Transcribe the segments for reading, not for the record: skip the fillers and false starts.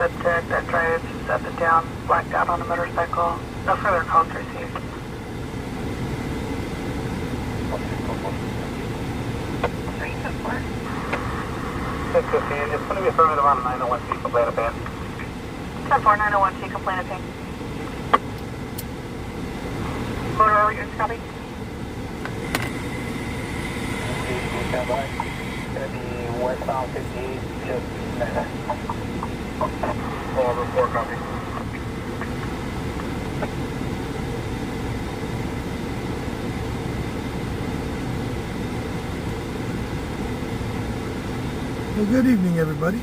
Subject that drives up and down, blacked out on a motorcycle. No further calls received. 615, it's going to be affirmative on 901 T, complaint of pain. 10-4, 901 T, complaint of pain. Motor over here, copy. Stand by. It's going to be westbound 58, just over 4, copy. Well, good evening, everybody.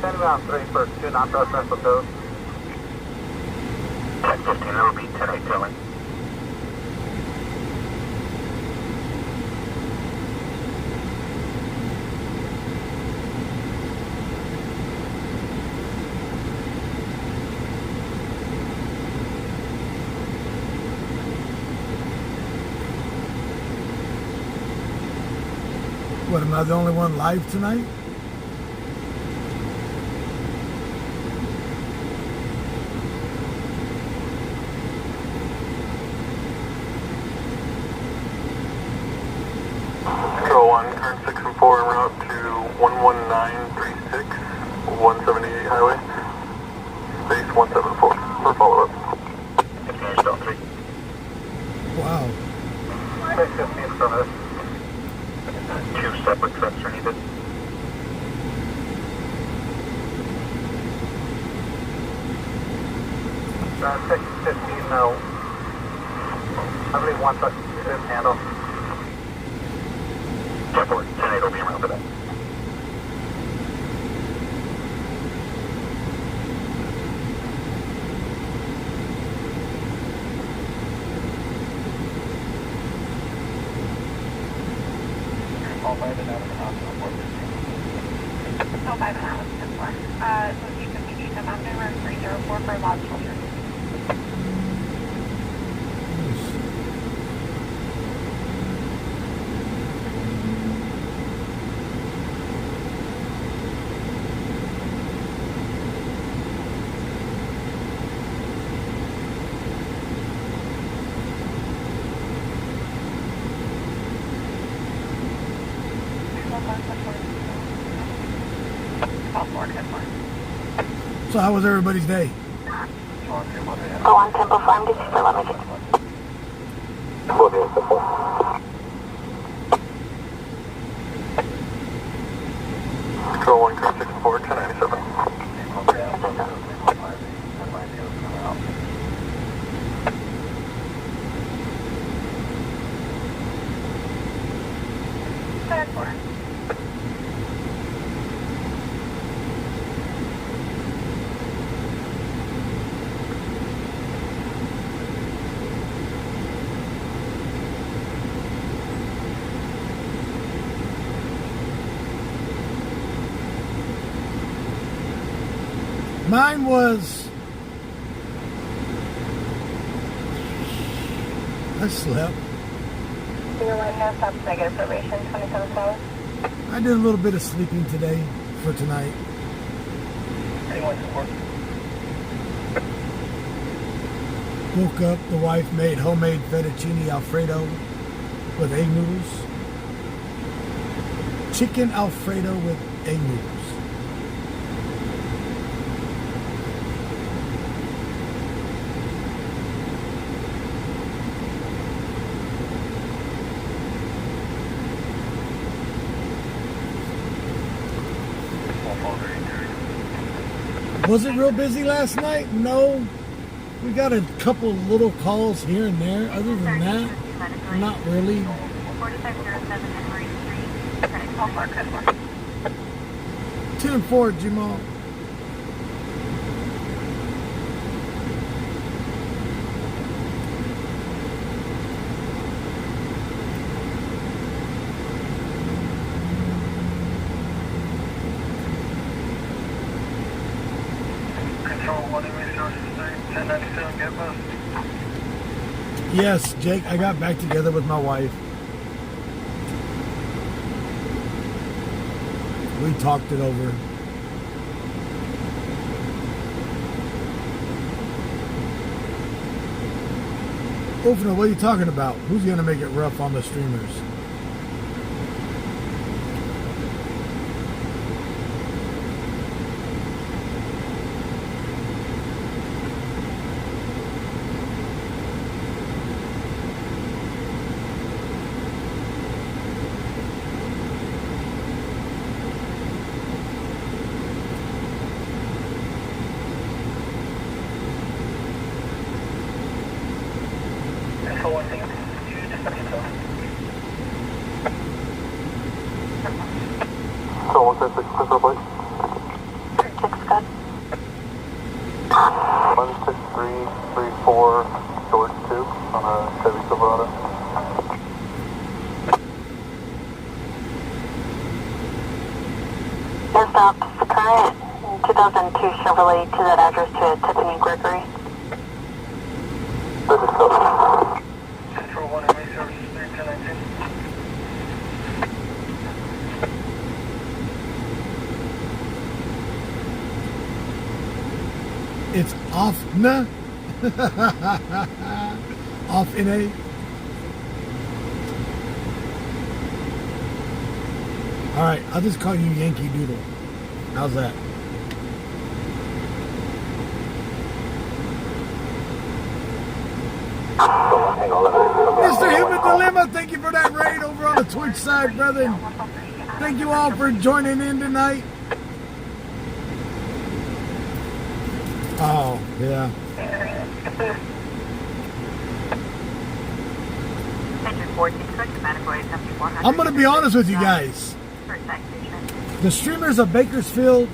Send around 3 for 2 non-presidential codes. 10-15, that will be 10-8 Tilly. What, am I the only one live tonight? Control 1, turn 6 and 4 en route to 11936, 178 highway, space 174 for follow-up. 15 still 3. Wow. 615 affirmative. 2 separate trips are needed. Uh, 615, no. I believe one truck is handle. 10-8 will be around for that. All 5 and out of the hospital, 415. All 5 and out, 10-4. So you can meet them after room 304 for Lodge Children. So how was everybody's day? Go on, Temple Farm, did you still let me get? Control 1, turn 6 and 4, 1097. Mine was... I slept. Your line now stops negative probation, 27 hours. I did a little bit of sleeping today for tonight. Anyone support? Woke up, the wife made homemade fettuccine Alfredo with egg noodles. Chicken Alfredo with egg noodles. Was it real busy last night? No. We got a couple little calls here and there. Other than that, not really. 4507 Henry Street. 10-4, Jamal. 1097, get bus. Yes, Jake, I got back together with my wife. We talked it over. Opener, what are you talking about? Who's going to make it rough on the streamers? So 156, Crystal Place. 6 good. 16334 George 2 on a Chevy Silverado. Airstop current 2002 Chevrolet to that address to Tiffany Gregory. This is Cody. Central 1 MA services 31019. It's off na. Off NA. Alright, I'll just call you Yankee Doodle. How's that? Mr. Human Dilemma, thank you for that raid over on the Twitch side, brother. Thank you all for joining in tonight. Oh, yeah. I'm going to be honest with you guys. The streamers of Bakersfield,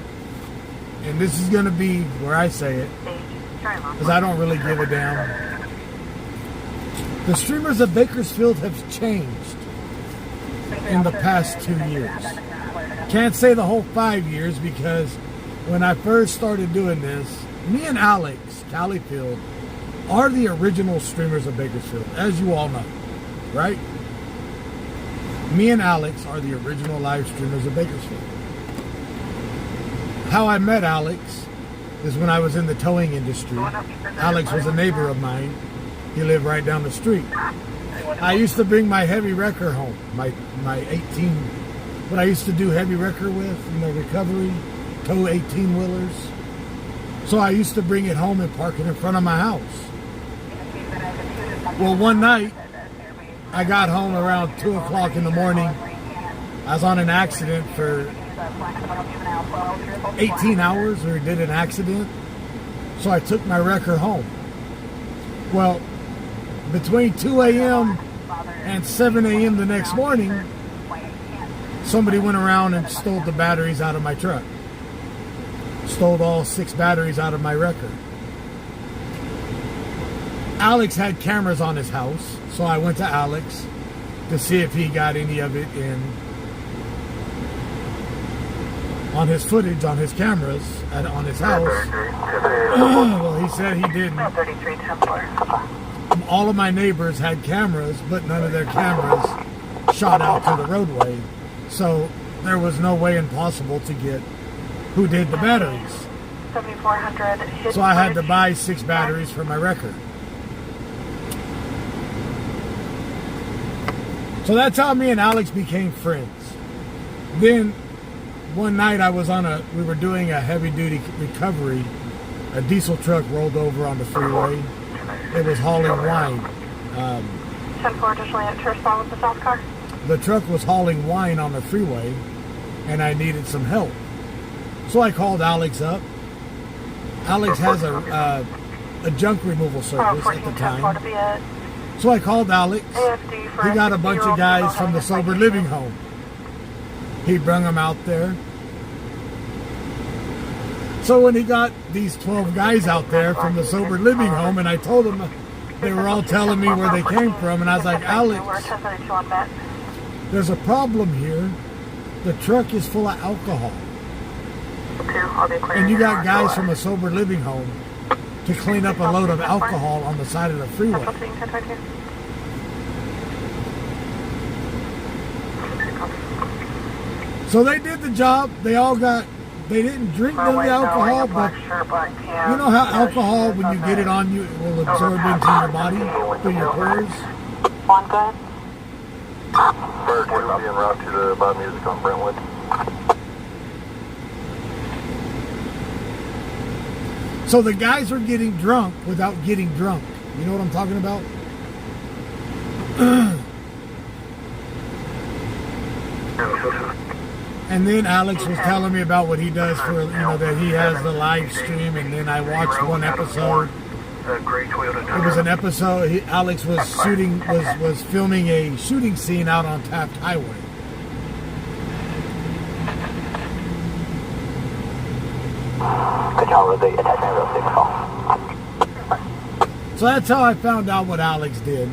and this is going to be where I say it, because I don't really give a damn. The streamers of Bakersfield have changed in the past 2 years. Can't say the whole 5 years, because when I first started doing this, me and Alex Califield are the original streamers of Bakersfield, as you all know, right? Me and Alex are the original live streamers of Bakersfield. How I met Alex is when I was in the towing industry. Alex was a neighbor of mine. He lived right down the street. I used to bring my heavy wrecker home, my 18, what I used to do heavy wrecker with, recovery, tow 18-wheelers. So I used to bring it home and park it in front of my house. Well, one night, I got home around 2 o'clock in the morning. I was on an accident for 18 hours, or did an accident. So I took my wrecker home. Well, between 2 a.m. and 7 a.m. the next morning, somebody went around and stole the batteries out of my truck. Stole all 6 batteries out of my wrecker. Alex had cameras on his house, so I went to Alex to see if he got any of it on his footage, on his cameras, on his house. Well, he said he didn't. All of my neighbors had cameras, but none of their cameras shot out to the roadway. So there was no way impossible to get who did the batteries. 7400. So I had to buy 6 batteries for my wrecker. So that's how me and Alex became friends. Then one night we were doing a heavy duty recovery. A diesel truck rolled over on the freeway. It was hauling wine. 10-4 additionally at Church with the south car. The truck was hauling wine on the freeway, and I needed some help. So I called Alex up. Alex has a junk removal service at the time. So I called Alex. He got a bunch of guys from the sober living home. He brung them out there. So when he got these 12 guys out there from the sober living home, and I told them, they were all telling me where they came from, and I was like, Alex, there's a problem here. The truck is full of alcohol. And you got guys from a sober living home to clean up a load of alcohol on the side of the freeway. So they did the job. They didn't drink none of the alcohol, but you know how alcohol, when you get it on you, it will absorb into your body through your pores? One good. Bird, we'll be en route to the Bob Music on Brentwood. So the guys were getting drunk without getting drunk. You know what I'm talking about? And then Alex was telling me about what he does for, that he has the live stream, and then I watched one episode. It was an episode. Alex was filming a shooting scene out on Taft Highway. So that's how I found out what Alex did.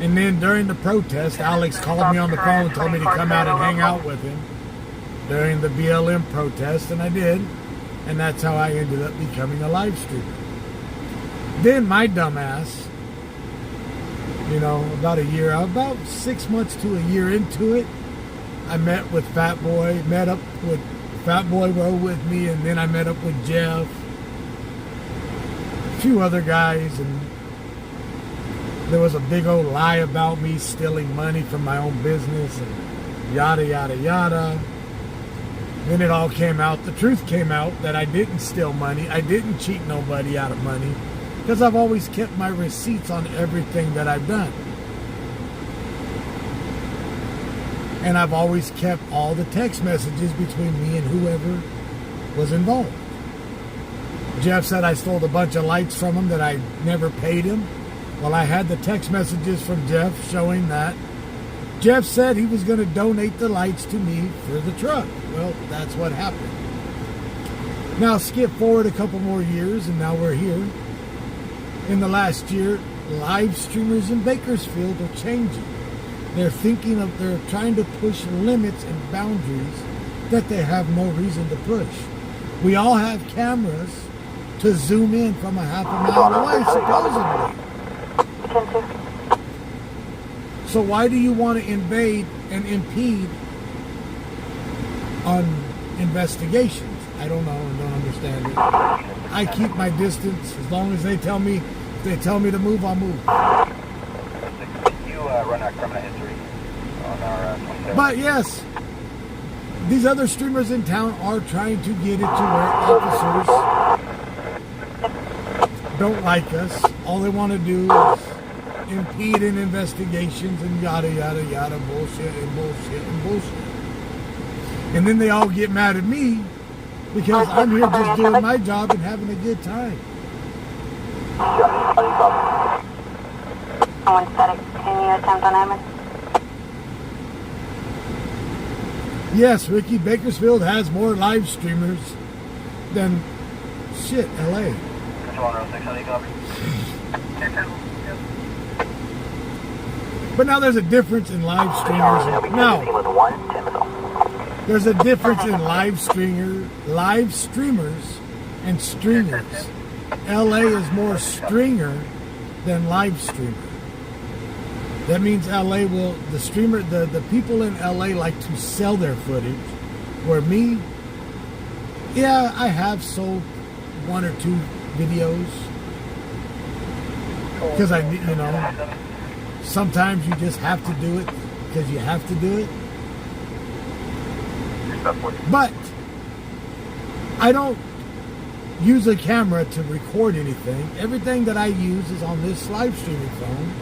And then during the protest, Alex called me on the phone and told me to come out and hang out with him during the BLM protest, and I did. And that's how I ended up becoming a live streamer. Then my dumbass, about 6 months to a year into it, I met up with Fat Boy rode with me, and then I met up with Jeff, a few other guys, and there was a big old lie about me stealing money from my own business, and yada, yada, yada. Then it all came out. The truth came out that I didn't steal money. I didn't cheat nobody out of money, because I've always kept my receipts on everything that I've done. And I've always kept all the text messages between me and whoever was involved. Jeff said I stole a bunch of lights from him that I never paid him. Well, I had the text messages from Jeff showing that. Jeff said he was going to donate the lights to me for the truck. Well, that's what happened. Now skip forward a couple more years, and now we're here. In the last year, live streamers in Bakersfield are changing. They're trying to push limits and boundaries that they have no reason to push. We all have cameras to zoom in from a half a mile away, supposedly. So why do you want to invade and impede on investigations? I don't know and don't understand it. I keep my distance as long as they tell me. If they tell me to move, I'll move. You run our criminal history on our 27. But yes, these other streamers in town are trying to get it to where officers don't like us. All they want to do is impede in investigations and yada, yada, yada, bullshit and bullshit and bullshit. And then they all get mad at me because I'm here just doing my job and having a good time. Can you attempt on Emmett? Yes, Ricky, Bakersfield has more live streamers than LA. But now there's a difference in live streamers. Now, there's a difference in live streamers and streamers. LA is more stringer than live streamer. That means LA will, the people in LA like to sell their footage, where me, yeah, I have sold 1 or 2 videos. Because sometimes you just have to do it because you have to do it. But I don't use a camera to record anything. Everything that I use is on this live streaming phone.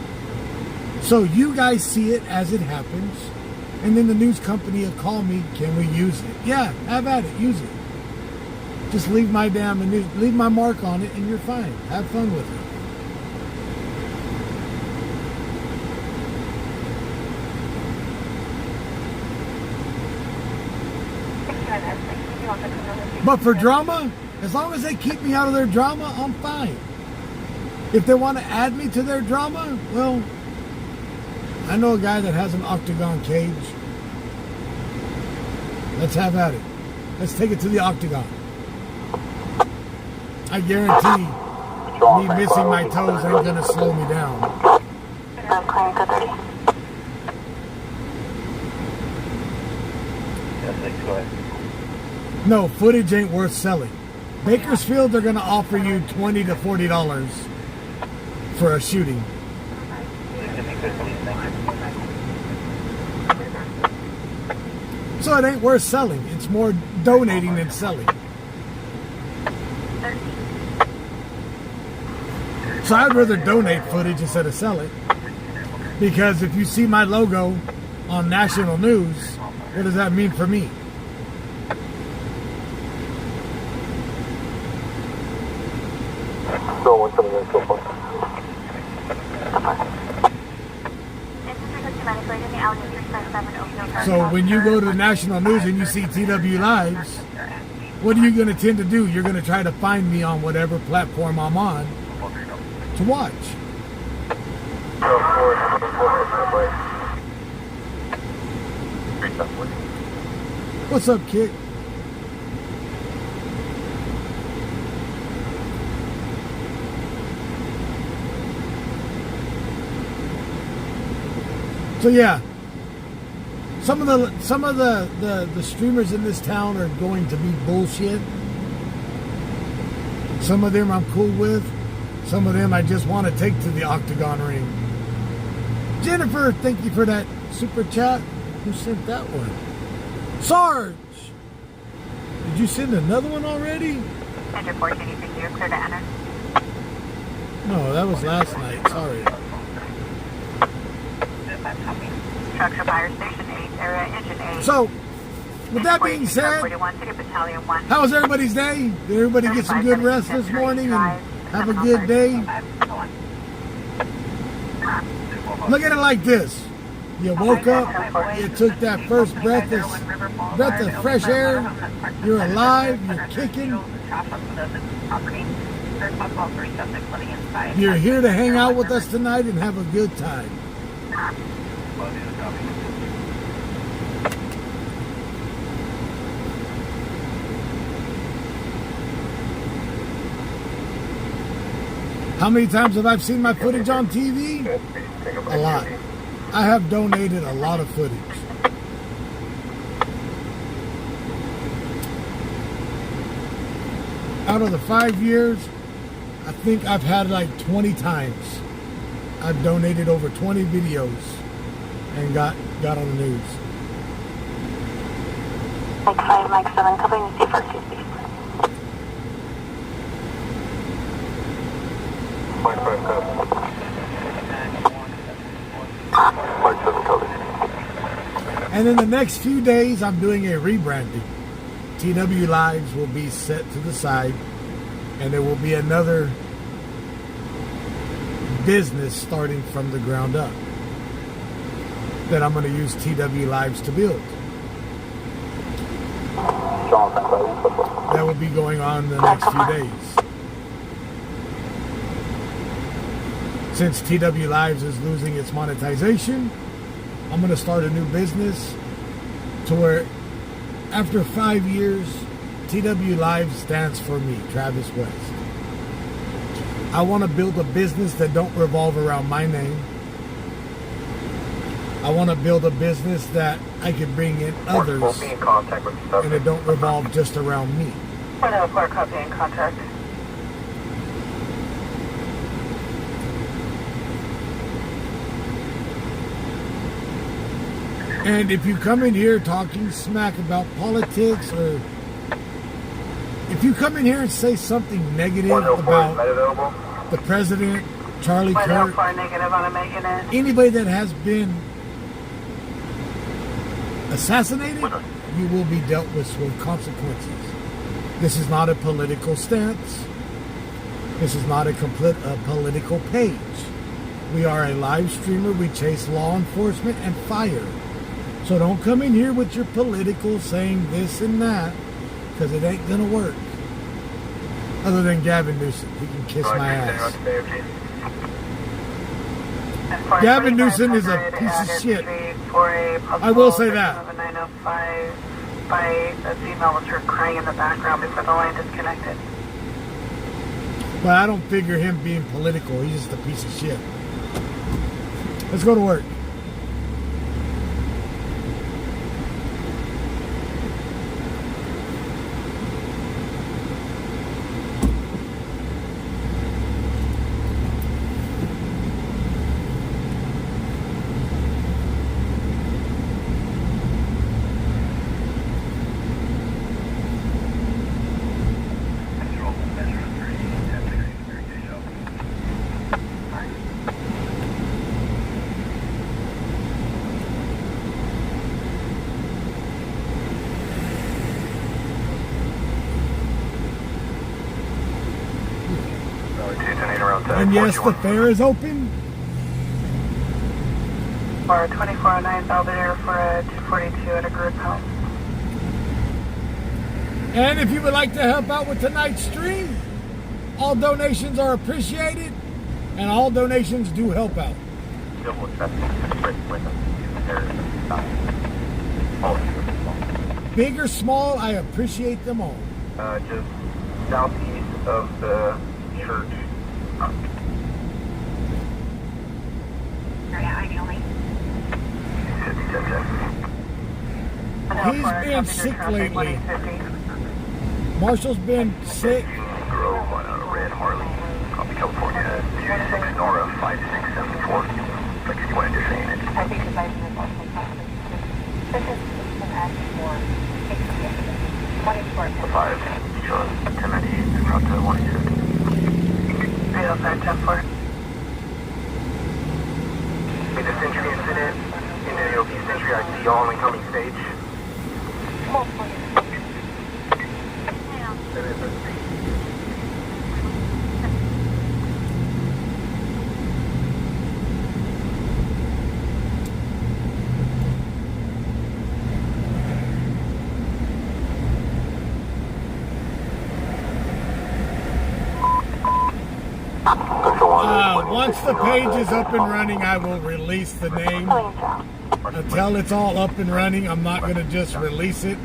So you guys see it as it happens. And then the news company will call me, can we use it? Yeah, have at it, use it. Just leave my leave my mark on it and you're fine. Have fun with it. But for drama, as long as they keep me out of their drama, I'm fine. If they want to add me to their drama, well, I know a guy that has an octagon cage. Let's have at it. Let's take it to the octagon. I guarantee me missing my toes ain't gonna slow me down. I'm clearing to 30. Go ahead. No, footage ain't worth selling. Bakersfield, they're gonna offer you $20 to $40 for a shooting. So it ain't worth selling. It's more donating than selling. So I'd rather donate footage instead of sell it. Because if you see my logo on national news, what does that mean for me? So 179 so far. So when you go to the national news and you see TW Lives, what are you going to tend to do? You're going to try to find me on whatever platform I'm on to watch. What's up, kid? So yeah, some of the streamers in this town are going to be bullshit. Some of them I'm cool with. Some of them I just want to take to the octagon ring. Jennifer, thank you for that super chat. Who sent that one? Sarge! Did you send another one already? Enter 14, you think you're clear to enter? No, that was last night. Sorry. Structure fire station 8, area engine 8. So, with that being said, 41, City Battalion 1. how was everybody's day? Did everybody get some good rest this morning and have a good day? Look at it like this. You woke up, you took that first breath of fresh air, you're alive, you're kicking. You're here to hang out with us tonight and have a good time. How many times have I seen my footage on TV? A lot. I have donated a lot of footage. Out of the 5 years, I think I've had like 20 times. I've donated over 20 videos and got on the news. Mike 5, Mike 7, covering the first two speed. Mike 5 copy. Mike 7 copy. And in the next few days, I'm doing a rebranding. TW Lives will be set to the side, and there will be another business starting from the ground up that I'm going to use TW Lives to build. That will be going on the next few days. Since TW Lives is losing its monetization, I'm going to start a new business to where after 5 years, TW Lives stands for me, Travis West. I want to build a business that don't revolve around my name. I want to build a business that I can bring in others, We'll be in contact with you. and it don't revolve just around me. 104, copy in contact. And if you come in here talking smack about politics, or if you come in here and say something negative 104 is med about available. the president, Charlie Kirk, 104 negative on a making it. anybody that has been assassinated, you will be dealt with consequences. This is not a political stance. This is not a political page. We are a live streamer. We chase law enforcement and fire. So don't come in here with your political saying this and that, because it ain't gonna work. Other than Gavin Newsom, he can kiss my ass. Gavin Newsom is a piece of shit. I will say that. 905 by a female was heard crying in the background before the line disconnected. But I don't figure him being political. He's just a piece of shit. Let's go to work. And yes, the fair is open. For 2409 Belvedere for a 242 at a group home. And if you would like to help out with tonight's stream, all donations are appreciated, and all donations do help out. Big or small, I appreciate them all. Just southeast of the church. He's been sick lately. Marshall's been sick. Grove on a red Harley. Copy California 26 Nora 5674. Like if you wanted to say it. I think the bike is also possible. This is an act for 5, Sean, 1098, route to 180. 305 10-4. With the Century incident, in the OP Century, I see all incoming stage. Once the page is up and running, I will release the name. Until it's all up and running, I'm not going to just release it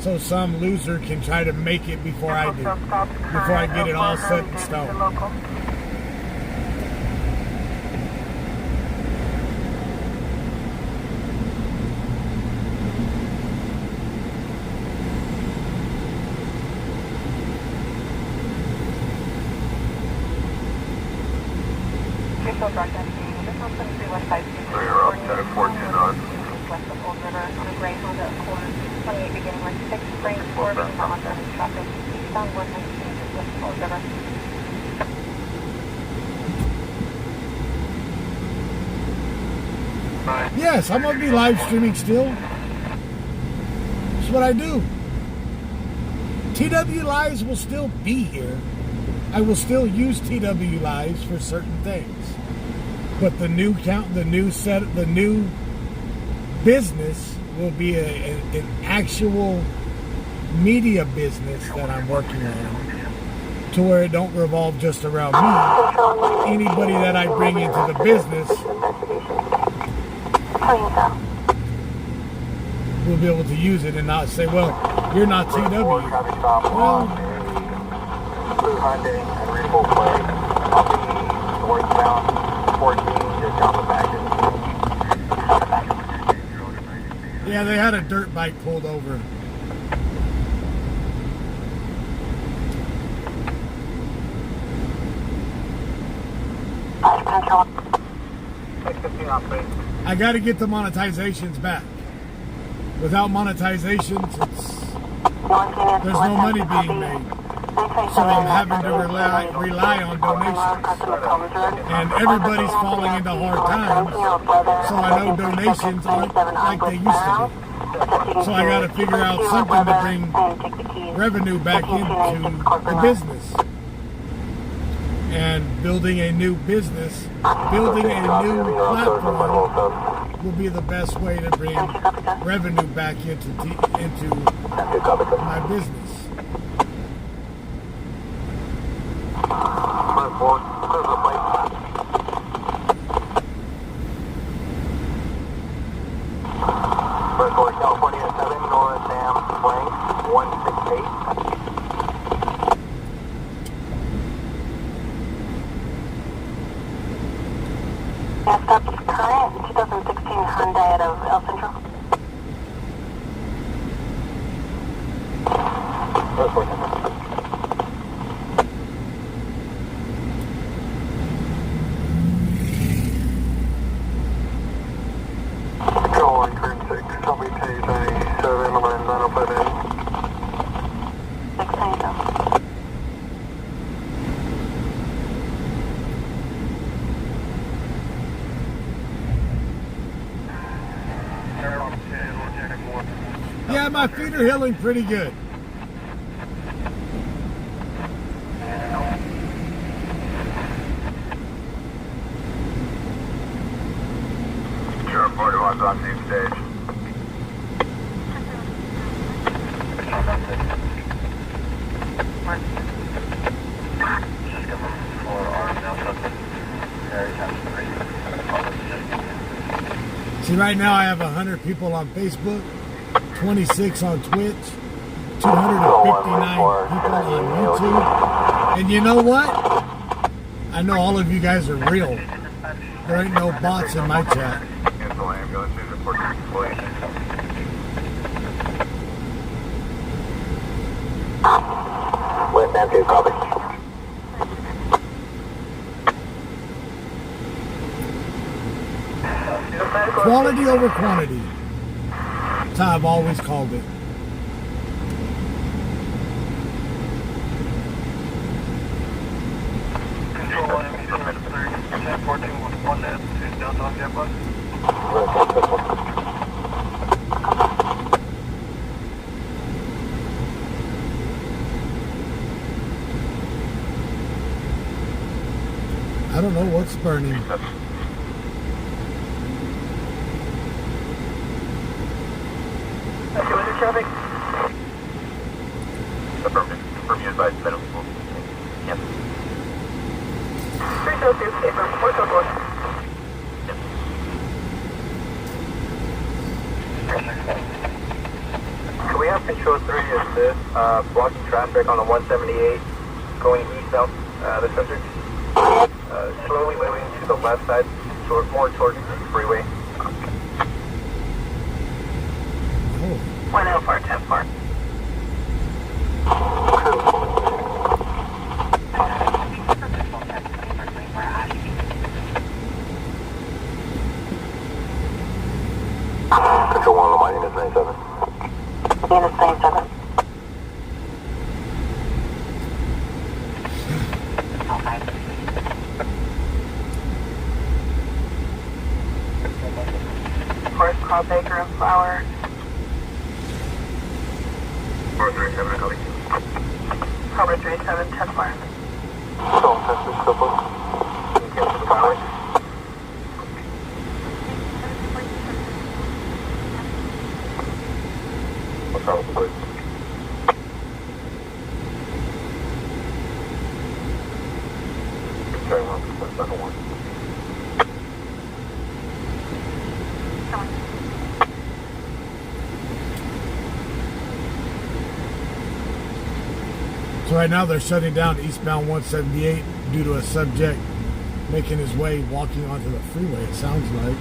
so some loser can try to make it before I do. Before I get it all set in stone. So you're up to 14 on. West of Old River on a gray Honda Accord, 28 beginning with 6 Spring 4 being on traffic, eastbound 119 West of Old River. Yes, I'm going to be live streaming still. That's what I do. TW Lives will still be here. I will still use TW Lives for certain things. But the new business will be an actual media business that I'm working on, to where it don't revolve just around me. Anybody that I bring into the business will be able to use it and not say, well, you're not TW. Well, Hyundai and readable play. Copy northbound 14, just drop it back. Yeah, they had a dirt bike pulled over. I got to get the monetizations back. Without monetizations, there's no money being made. So I'm having to rely on donations. And everybody's falling into hard times. So I know donations aren't like they used to be. So I got to figure out something to bring revenue back into the business. And building a new business, building a new platform will be the best way to bring revenue back into my business. California 7, Nora Sam Blank 168. Control line, turn 6, copy 297 on 905 in. 697. Yeah, my feet are healing pretty good. Sure, 41's on same stage. See, right now I have 100 people on Facebook, 26 on Twitch, 259 people on YouTube. And you know what? I know all of you guys are real. There ain't no bots in my chat. Cancel ambulance, please report to police. West End 2, copy. Quality over quantity. That's how I've always called it. Control line, 1014 net to downtown campus. I don't know what's burning. Traffic. Affirmative. Confirm you advised medical. Yes. 302, paper. What's up, boy? Can we have control 3 assist, blocking traffic on the 178 going east-south, the subject? Slowly moving to the left side, more towards the freeway. 1 Alpha, 10 Park. Control 1 on my unit 97. Unit 97. First call Baker and Flower. 437, I copy. Cobra 37, 10 Park. Control 10, so close. Cancel the power. What's wrong with the police? Carry 1%, second one. So right now they're shutting down eastbound 178 due to a subject making his way walking onto the freeway, it sounds like.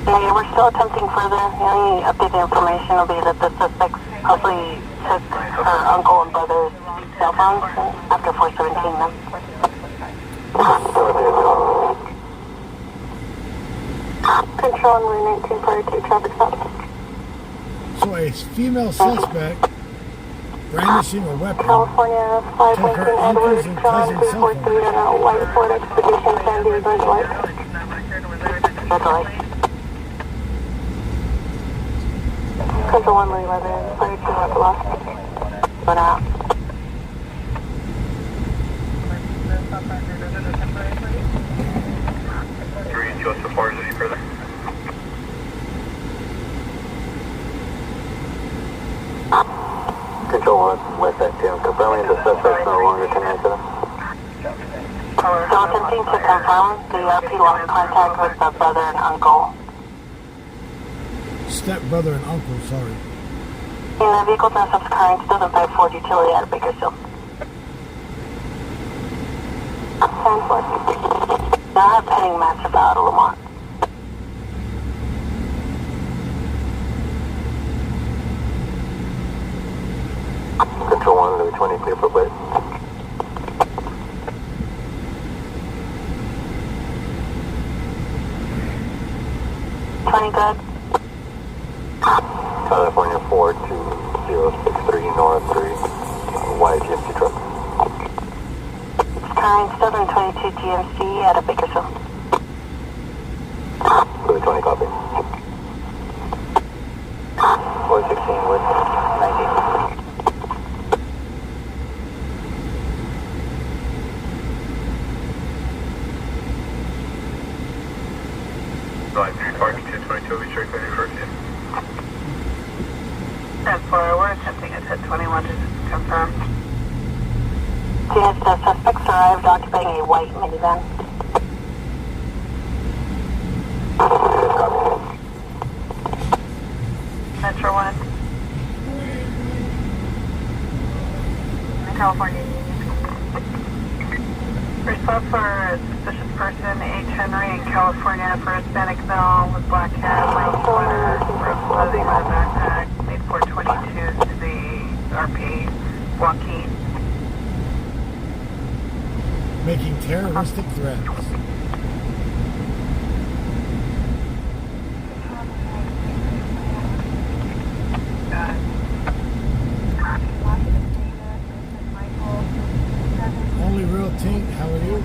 Yeah, we're still attempting further. Any updated information will be that the suspects probably took her uncle and brother's cell phones after 417 them. Control on 19 prior to traffic stop. So a female suspect brandishing a weapon California took her 519 uncle's Edwards, and John cousin's cell 343 phone. on a white Ford Expedition, San Diego, Light. story. Control 1, Louis 11, fire 2 at lost. But out. Three and Joseph Forest, any further? Control 1, West Active, confirming the suspect no longer connected. So attempting to confirm, the RP lost contact with the brother and uncle. Stepbrother and uncle, sorry. In the vehicle transfers current 2054 utility out of Bakersfield. 10-4. Now have pending master file out of Lamont. Control 1, Louis 20, clear for plate. Good. California 42063 North 3, white GMC truck. Current 722 GMC out of Bakersfield. Louis 20, copy. 416 with 19. Right, 3 parking 222, we check any first in. 10-4, we're attempting at 1021 to confirm. Units of suspects arrived occupying a white minivan. Metro 1. California Union. Response for a suspicious person, H. Henry in California for Hispanic male with black hair, white sweater, rough clothing with a backpack, made 422 to the RP, walking. Making terroristic threats. Only real tink, how are you?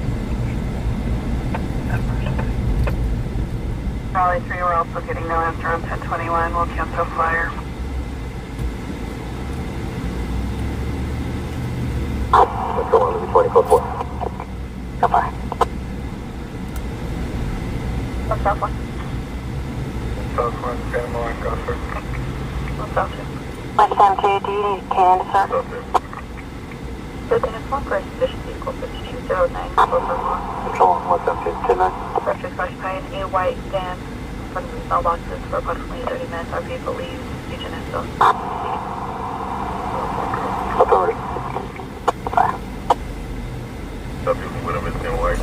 Raleigh 3, we're also getting no answer on 1021. We'll cancel flyer. Control 1, Louis 20, code 4. So far. What's up, one? Southwest, Panama, and Gosford. What's up, two? West Ham 2, do you need Canada, sir? Southwest. Within a small for suspicious vehicle 5209, over Control 1, West Active, 10-9. Subject occupying a white van in front of the mailboxes for approximately 30 minutes. Our vehicle leaves Eugene and Phil. Authority. Subject would have been in white.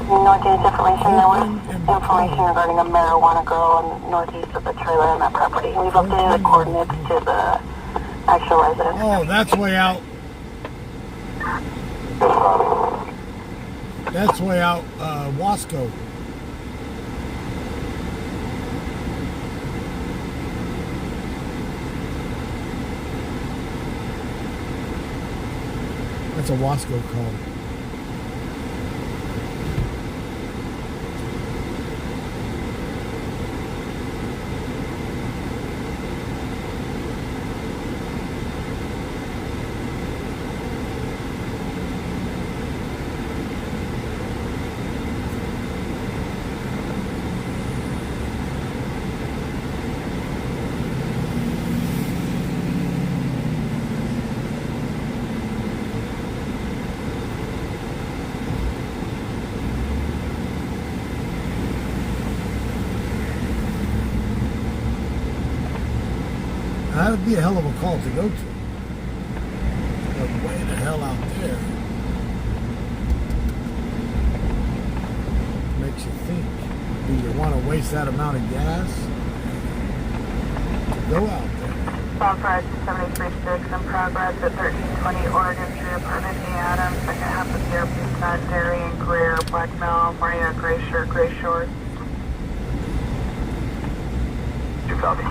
Northeast information, there was information regarding a marijuana grow in northeast of the trailer on that property. We've updated the coordinates to the actual residence. Oh, that's way out. That's way out, Wasco. That's a Wasco call. That'd be a hell of a call to go to. But way the hell out there. Makes you think. Do you want to waste that amount of gas to go out there? Bonfire 736 in progress at 1320 Oregon Street, apartment D. Adams, second half of the airplane side, Darien, Greer, Black Mill, Maria, Gray Shirt, Gray Shorts. 2,000.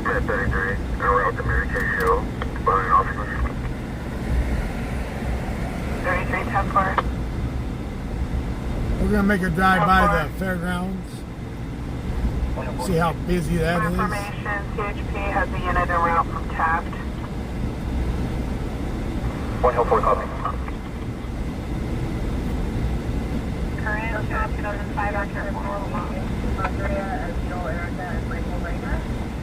Red 33, en route to Mary Kay Show, behind officers. 3310 We're going to make a drive by the fairgrounds. See how busy that is. Information, CHP has a unit en route from Taft. 1 Hill 4 copy. Current 2005 accurate Andrea as Joel, Erica, and Michael Rainer.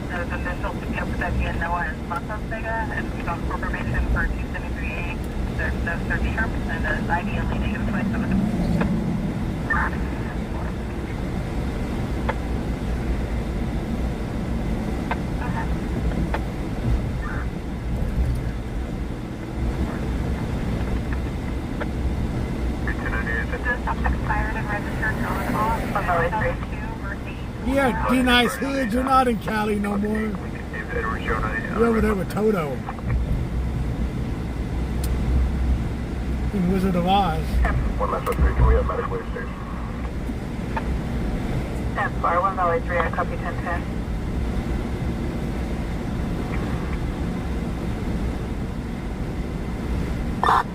Those initials to be up to Becky and Noah and Santos Vega, and we got confirmation for 273. There's no search terms and an ideally negative 27. Yeah, D-Nice Hood, you're not in Cali no more. You're over there with Toto. In Wizard of Oz. 1 left 3, can we have medical wave station? 10 bar 1 Valley 3, I copy 1010.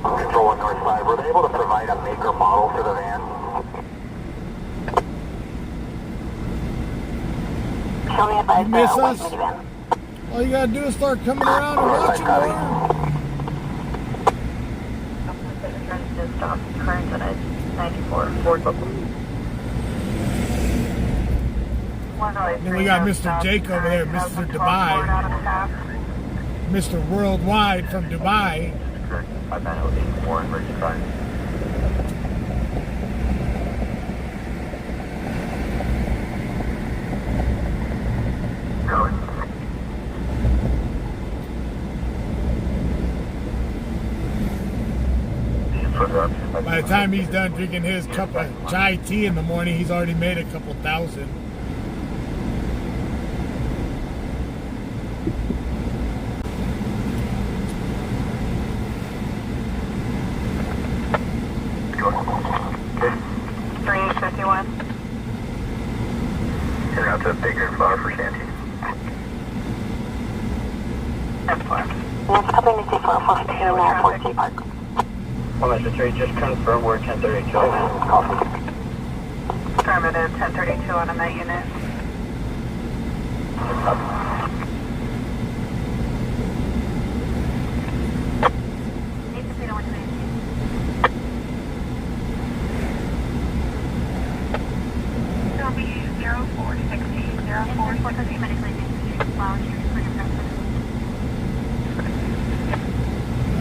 Control 1 North 5, were they able to provide a make or model for the van? Show me if You miss us? All you gotta do is start coming around and watching more. Stop current at 94 Ford local. Then we got Mr. Jake over there, Mr. Dubai. Mr. Worldwide from Dubai. 5984 emergency time. By the time he's done drinking his cup of chai tea in the morning, he's already made a couple thousand. Heading out to Bakersfield for Shanty. That's fine. Next coming to C442 now, Fort T Park. 1 Message 3, just confirm we're 1032. Coffee. Affirmative, 1032 on that unit. It'll be 0460, 0460.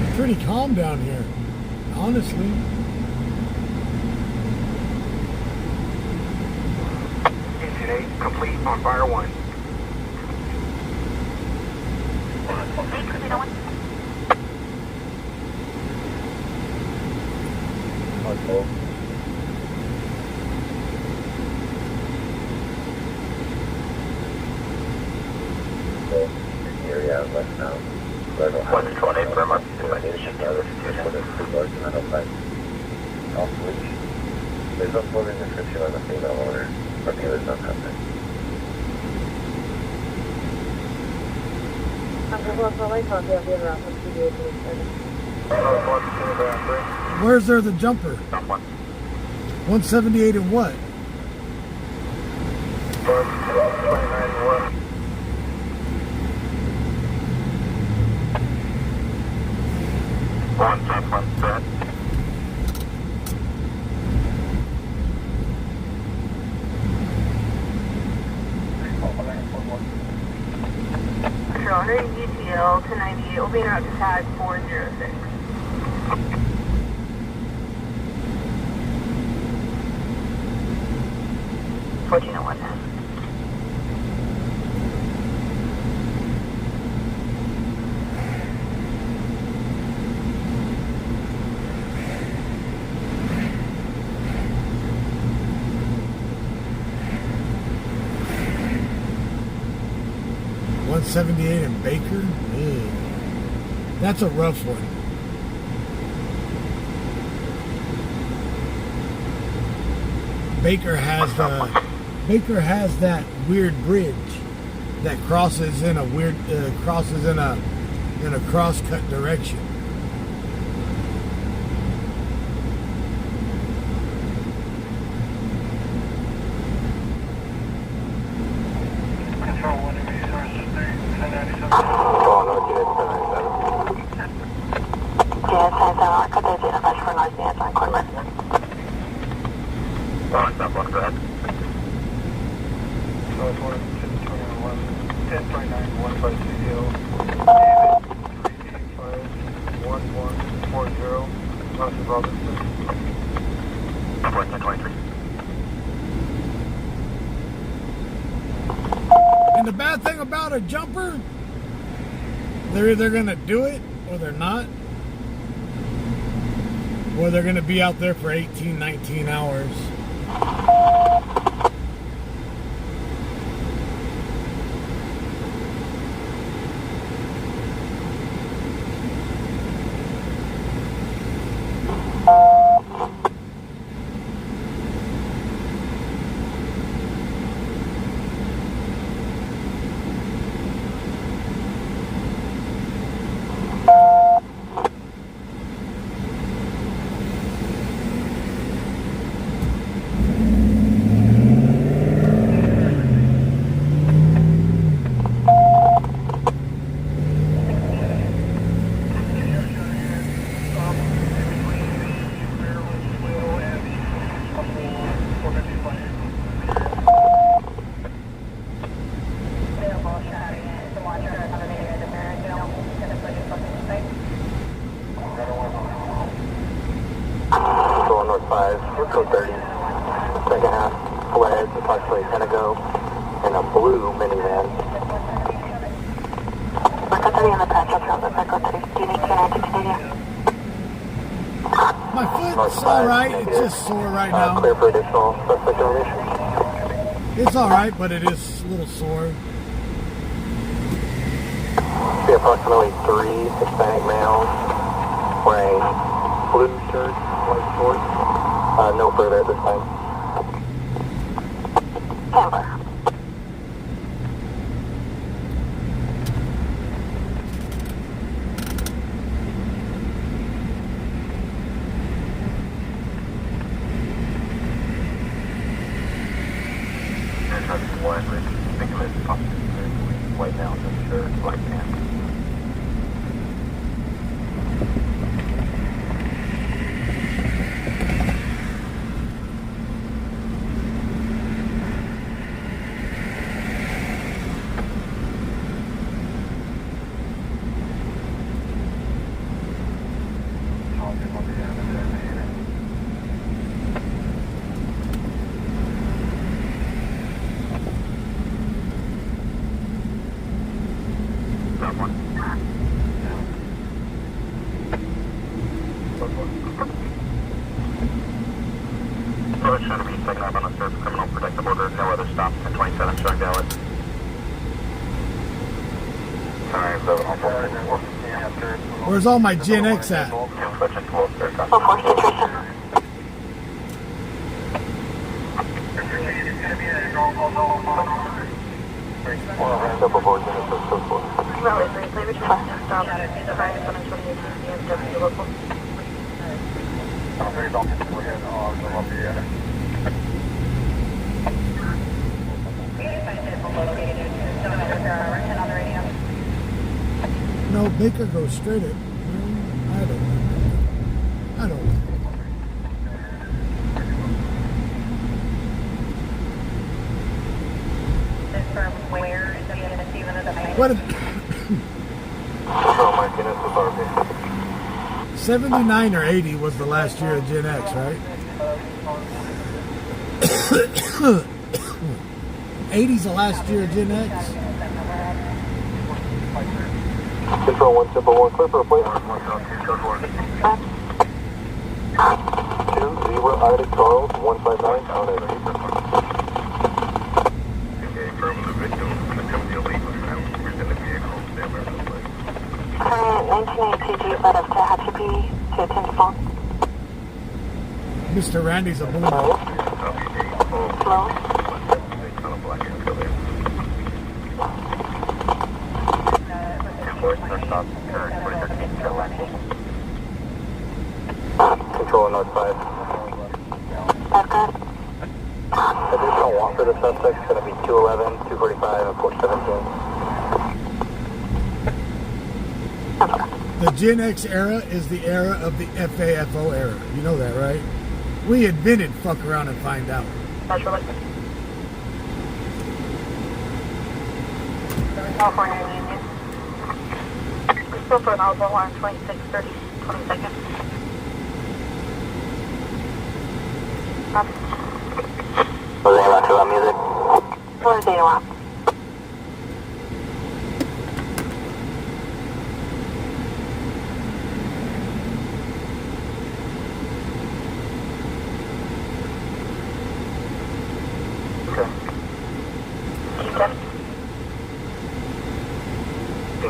It's pretty calm down here, honestly. Engine 8 complete on fire 1. Hello. Area left now. 128 per month. There's no full description on the female owner, but the others don't have that. Where's there the jumper? 178 and what? 29 1 set. under ETL to 98 will be out to tag 406. 1401 now. .178 in Baker. Ugh. That's a rough one. Baker has that weird bridge that crosses in a weird in a cross-cut direction. Control 1 of resources 1097. Yes, I saw Arca, there's a flash for North Dance on Cornwall. Stop one, go ahead. Southwest 1029 150. David 385 1140. North Robinson. Southwest 1023. And the bad thing about a jumper, they're either going to do it or they're not. Or they're going to be out there for 18, 19 hours. Code 30, second half, fled approximately 10 ago, in a blue minivan. Arca 30 on the patch, I'll drop it. Arca 30. Do you need to continue? My foot's alright, it's just sore right now. Clear for additional suspect information. It's alright, but it is a little sore. See approximately 3 Hispanic males wearing blue shirts, white shorts. No further at this time. Camber. One, Rich, think of it as possibly white now, no shirt, black pants. Approach should be taken up on the surf criminal protective order. No other stops. 1027 showing valid. Where's all my Gen X at? Full force situation. Raleigh 3, play between stop. Divide 728 BMW local. No, Baker goes straight at. I don't know. From where is the Steven of the Control Martinez with RP. 79 or 80 was the last year of Gen X, right? 80's the last year of Gen X. Control 1 Simple 1 clear for a plate. 20 Ida Charles 159 on it. Current 1982 led up to Hatchapi to attend phone. Mr. Randy's a boomer. Slow. Control North 5. That's good. Additional want for the suspect is going to be 211, 245, and 417. The Gen X era is the era of the FAFO era. You know that, right? We invented fuck around and find out. California Union. We're still for an Alpha 1, 26, 30, 20 seconds. What do they want to our music? What do they want?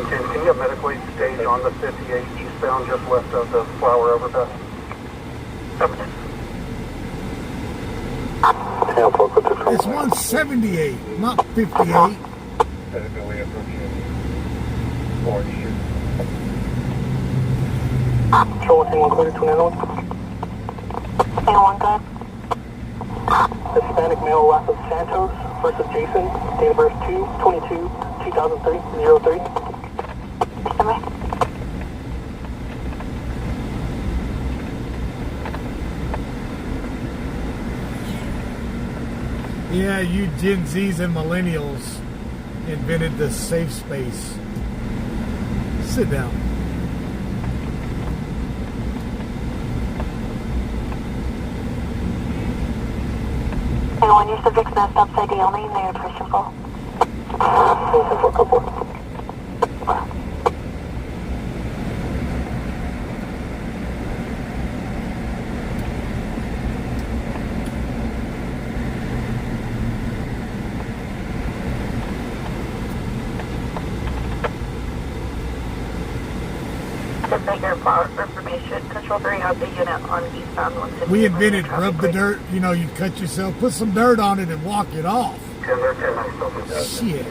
Can you have medical aid stage on the 58 eastbound just west of the flower overpass? It's 178, not 58. Control 1 clear to 291. Anyone good? Hispanic male last of Santos versus Jason. Date of birth 2/22/2003 03. Yeah, you Gen Zs and millennials invented the safe space. Sit down. Anyone your subject's messed up ID only and they're appreciable. Bigger power information. Control 3 has a unit on eastbound 150. We invented rub the dirt. You know, you cut yourself, put some dirt on it and walk it off. Shit.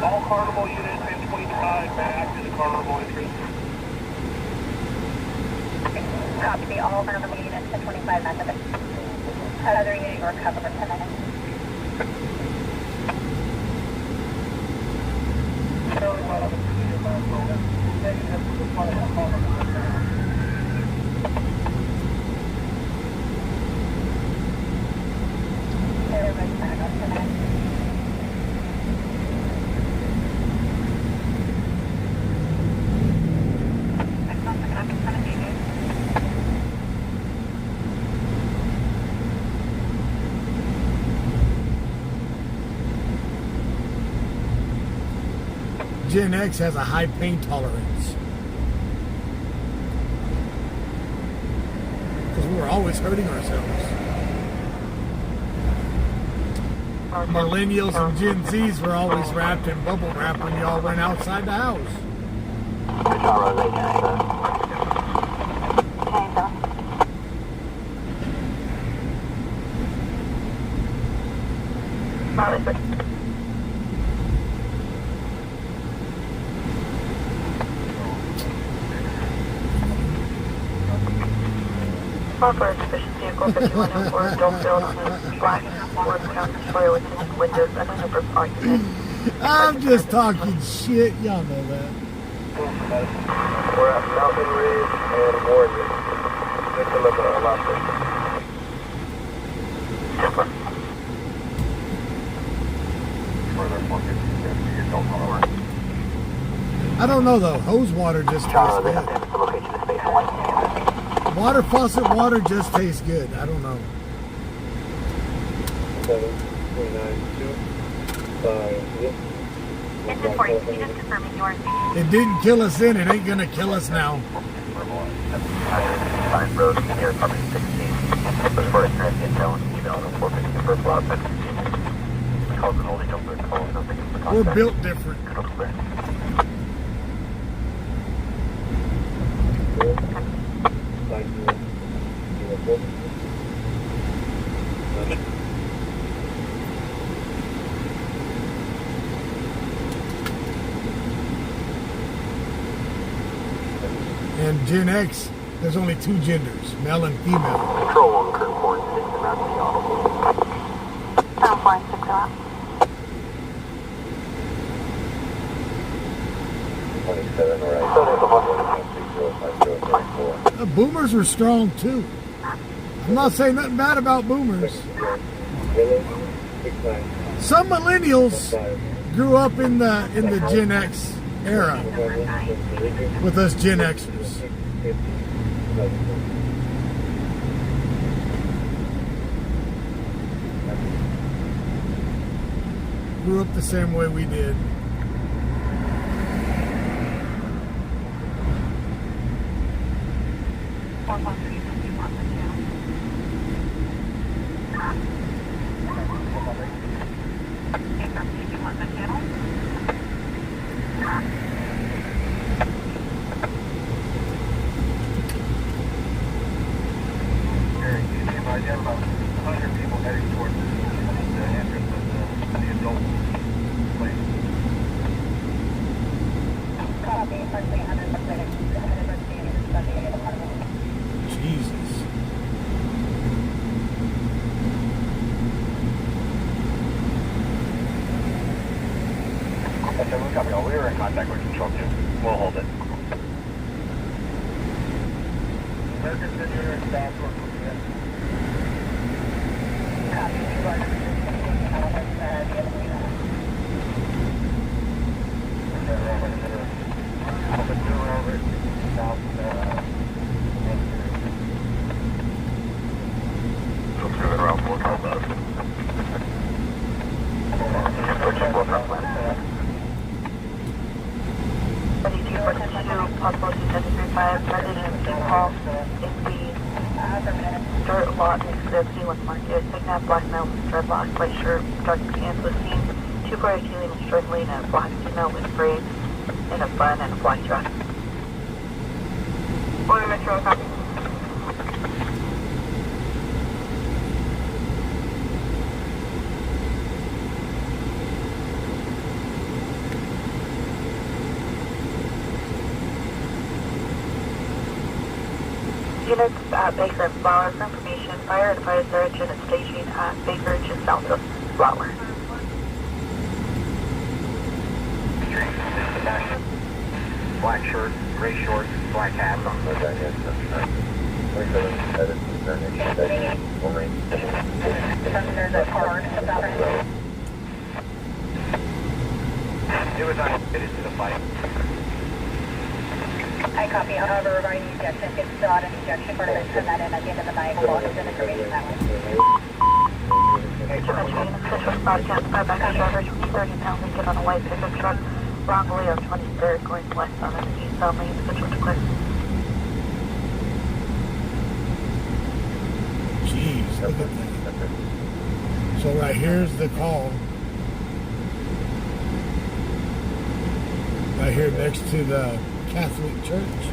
All carnival units in 25 back to the carnival entrance. Copy all carnival units at 25 back to the other unit will recover for 10 minutes. Everybody's back up to that. Gen X has a high pain tolerance. Because we were always hurting ourselves. Millennials and Gen Zs were always wrapped in bubble wrap when y'all went outside the house. Software suspicious vehicle 5104 Dulfield on black Ford County Destroyer with windows and a number of occupants. I'm just talking shit. Y'all know that. We're at Mountain Ridge and Warren. Victim of the last person. I don't know though. Hose water just tastes good. Water faucet water just tastes good. I don't know. 10-40, just confirming your It didn't kill us then. It ain't gonna kill us now. Side road near apartment 16. As far as transient zone, email them 450 for plot, but calls an oldie jumper, calls something for contact. We're built different. And Gen X, there's only two genders, male and female. Control on current coordinates and that's the audible. 746 out. 27 right. The boomers were strong too. I'm not saying nothing bad about boomers. Some millennials grew up in the Gen X era with us Gen Xers. Grew up the same way we did. I have about 100 people heading towards the entrance of the adult place. copy, approximately 100 Jesus. We were in contact with Control 2. We'll hold it. American Visitor and staff work with you. copy, you are the other way. Possible 2735, resident of Hall, in the dirt lot next to the P1 market, Signat, black male with dreadlocks, white shirt, dark pants was seen, 240 kilo struggling, a black female with braids, in a bun and a black dress. Order Metro, copy. Units at Baker and Flower for information. Fire advised their engine and staging at Baker just south of Flower. Black shirt, gray shorts, black hat. There's a card about it. It was unrelated to the fight. I copy, however, regarding the ejection, if it's not an ejection, part of it, send that in at the end of the night, we'll log some information that way. Official broadcast by Baker driver, 2030 pound Lincoln on a white pickup truck, wrongly on 23rd, going west on an eastbound lane, scheduled to clear. Jeez, look at that. So right here's the call. Right here next to the Catholic Church.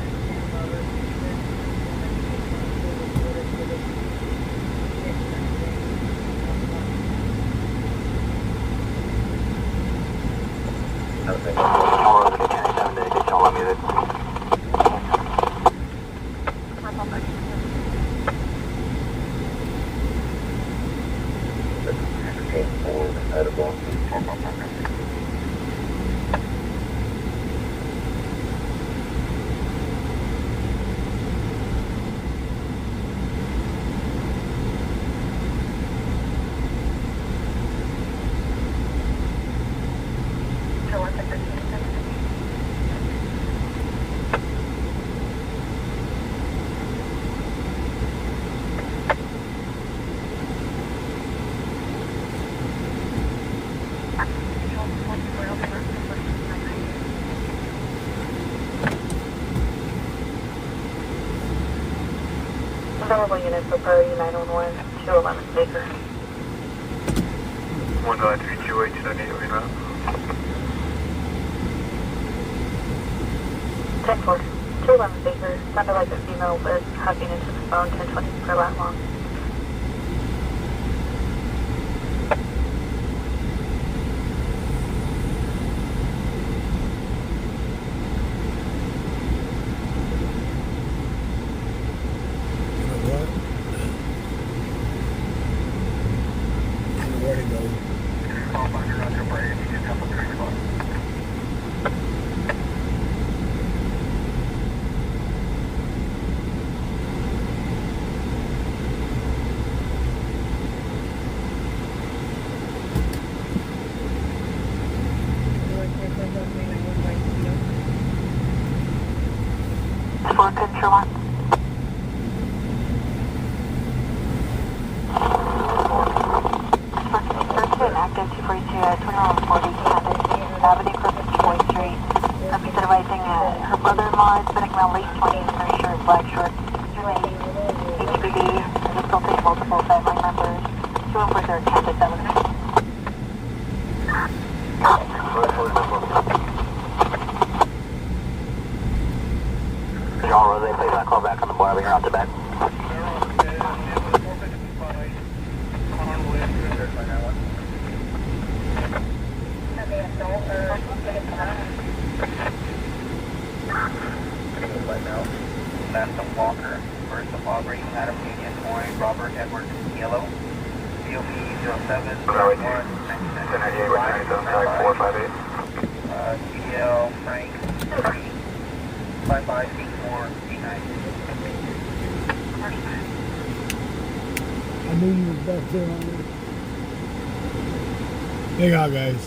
Probably units for priority 911, 211 Baker. 192H, I need to be now. 10-4, 211 Baker. Sounded like a female was hugging into the phone, 1020 per lat long. Where to go? Four control one. Active 242 at 2140 Candace Avenue, Crooked Boyd Street. Repeat advising her brother-in-law is spending around late 20s, very short, black shorts, HBD, assaulting multiple family members. 2140 Candace Avenue. John Rose, please call back on the bar. We're out to bed. Last Walker, first of Aubrey, Adam Union, Troy, Robert Edward, Yellow, COP 07, 1098, 458. CL Frank, 558489. I knew you was back there on it. Hang on, guys.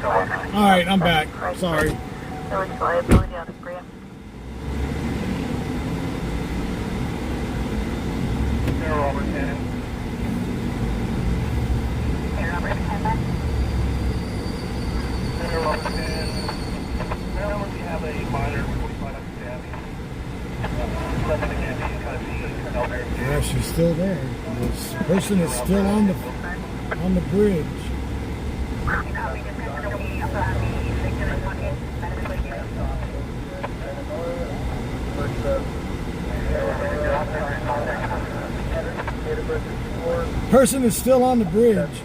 All right, I'm back. Sorry. There was liability on the brand. Air over 10. Air over 10 then? Air over 10. Now we have a minor 45 Gabby. Nothing again, she's kind of seeing out there. Yeah, she's still there. This person is still on the bridge. Copy, just we also have the unit 1 in medical unit. Person is still on the bridge.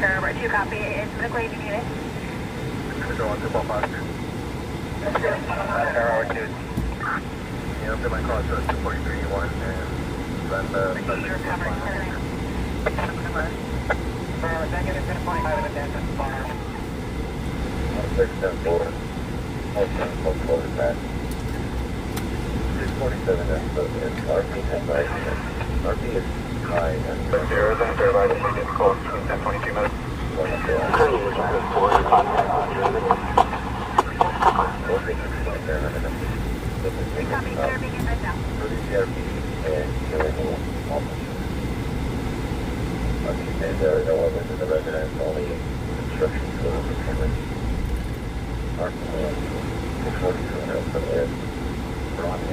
Air 2 copy, it's medical aid unit. Go on to Ball 5. Air over 2. Yeah, up to my car, so it's 243-1, and then the... You're covering 10. Negative 10.5 and a 10 bar. 610-4. Hold close back. 647 and RP has RP is high and Zero, then verify the unit close between 10-22 minutes. Copy, clear begin right now. And there are no others in the residence, only construction tools and cameras. Our plan, 642 and up from there. Broadham,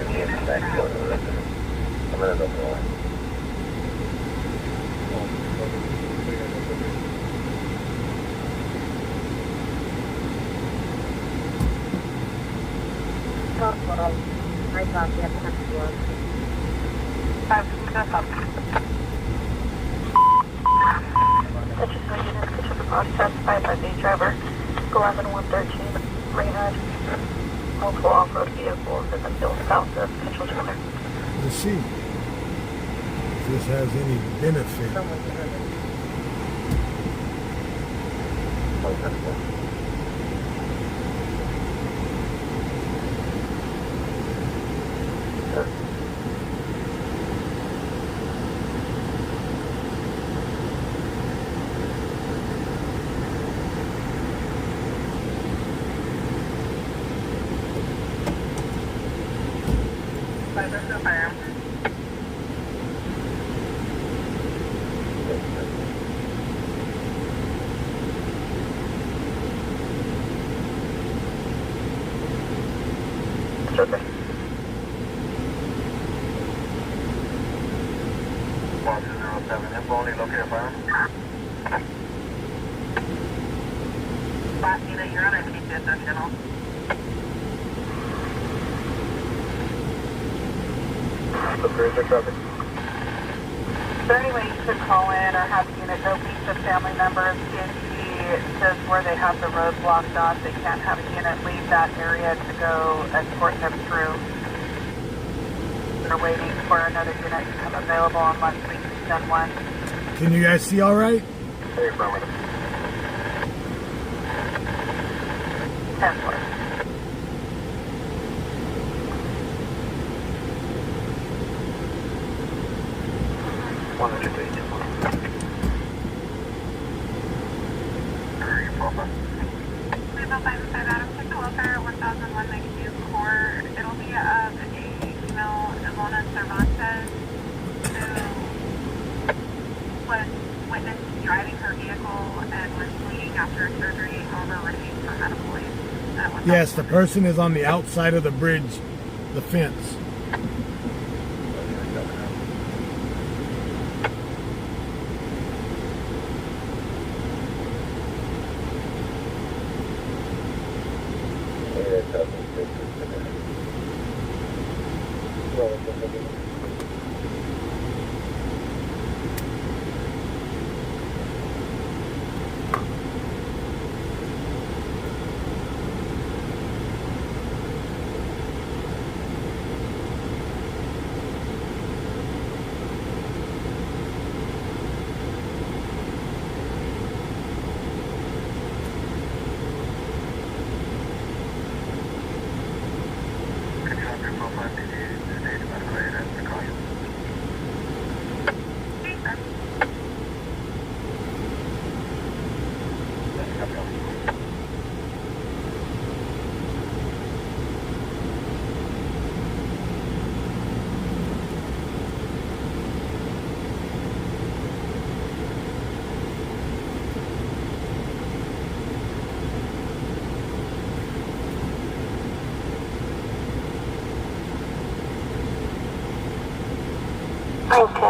in the back door of the residence. I'm gonna go for one. Right off, you have to have to go. 5, that's up. Such as no units could have been testified by the driver. 11113, Raynard. Multiple off-road vehicles in the field south of Central Trailer. Let's see if this has any benefit. Only located firearm. Last unit, you're on a TTSS channel. The cruiser traffic. Is there any way you could call in or have the unit go meet the family members if he says where they have the road blocked off, they can't have a unit leave that area to go escort them through? They're waiting for another unit to come available unless we can send one. Can you guys see all right? Hey, affirmative. 10-4. It'll be of a female Ilona Cervantes who was witnessed driving her vehicle and was bleeding after surgery, however refused for medical aid. Yes, the person is on the outside of the bridge, the fence.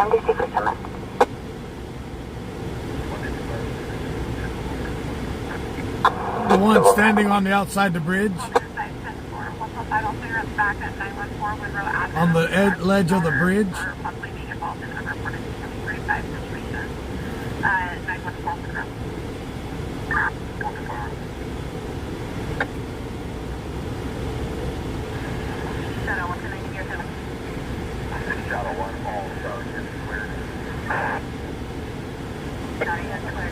MDC for summit. The one standing on the outside the bridge. On the ledge of the bridge. Shadow 1, all Charlie is clear. Johnny, that's clear.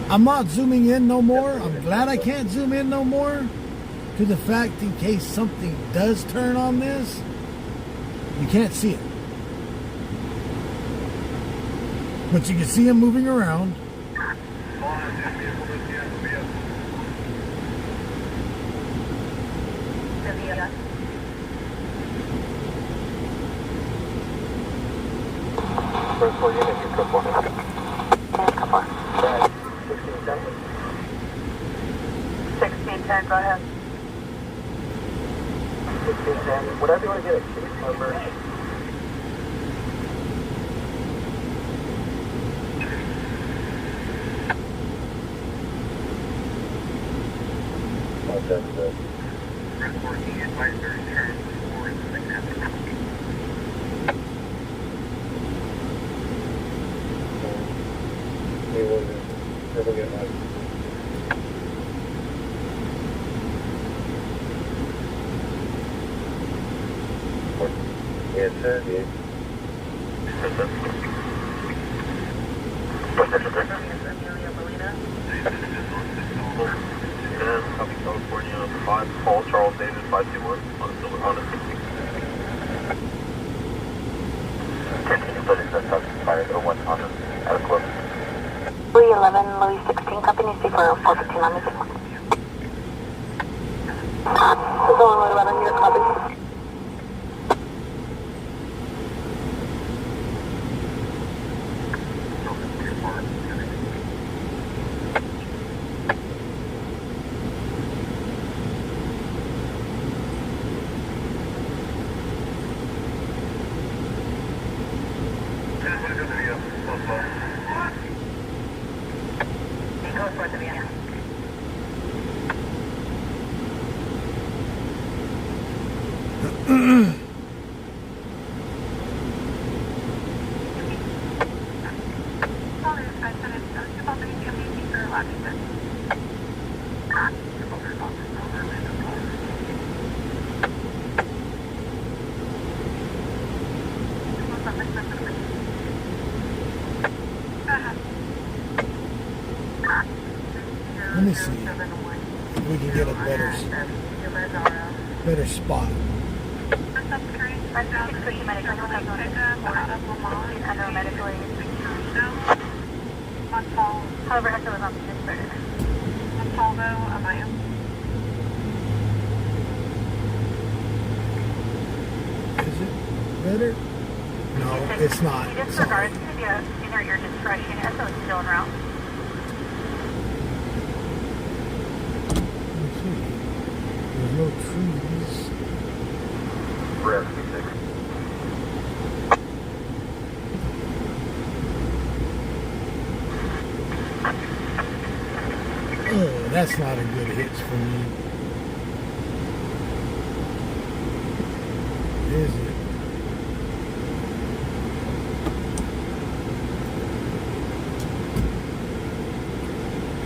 I'm not zooming in no more. I'm glad I can't zoom in no more. To the fact, in case something does turn on this, you can't see it. But you can see him moving around. First 4 units, you're code 4. Brad, 1610. 1610, go ahead. 1610, whatever you want to get a case number. Red 14, advisory turn for the Yes, sir. Yes. Copy California 5, Paul Charles David 521 on the Silver Honda. Continue footage that's expired 01 Honda. Out of close. 311 Louis 16 company C for 415 on the signal. Zone 111, your copy. Let me see if we can get a better spot. However, Echo was on the dispatcher. Is it better? No, it's not. Disregard, it's going to be a sooner your discretion. Echo is still en route. Let's see. There's no trees. Brad 6. Oh, that's not a good hit for me. Is it?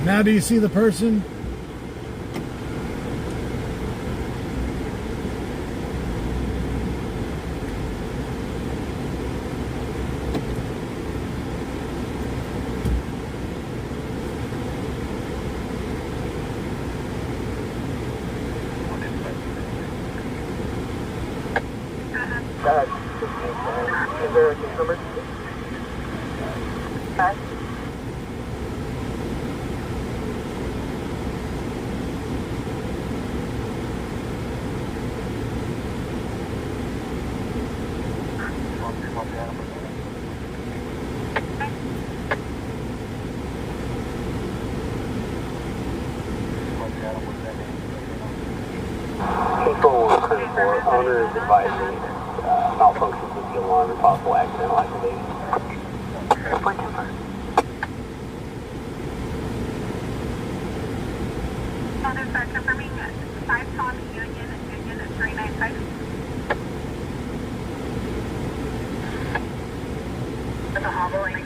Now do you see the person? Is there a case number? Control 134, owner is advising malfunctions with the alarm and possible accidental activation. Report timber. Father, start confirming 5 Tom Union at 395. At the hobble lane.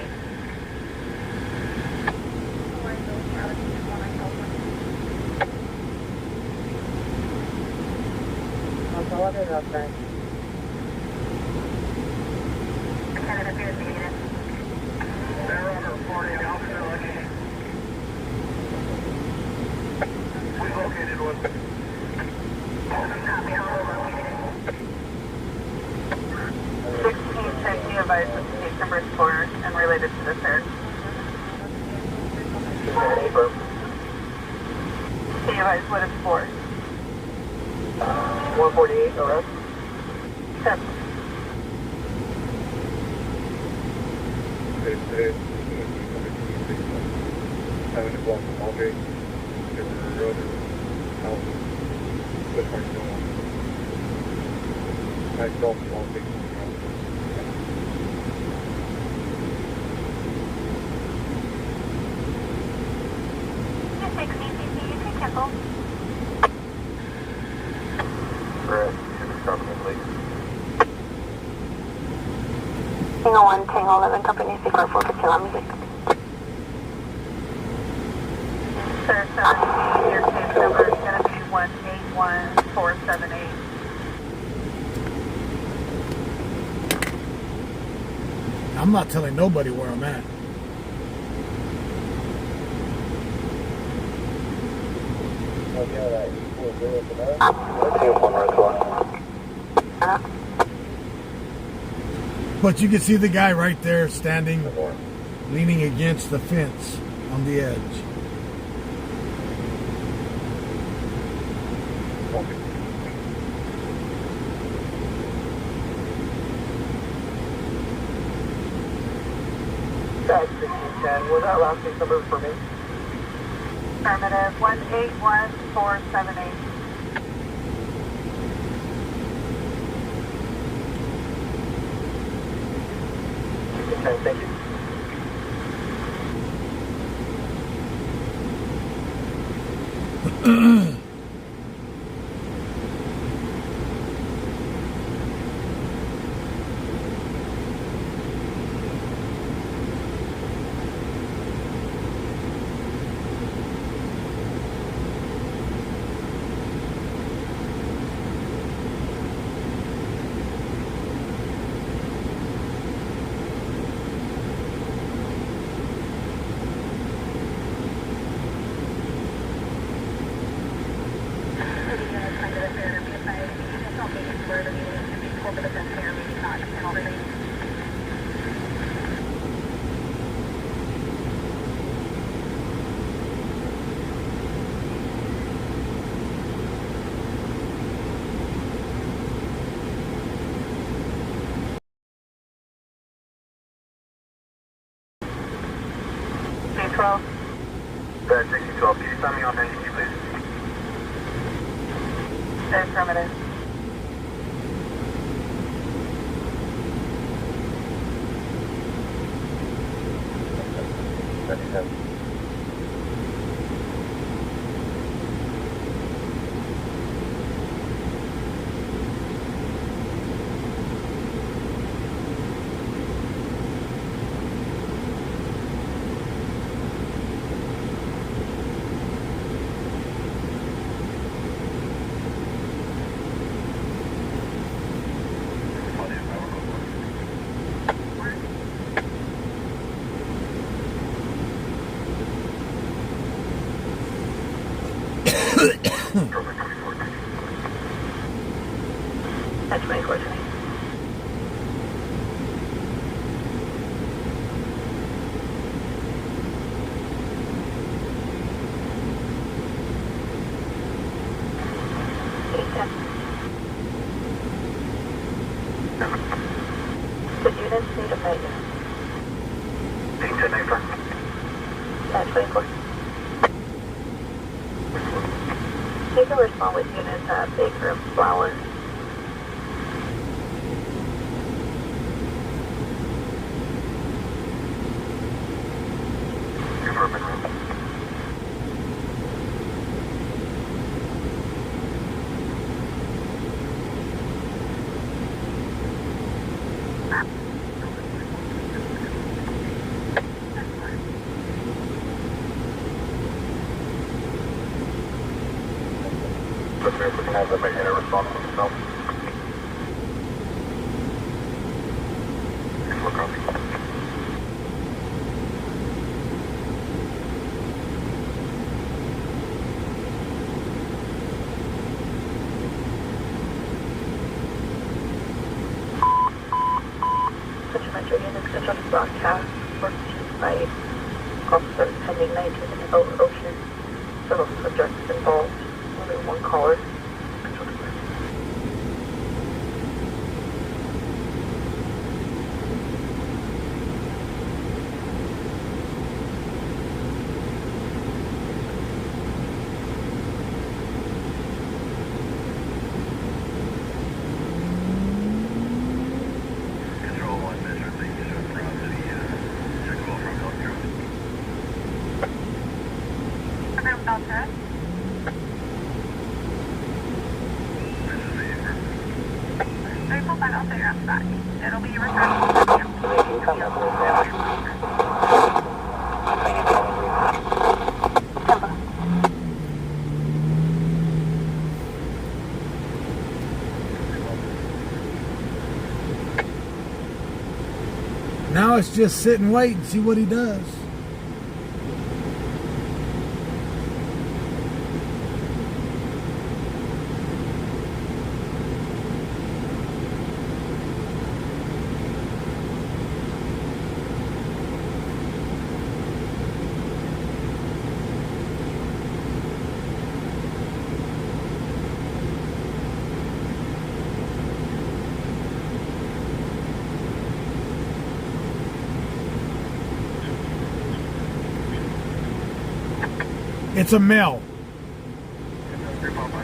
Canada appears to be unit. They're on reporting Alpha located. We located one. Copy, hobble located. 1610, you advise that the case number is 4 and related to this area. Can you advise what it's for? 148 arrest. Step. Having to block the wall gate. There were road house. Which one you don't want? I don't want to. Tango 1, Tango 11, company secret 415 on music. Sir, your case number is going to be 181478. I'm not telling nobody where I'm at. But you can see the guy right there standing, leaning against the fence on the edge. That's 1610. Was that last case number for me? Affirmative, 181478. Okay, thank you. C12. 1612, can you sign me off NGT, please? Affirmative. That's my question. The units need a fight. 810 affirm. 24. You can respond with units at Baker and Flowers. Metro units control broadcast 14-5 officers pending 19th and Ocean. Several subjects involved. Only one caller. It'll be returned. Now it's just sit and wait and see what he does. It's a male.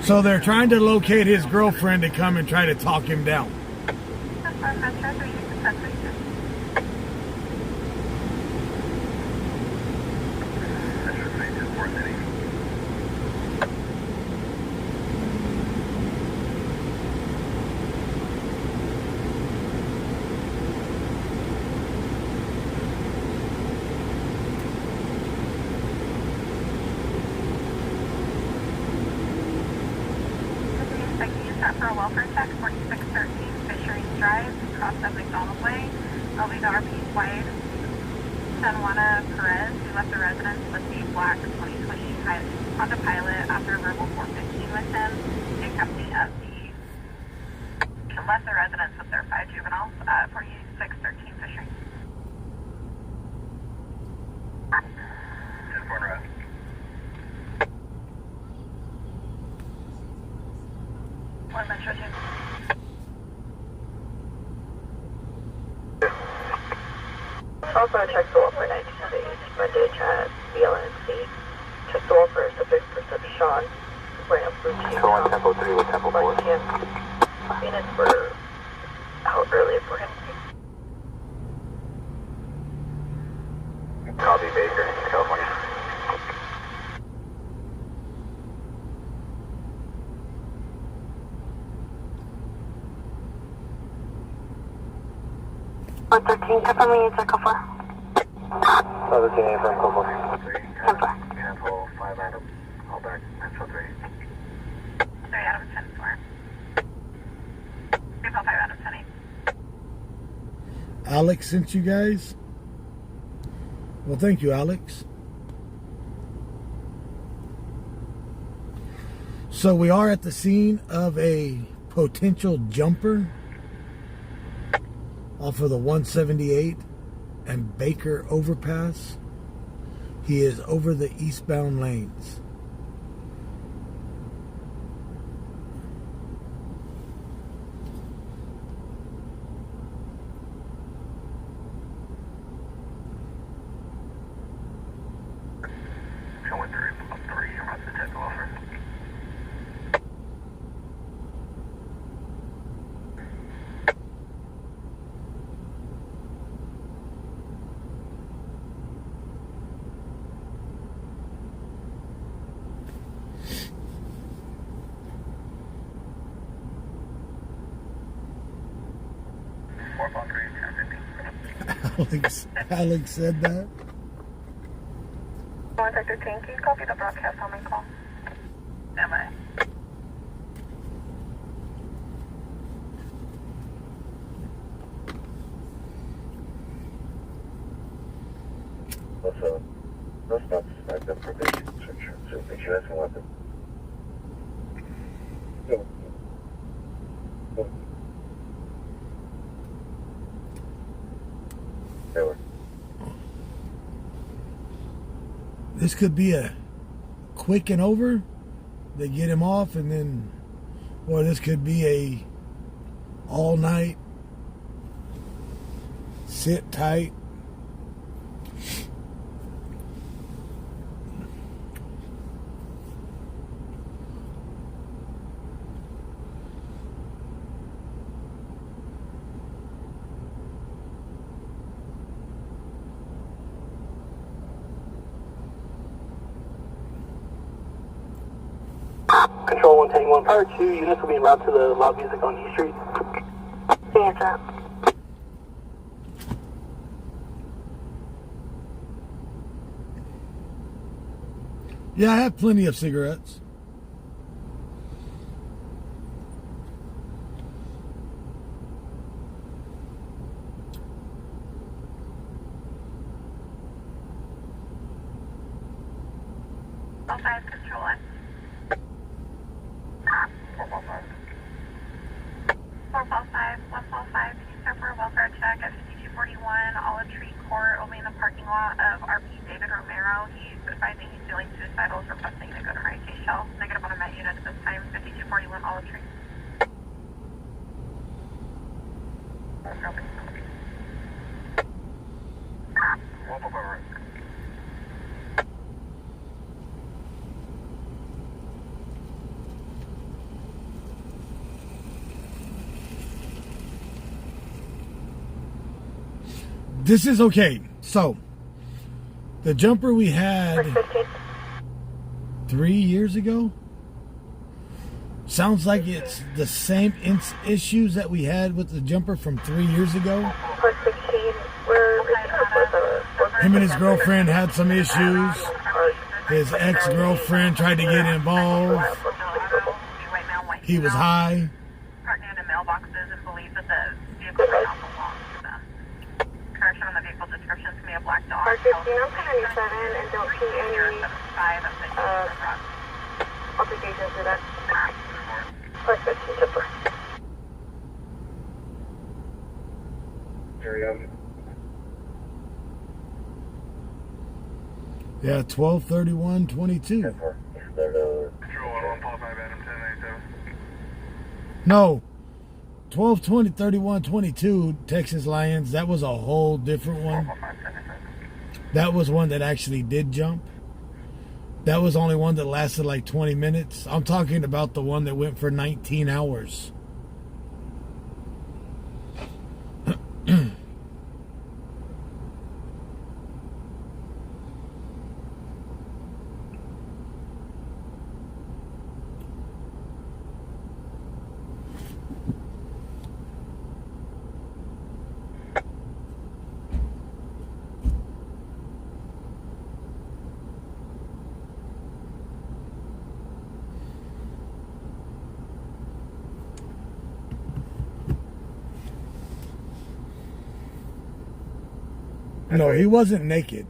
So they're trying to locate his girlfriend to come and try to talk him down. For a welfare check, 4613 Fisheries Drive, across of McDonald Way. I'll be the RP's wife, Sanjuana Perez, who left the residence with the black 2020 Honda Pilot after verbal 415 with him, in company of the left the residence with their 5 juveniles, 4613 Fisheries. 10 corner out. One Metro 2. Also check the wall for 1908, Monday chat, BLNC. Check the wall for subject for Sean, wearing a blue cheek. Control 1, Tempo 3 with Tempo 4. Units were out earlier for him. Copy, Baker, California. One 13, confirming it's Echo 4. 13 from Coco. 10 4. Handful 5 Adam. All back. Metro 3. 3 Adam 10 4. 3 5 Adam 10 8. Alex sent you guys? Well, thank you, Alex. So we are at the scene of a potential jumper off of the 178 and Baker overpass. He is over the eastbound lanes. Alex said that. Sector 10, can you copy the broadcast on my call? Stand by. Let's not suspect them for basic search. So make sure that's a weapon. No. No. This could be a quick and over. They get him off and then, or this could be a all night sit tight. Control 110, Power 2 units will be en route to the loud music on E Street. Answer. Yeah, I have plenty of cigarettes. Southside Control 1. 455, 145, can you start for a welfare check at 5241 Olive Tree Court, only in the parking lot of RP David Romero. He's advising he's feeling suicidal, is requesting to go to Mary Kay Shell. Negative on a Met unit at this time, 5241 Olive Tree. This is okay. So, the jumper we had 3 years ago sounds like it's the same issues that we had with the jumper from 3 years ago. Him and his girlfriend had some issues. His ex-girlfriend tried to get involved. He was high. Parked near the mailboxes and believes that the vehicle may not belong to them. Correction on the vehicle description to be a black dog. Park 15, I'm 1097 and don't see any obligations to that. Park 15, jumper. Yeah, 12/31/22. Control 145 Adam 1097. No, 12/20/31/22. Texas Lions. That was a whole different one. That was one that actually did jump. That was only one that lasted like 20 minutes. I'm talking about the one that went for 19 hours. No, he wasn't naked.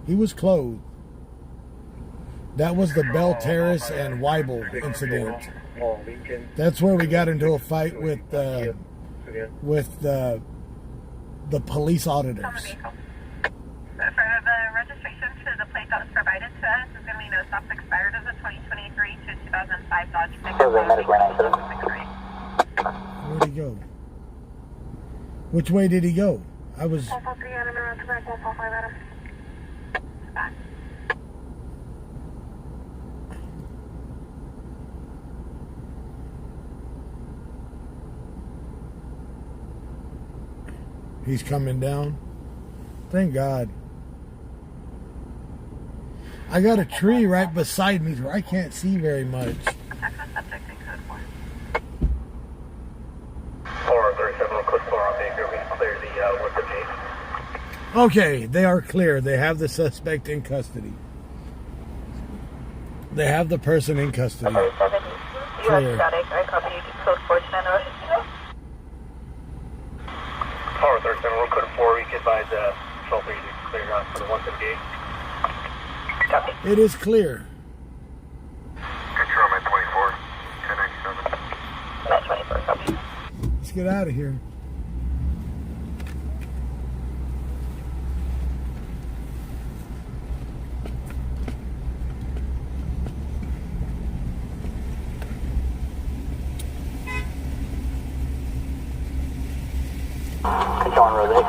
He was clothed. That was the Bell Terrace and Weibel incident. That's where we got into a fight with the police auditors. For the registration to the plate that was provided to us is going to be no stops expired as a 2023 to 2005 Dodge pickup. Where'd he go? Which way did he go? I was... 143 Adam, around to back, 145 Adam. Back. He's coming down. Thank God. I got a tree right beside me where I can't see very much. Texas subject in code 4. 437, code 4 on the sure we clear the 178. Okay, they are clear. They have the suspect in custody. They have the person in custody. Okay, 7, Clear. static. I copy you to code 4 to San Roche. Tower 13, we'll code 4. We can advise Patrol 3 to clear for the 178. Copy. It is clear. Control, man 24, 1097. Met 24, copy. Let's get out of here. Control on road 8.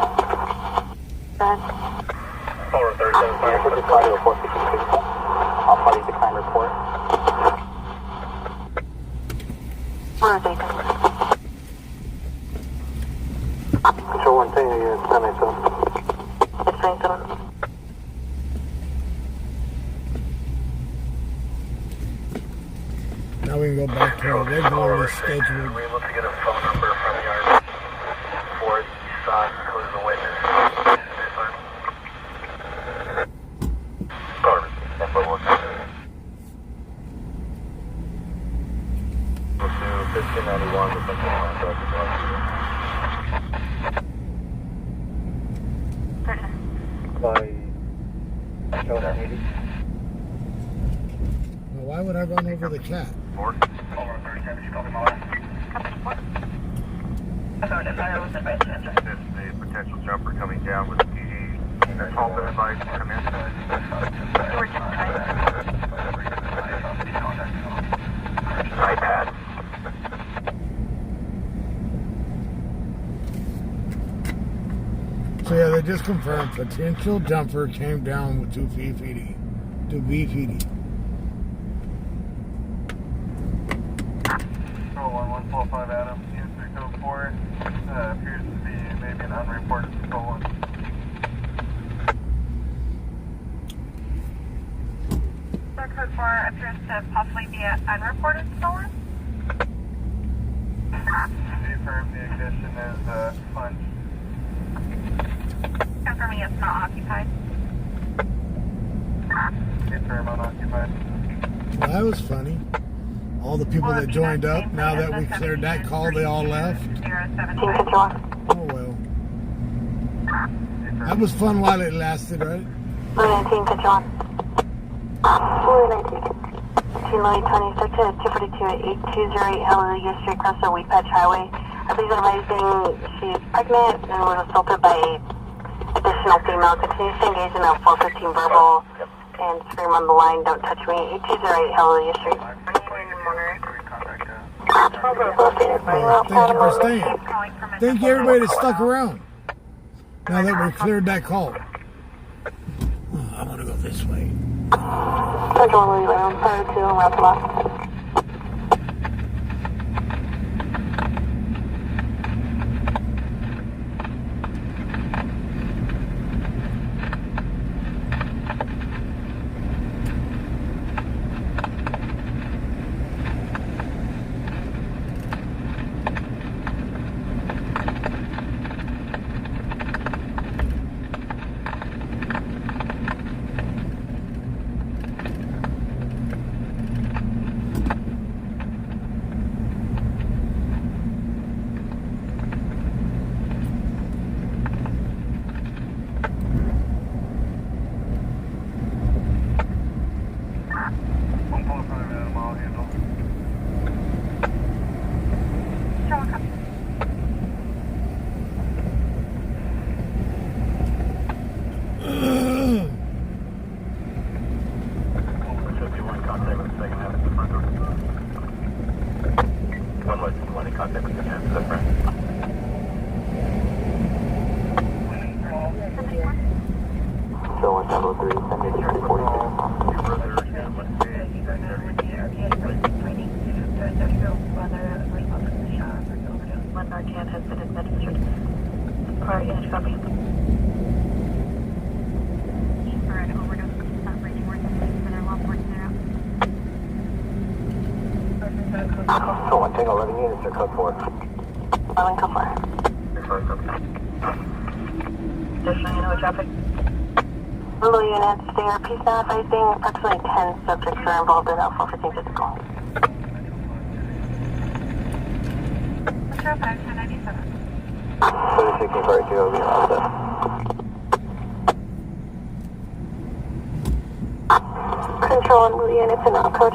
Done. Tower 37, fire. For the party report, all party decline report. Where is it? Control 1 thing, you're 787. It's 97. Now we can go back to our regularly scheduled. We're able to get a phone number from the Army for the son who is a witness. Tower, that's what we'll do. We'll do 1591 with something on that. By Showdown 80. Well, why would I run over the cat? 4. Over 37, you copy my last. I found it. I was advised to enter. There's a potential jumper coming down with the PD. All the advice to come in. iPad. So yeah, they just confirmed potential jumper came down with 2 VPD. 2 VPD. 1145 Adam, User code 4, appears to be maybe an unreported stolen. Star code 4 appears to possibly be an unreported stolen. Confirm the ignition is plunged. Confirming it's not occupied. Confirm unoccupied. Well, that was funny. All the people that joined up, now that we cleared that call, they all left. 075. Oh well. That was fun while it lasted, right? 19, control. 19. Team 20, sector 242 at 8208 Hallelujah Street, across the Wheat Patch Highway. I believe advising she's pregnant and was assaulted by additional female. Continues to engage in a 415 verbal and scream on the line, don't touch me. 8208 Hallelujah Street. Thank you for staying. Thank you everybody that stuck around. Now that we cleared that call. Oh, I want to go this way. Control Louis Brown, prior to route left. So 1 Tango 11 units are code 4. 11 code 4. Additional unit traffic. Hello units, ARP staff, I think approximately 10 subjects are involved in that 415 physical. Metro 51097. 3642 will be around that. Control on blue units in our code.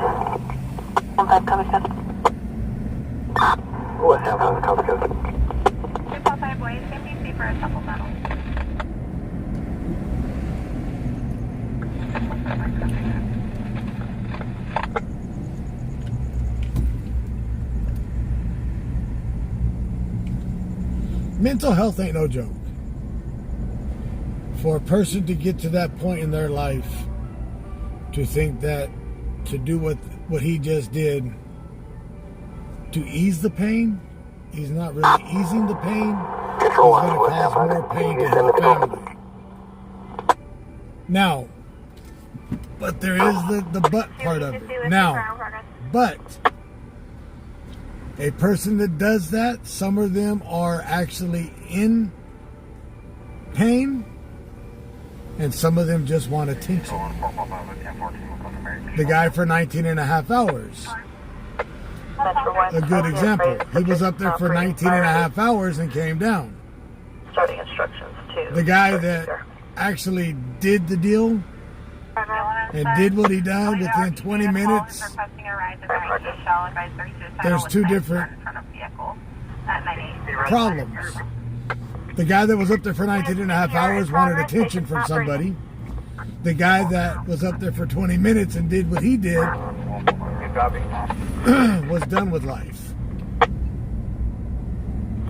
10-5 cover code. West San Francisco, copy code. 245 ways, CPC for a supplemental. Mental health ain't no joke. For a person to get to that point in their life, to think that to do what he just did to ease the pain, he's not really easing the pain. He's going to cause more pain to his family. Now, but there is the but part of it. Now, but a person that does that, some of them are actually in pain, and some of them just want attention. The guy for 19 and a half hours. A good example. He was up there for 19 and a half hours and came down. Starting instructions to The guy that actually did the deal and did what he done within 20 minutes, there's two different problems. The guy that was up there for 19 and a half hours wanted attention from somebody. The guy that was up there for 20 minutes and did what he did was done with life.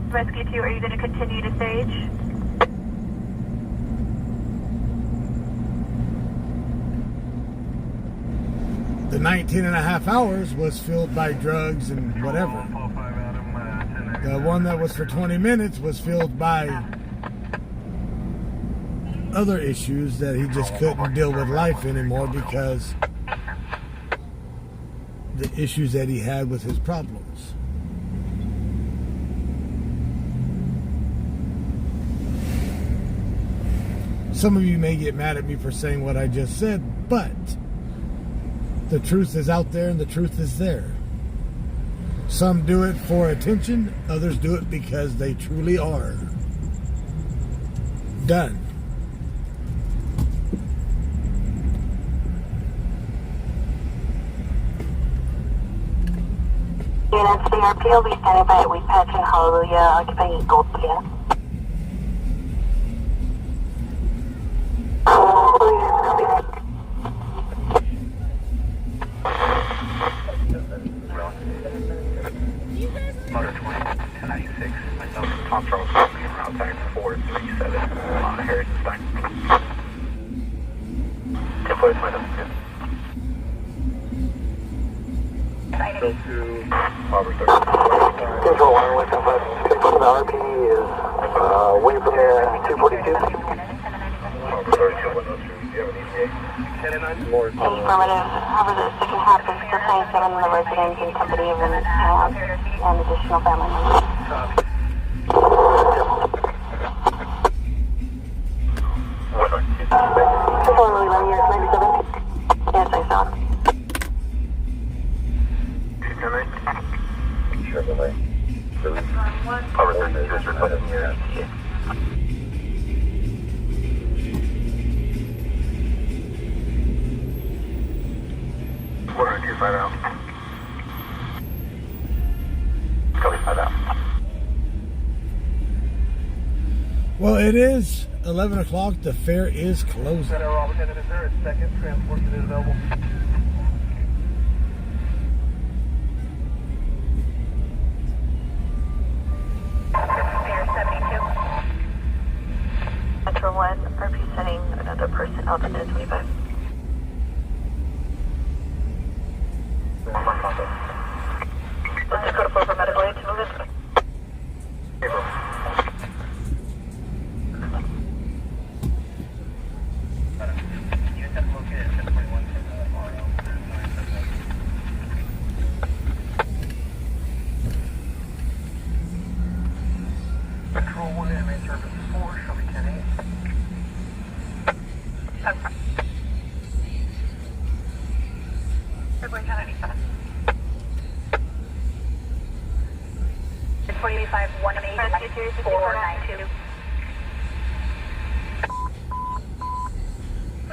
Rescue 2, are you going to continue to stage? The 19 and a half hours was filled by drugs and whatever. The one that was for 20 minutes was filled by other issues that he just couldn't deal with life anymore because the issues that he had with his problems. Some of you may get mad at me for saying what I just said, but the truth is out there and the truth is there. Some do it for attention, others do it because they truly are done. Units, ARP will be standing by at Wheat Patch and Hallelujah, occupying Gold Scan. Motor 20, 296. Myself and Tom Charles Coffee and route tag 437 on Harrison Stein. 10 foot, my number. Go to Robert 30. Control 1, West San Francisco, the RP is waiting from there, 242. Robert 32, 102. Do you have an ETA? 10 and 9 more. Affirmative. However, the second half is for 27 in the residence and company of an and additional family members. Control Lily 1 years, 97. Yes, I saw. Chevrolet. Robert 32 is requesting your ETA. Order 25 out. Copy 5 out. Well, it is 11 o'clock. The fair is closing. Center Robert Kennedy is there, it's second, transport is available. Metro 1, RP sending another person out to 25. Let's just go to 4 for medical aid to move it. Control 1 in main service 4, show me 10-8. Okay. February 1087. 45 188 492.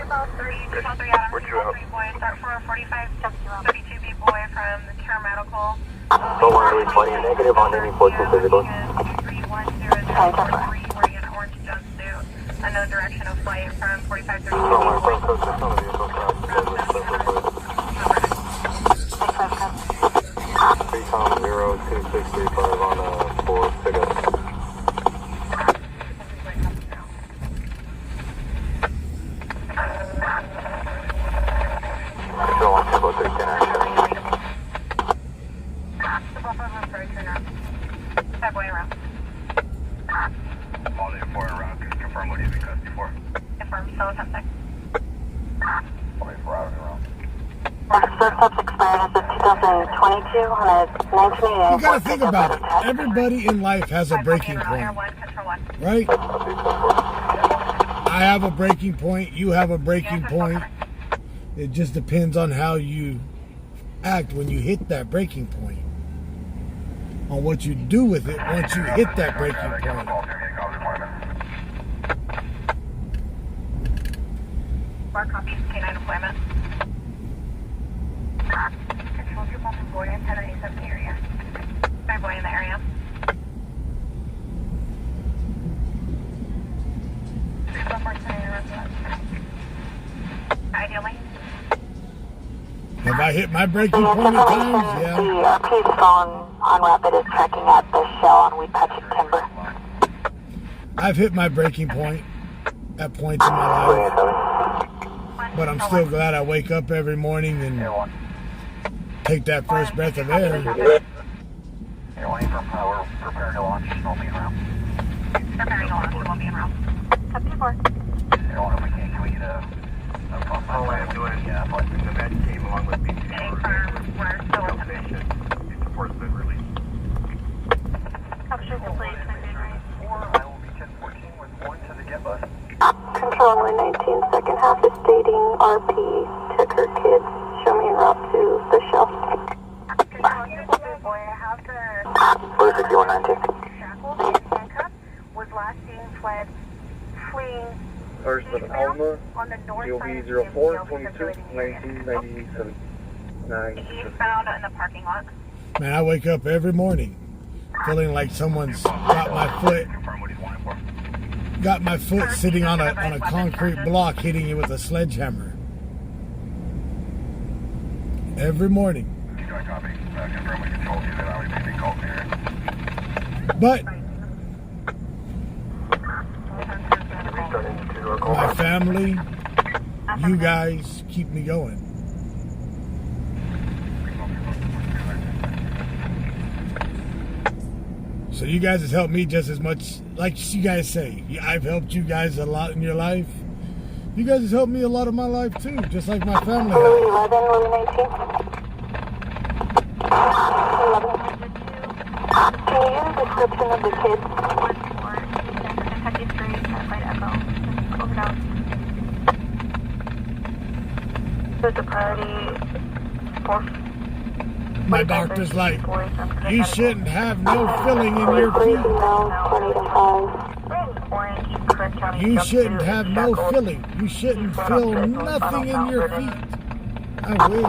About 3 Adam. Where'd you out? 3 boy, start for 45 32B boy from the Care Medical. Don't worry, buddy, negative on any portion physical. 310043, wearing an orange jumpsuit. Unknown direction of flight from 45 32B Don't worry, boy. close to some of you. 3,0265 on 4 pickup. Control 1, Tempo 310 action. The buffer was very turn around. That boy around. All day 4 around. Confirm what he's in custody for. Confirm, still attempting. All day 4 out and around. Steps expired as of 2022 on a 1988. You gotta think about it. Everybody in life has a breaking point, right? I have a breaking point. You have a breaking point. It just depends on how you act when you hit that breaking point, on what you do with it once you hit that breaking point. Mark copies K9 deployment. Control 2 Boston boy in 1097 area. My boy in the area. Ideally. Have I hit my breaking point at times? The Yeah. RP's phone on rapid is tracking at the shell on Weed Patch Timber. I've hit my breaking point at points in my life, but I'm still glad I wake up every morning and take that first breath of air. Airline from we're preparing to launch, won't be around. Preparing to launch, won't be around. Up to 4. Airline, if we can we get a pump? All I'm doing, Yeah, but the med team along with BT We're still attempting. station supports the release. Capture the place, my big right. 4, I will be 1014 with 1 to the get bus. Control 119, second half is stating RP took her kids. Show me en route to the shell. Control 2 big boy, I have the 46119. shackled and handcuffed. Was last seen fleeing First of Alma, on the north you'll side be of 04 22 1997. eastbound in the parking lot. Man, I wake up every morning feeling like someone's got my foot sitting on a concrete block, hitting you with a sledgehammer. Every morning. Copy. Confirm we control you that I would be called here. But Restarting 2-door call. my family, you guys keep me going. So you guys has helped me just as much, like you guys say. I've helped you guys a lot in your life. You guys has helped me a lot of my life too, just like my family has. 11, Louis 19. 11. Can you give a description of the kids? Kentucky Street, Flight Echo. Over out. So the priority 4. My doctor's like, you shouldn't have no filling in your feet. You shouldn't have no filling. You shouldn't feel nothing in your feet. I wish.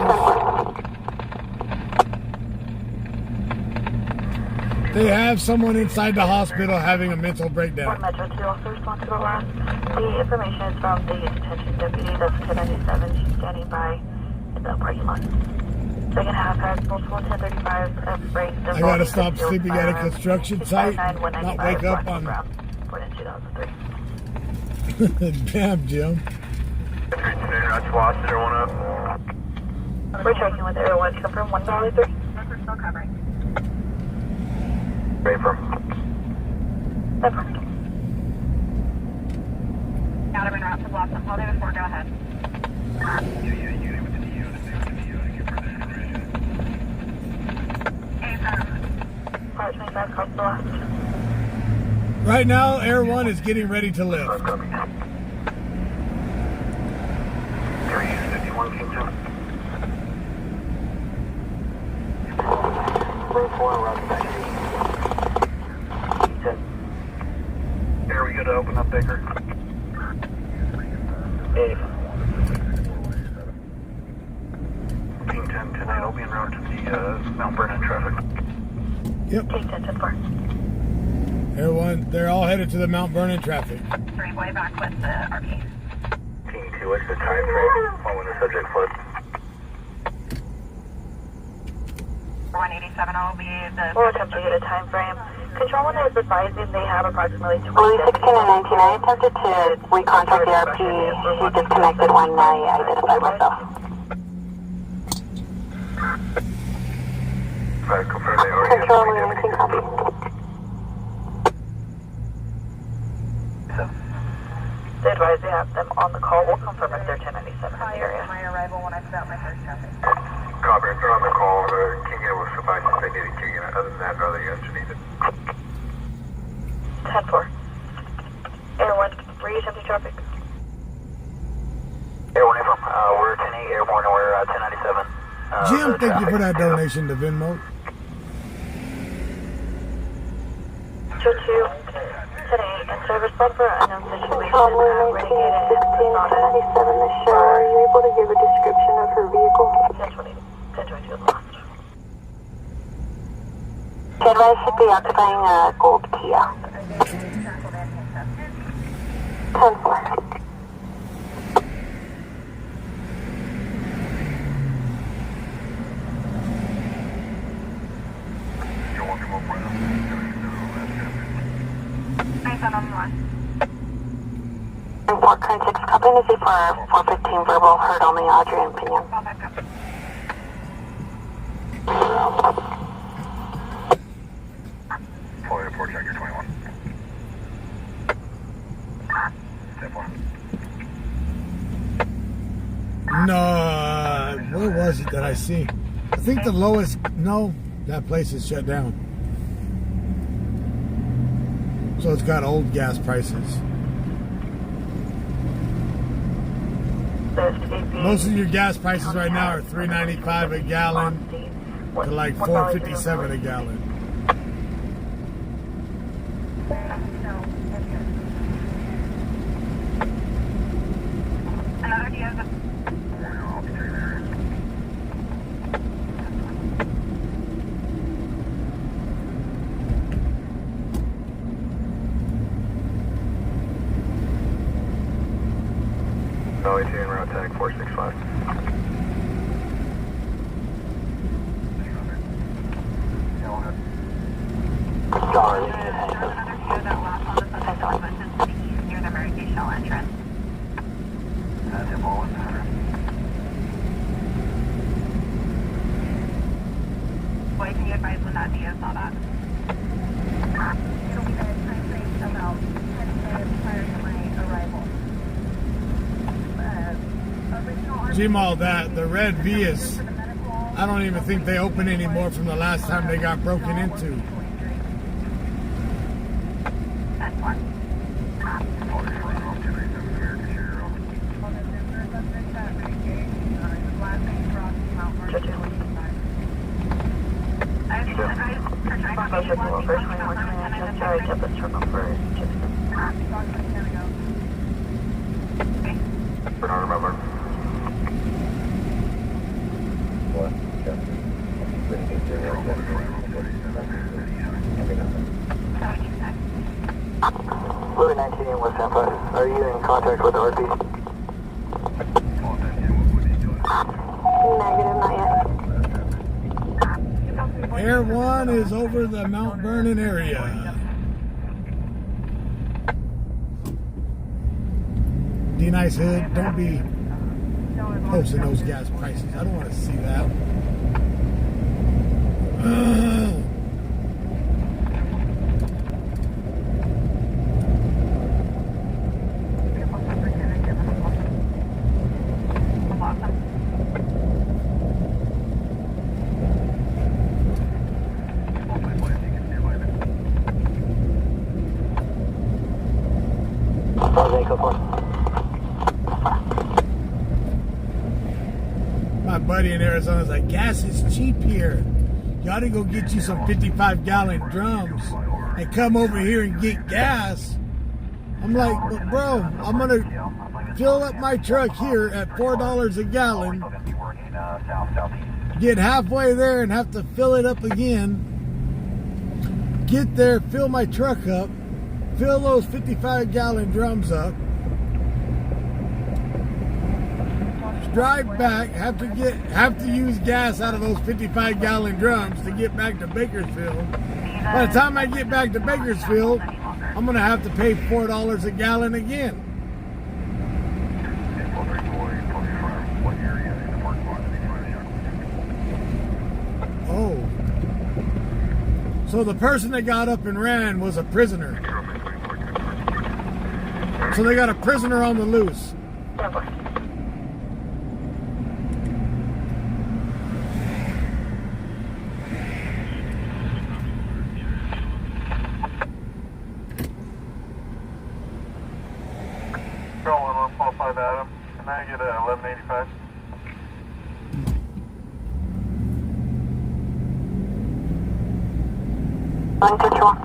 They have someone inside the hospital having a mental breakdown. Metro 2 also respond to the last. The information is from the detention deputy. That's 1097. She's standing by in the parking lot. Second half has multiple 1035 F breaks. I gotta stop sleeping at a construction site, not wake up on. Damn, Jim. We're checking with Air 1. Confirm 193. We're still covering. Ready for That's perfect. Adam en route to Blossom. All day before, go ahead. unit with the DO to stay with the DO to get further information. Hey, Flight 25 across the last. Right now, Air 1 is getting ready to lift. Area 51 Kingston. Road 4, route back. Are we good to open up, Baker? Dave. King 10, 10-8, I'll be en route to the Mount Vernon traffic. Yep. King 10, 10-4. Air 1, they're all headed to the Mount Vernon traffic. 3-way back with the RP. King 2, what's the time frame following the subject flood? 187 will be the... We'll attempt to get a time frame. Control 1 is advising they have approximately 20 Louis 16 and 19, I attempted to recontact the RP. She disconnected when I identified myself. Confirm they already have Control 20 Louis 19, copy. They advise they have them on the call. We'll confirm if they're 1097 in the area. My arrival when I put out my first traffic. Copy, if they're on the call, King will suffice if they need a King. Other than that, no other units are needed. 10-4. Air 1, re-attempting traffic. Air 1 from, we're 10-8 airborne and we're 1097. Jim, thank you for that donation to Venmo. 2-2, 10-8, and service respond for an unknown situation Control at Louis 19, Renegade 16, and Sonnet. 1097, Miss Cheryl, are you able to give a description of her vehicle? 1022 is lost. Advice should be occupying a gold Kia. 10-4. Report current 6, copy Nizzy for 415 verbal, heard only Audrey and Pinion. Fully report check, you're 21. Step 1. No, where was it that I see? I think the lowest, no, that place is shut down. So it's got old gas prices. Most of your gas prices right now are $3.95 a gallon to like $4.57 a gallon. Another Diaz. Valley 2 and route tag 465. Sorry. Another Diaz that last on the subject on the to the east near the Mary Kay Shell entrance. Boy, can you advise when that Diaz saw that? It'll be a time frame about 10 minutes prior to my arrival. Gmal, that the red V is, I don't even think they open anymore from the last time they got broken into. That's one. Sorry, kept this circle for Bernard, remember. What? Louis 19 in West San Francisco, are you in contact with the RP? Negative, not yet. Air 1 is over the Mount Vernon area. D-Nice Hood, don't be posting those gas prices. I don't want to see that. My buddy in Arizona is like, gas is cheap here. You ought to go get you some 55-gallon drums and come over here and get gas. I'm like, but bro, I'm going to fill up my truck here at $4 a gallon, get halfway there and have to fill it up again, get there, fill my truck up, fill those 55-gallon drums up, drive back, have to use gas out of those 55-gallon drums to get back to Bakersfield. By the time I get back to Bakersfield, I'm going to have to pay $4 a gallon again. Oh. So the person that got up and ran was a prisoner. So they got a prisoner on the loose. Control 1145 Adam. Can I get 1185? On control.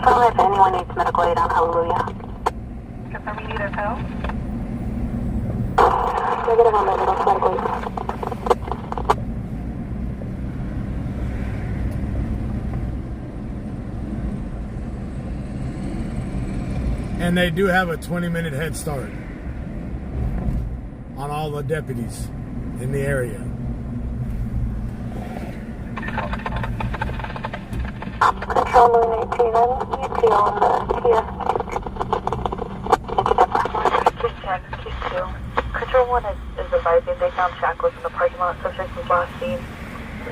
Sorry if anyone needs medical aid on Hallelujah. Confirm you need a tow? Negative on medical aid. And they do have a 20-minute head start on all the deputies in the area. Control 918, I'm ET on the Kia. Control 1 is advising they found shackles in the parking lot. Subject was last seen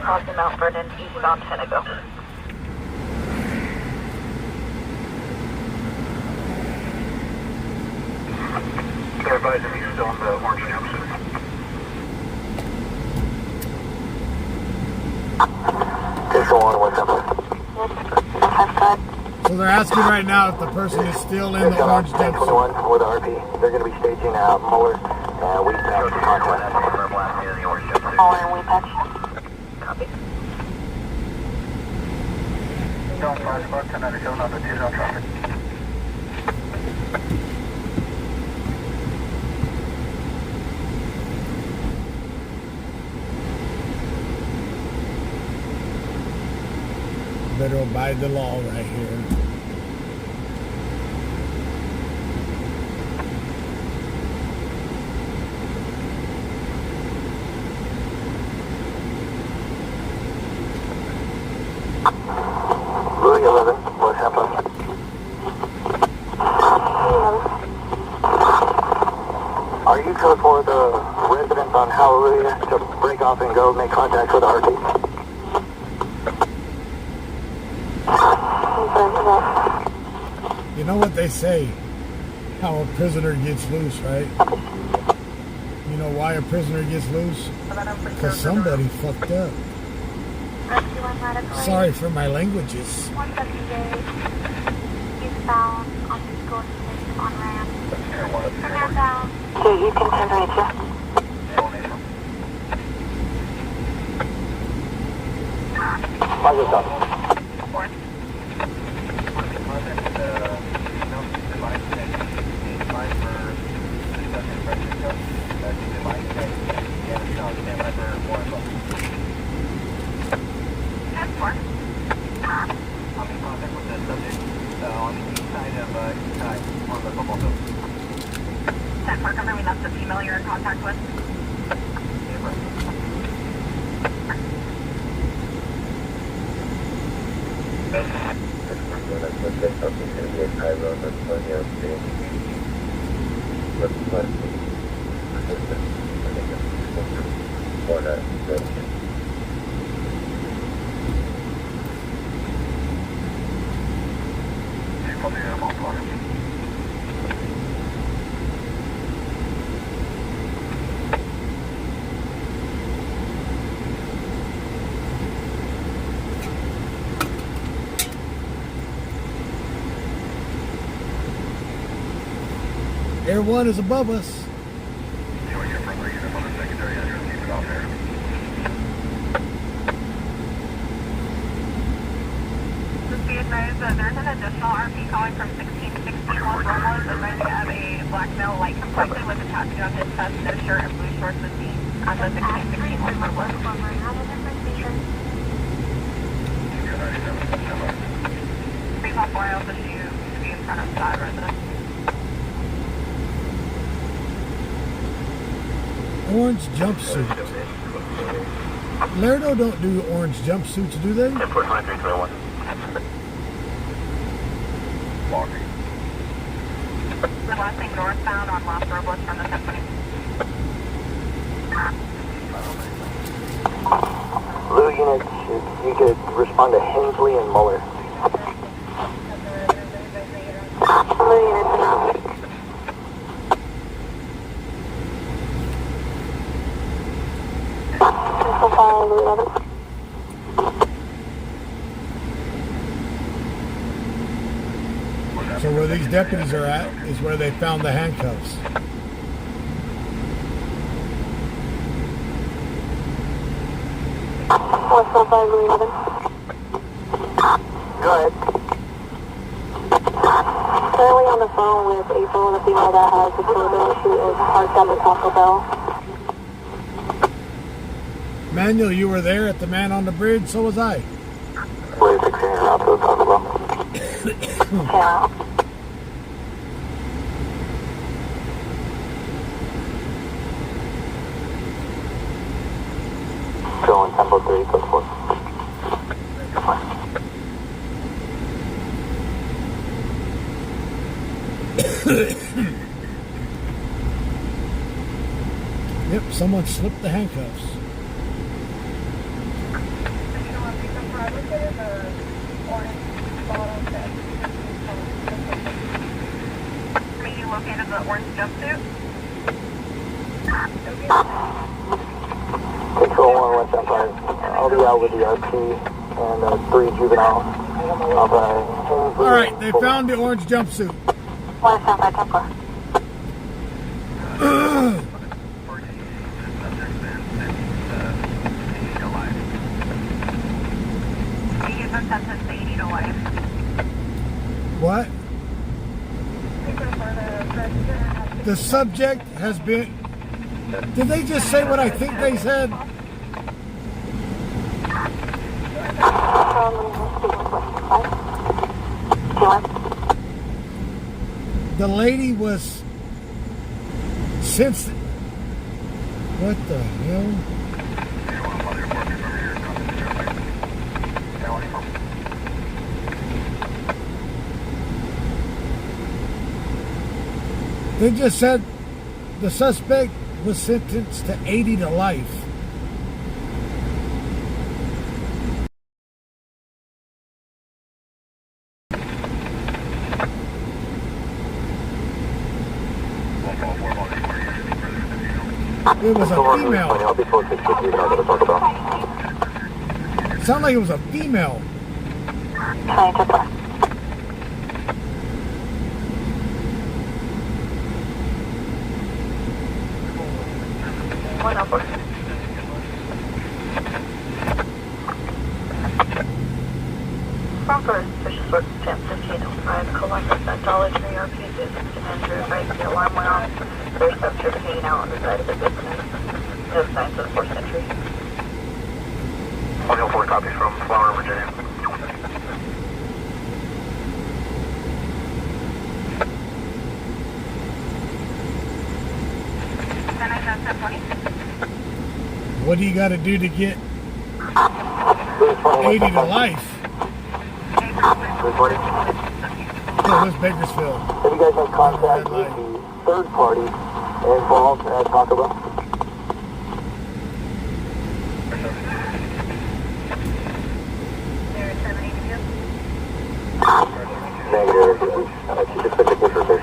crossing Mount Vernon, eastbound Tenneco. They're advising he's still in the orange jumpsuit. Control 1, what's up? So they're asking right now if the person is still in the orange jumpsuit. 21 with RP. They're going to be staging out Muller and we patch the contact. Muller and we patch. Copy. Don't flash about 1097 on the 2 zone traffic. Better abide the law right here. Louis 11, what's happening? Are you code for the residents on Hallelujah to break off and go make contact with RP? You know what they say, how a prisoner gets loose, right? You know why a prisoner gets loose? Because somebody fucked up. Sorry for my languages. 178, eastbound on East Coast on ramp. Turn that down. Okay, you can send me to. Microsoft. We're confirming that's the female you're in contact with. Air 1 is above us. Just be advised that there's an additional RP calling from 1661 Robles advising of a black male light complected with a tattoo on his chest, no shirt, and blue shorts with jeans on the 1661 Robles. Please on 4 Alpha shoot to be in front of that resident. Orange jumpsuit. Laredo don't do orange jumpsuits, do they? 42321. Requesting northbound on Los Robles from the 1020. Blue units, if you could respond to Hensley and Muller. Blue units. So where these deputies are at is where they found the handcuffs. Go ahead. Currently on the phone with April, the female that has the photo. She is parked at the Taco Bell. Manuel, you were there at the man on the bridge, so was I. We're 16 out to the Taco Bell. Yeah. Going tempo 3, code 4. Yep, someone slipped the handcuffs. Are you located the orange jumpsuit? Control 1, West Empire. I'll be out with the RP and 3 juveniles. Alright, they found the orange jumpsuit. West Empire, Tempo. What? The subject has been... Did they just say what I think they said? The lady was... Since... What the hell? They just said the suspect was sentenced to 80 to life. It was a female. Sounded like it was a female. One up. From first, suspicious work stamp 1505, collected that Dollar Tree RP business to enter advice the alarm went off. There's subject hanging out on the side of the business. No signs of forced entry. 104 copies from Flower, Virginia. What do you got to do to get 80 to life? Oh, this Bakersfield. Have you guys had contact with the third party involved at Taco Bell? Negative. She just took a picture of her.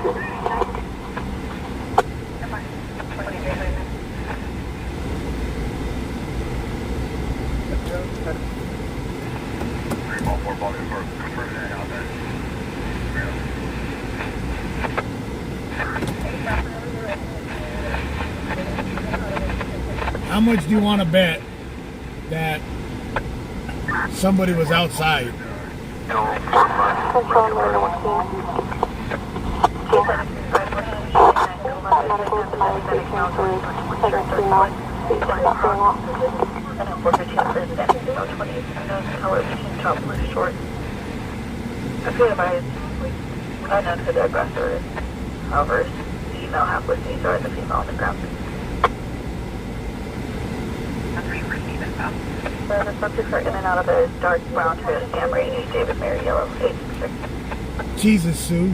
How much do you want to bet that somebody was outside? Control number 14. I feel advised, I know who the aggressor is. However, the female half-listening or the female on the ground. The subjects are in and out of a dark brown Toyota Camry, David Mary Yellow, 866. Jesus, Sue.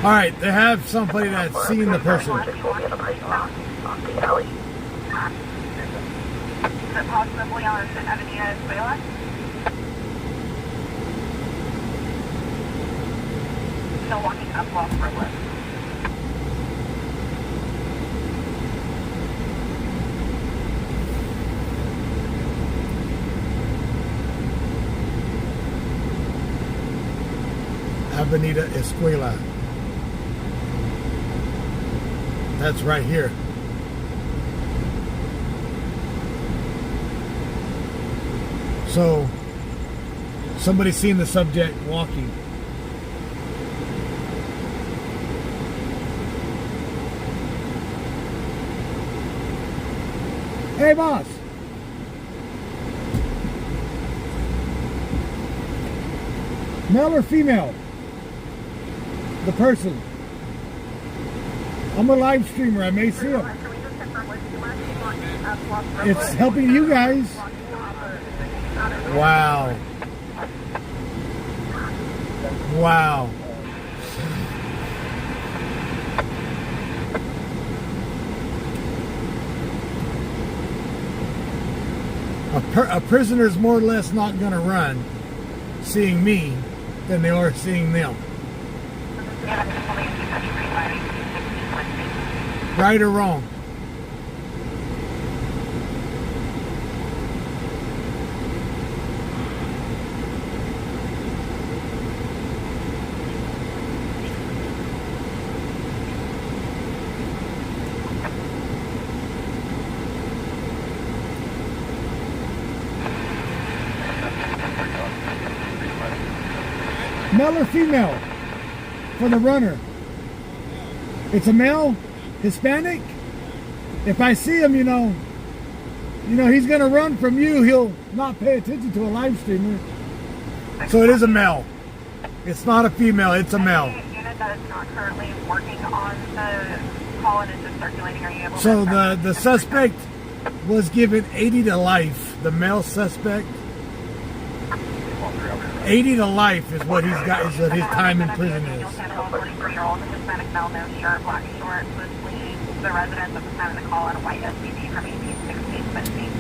All right, they have somebody that's seen the person. Is it possibly on Avenida Escuela? Still walking up Los Robles. Avenida Escuela. That's right here. So, somebody's seen the subject walking. Hey, boss. Male or female? The person. I'm a live streamer. I may see him. It's helping you guys. Wow. Wow. A prisoner's more or less not going to run seeing me than they are seeing them. Right or wrong? Male or female for the runner? It's a male, Hispanic. If I see him, you know, he's gonna run from you. He'll not pay attention to a live streamer. So it is a male. It's not a female. It's a male. Unit that is not currently working on the call and is just circulating. Are you able So to? the suspect was given 80 to life. The male suspect. 80 to life is what he's got. Is what his time in prison is. 43-year-old Hispanic male, no shirt, black shorts, was fleeing the residence at the time of the call in a white SUV from 1816 Quincy.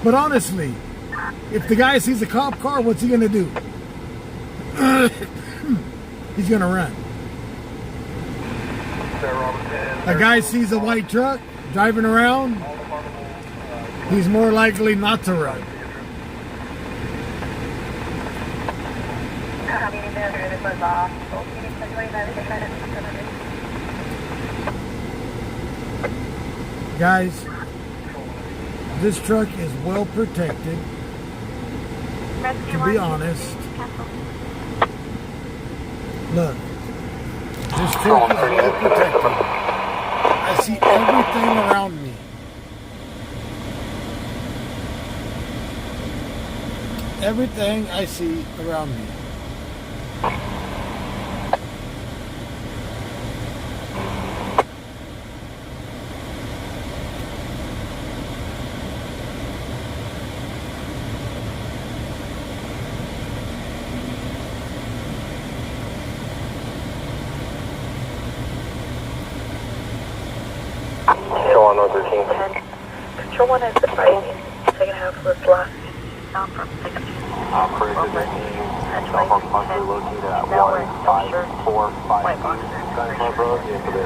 But honestly, if the guy sees a cop car, what's he gonna do? He's gonna run. A guy sees a white truck driving around, he's more likely not to run. Guys, this truck is well protected, to be honest. Look, this truck is well protected. I see everything around me. everything I see around me. Show on 113. Control 1 is advising. Second half was last down from 16. Operation 15, South Park Bunker located at 1545. White box. Gun Club Road, yesterday.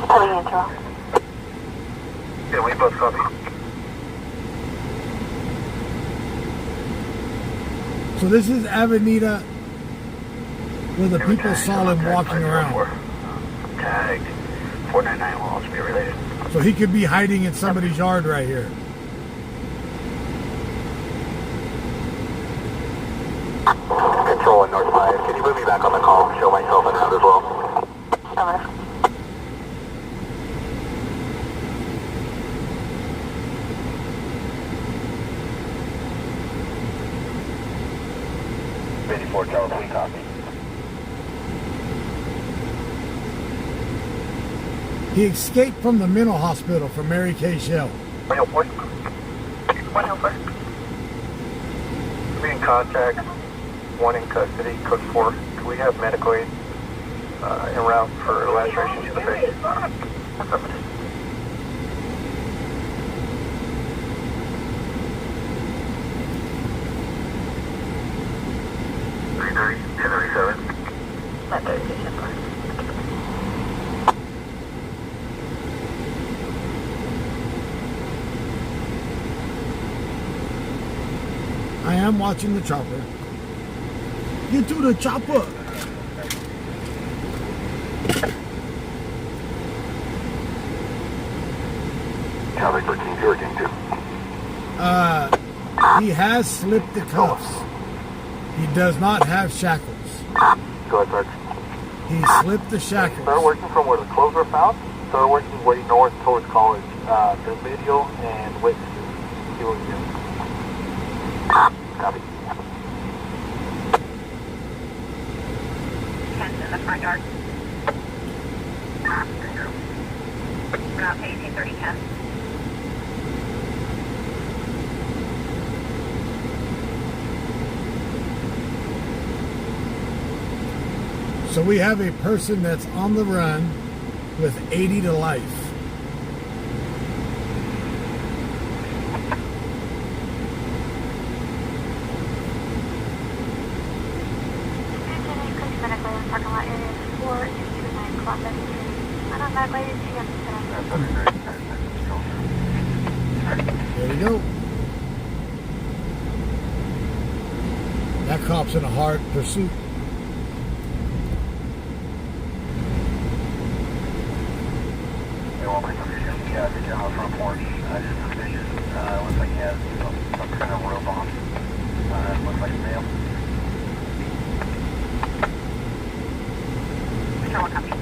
Pulling intro. Yeah, we both copy. So this is Avenida where the people saw him walking around. Tagged 499 will also be related. So he could be hiding in somebody's yard right here. Control in North 5. Can you move me back on the call? Show myself and out as well. Over. 84 Charles, we copy. He escaped from the mental hospital from Mary Kay Shell. 104. Be in contact. One in custody, code 4. Do we have medical aid en route for laceration to the face? Affirmative. Not 30, I am watching the chopper. Get to the chopper. Cali 13, 0, 2. He has slipped the cuffs. He does not have shackles. Go ahead, Sarge. He slipped the shackles. Start working from where the clothes are found. Start working way north towards college. The medial and width. See what we do. Copy. Ken's in the front yard. We're out to 1830 Ken. So we have a person that's on the run with 80 to life. There we go. That cop's in a hard pursuit. Yeah, the general front porch. Just suspicious. Looks like he has some kind of rope on. Looks like a male. Control copy.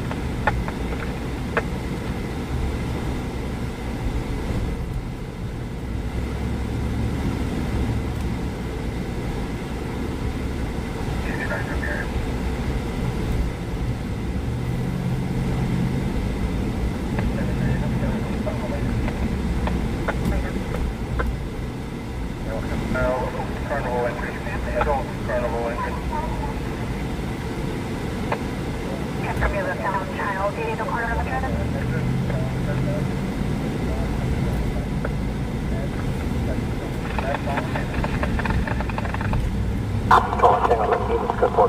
Carnival entry. Adult carnival entry. Can from your left down child, do you need a corner of the driver? Calling channel 19, it's good for.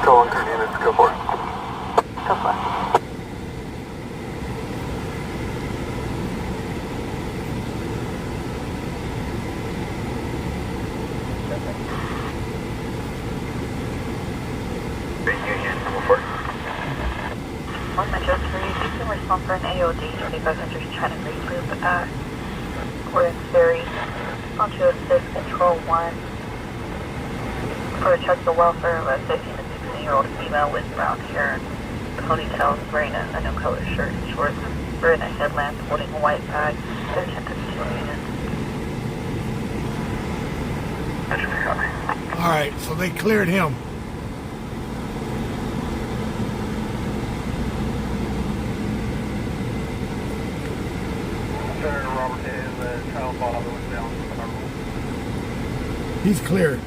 Calling 3 units, go for it. Go for it. Big Union, go for it. One Metro 3, One for an AOD 2500 China Green Loop at Gordon Ferry. On to assist Control 1 for a check the welfare of a 15 to 16-year-old female with brown hair, ponytails, wearing a no-color shirt and shorts, wearing a headlamp, holding a white bag. Their 1052 units. Alright, so they cleared him. He's cleared.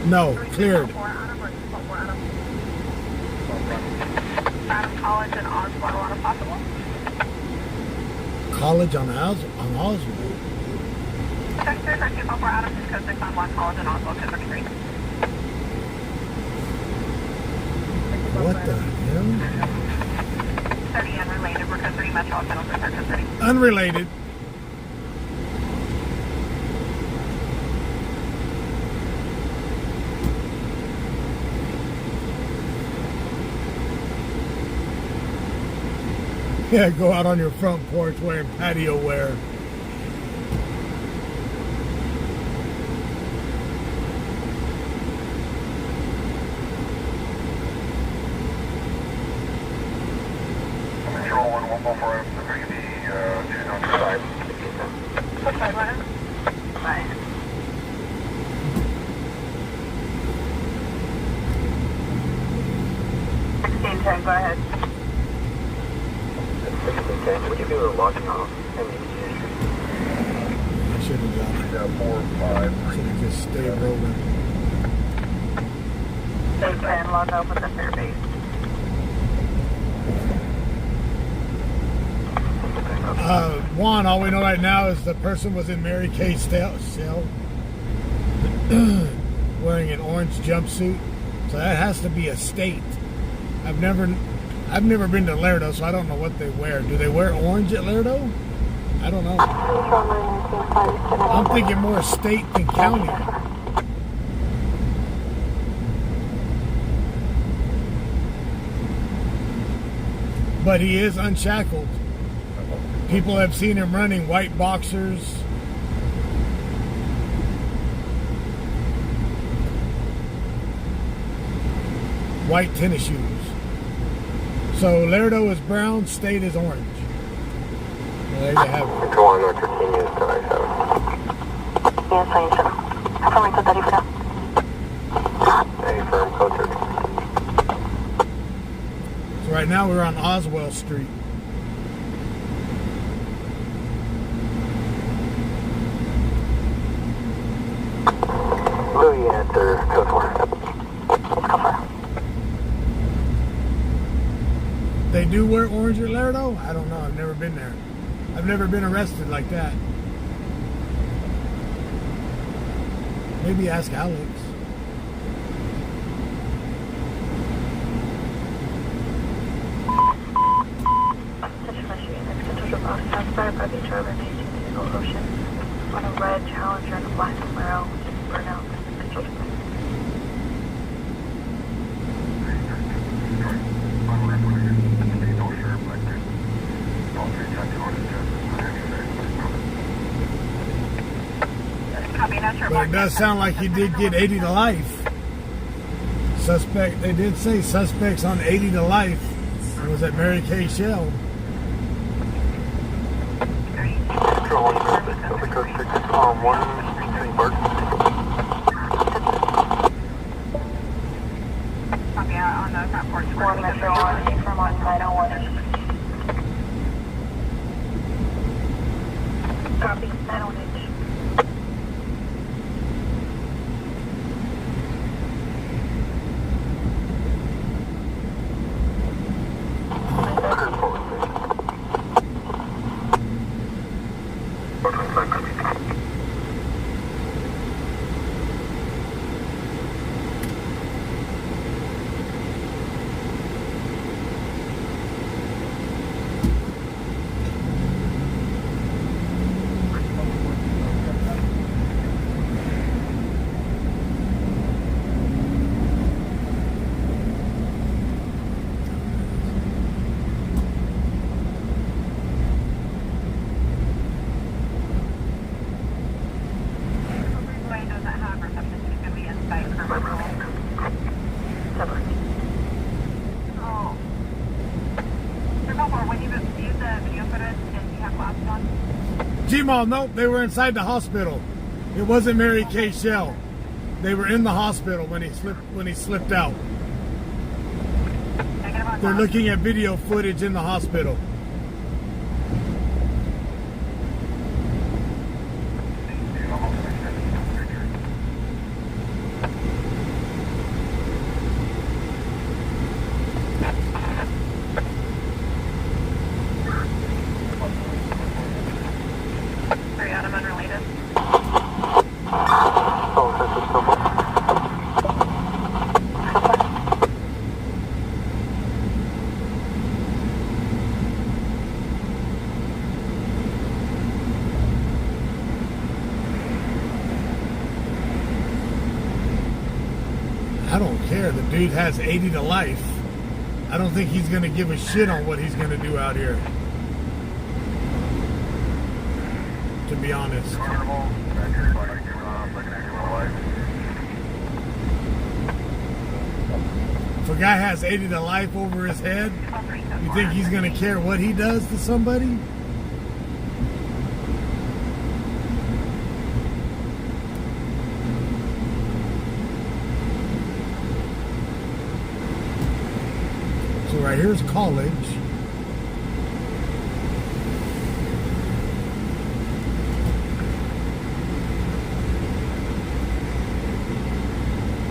No, cleared. College and Oswald on a possible. College on Oswald. Sector 244 Adam, code 691, College and Oswald, 233. What the hell? 30 unrelated, we're code 3 Metro, Penalty, 30. Unrelated. Yeah, go out on your front porch wearing patio wear. Control 114 to 3D, 205. What's my line? Bye. 1610, go ahead. 1610, would you be able to locking off I should have done it. 4 5 Should have just stayed rolling. 810, log off with the fair base. Juan, all we know right now is the person was in Mary Kay's cell wearing an orange jumpsuit. So that has to be a state. I've never been to Laredo, so I don't know what they wear. Do they wear orange at Laredo? I don't know. I'm thinking more state than county. But he is unshackled. People have seen him running white boxers. White tennis shoes. So Laredo is brown, state is orange. Well, there you have it. Control 1 North 13 units to 97. Yes, I am, sir. Confirming code 30 for now. Any firm code 30. So right now we're on Oswell Street. Blue units are code 4. Let's go for it. They do wear orange at Laredo? I don't know. I've never been there. I've never been arrested like that. Maybe ask Alex. Outside by the driver facing the Middle Ocean on a red Challenger and a black Camaro, which is burnout. But it does sound like he did get 80 to life. Suspect, they did say suspects on 80 to life. It was at Mary Kay Shell. Control 1 North 6, code 6, 1 between Barton. Copy out on the front porch. 1 Metro on, from on side on 1. Copy, 908. Grandma, nope, they were inside the hospital. It wasn't Mary Kay Shell. They were in the hospital when he slipped out. They're looking at video footage in the hospital. I don't care. The dude has 80 to life. I don't think he's going to give a shit on what he's going to do out here. To be honest. If a guy has 80 to life over his head, you think he's going to care what he does to somebody? So right here's college.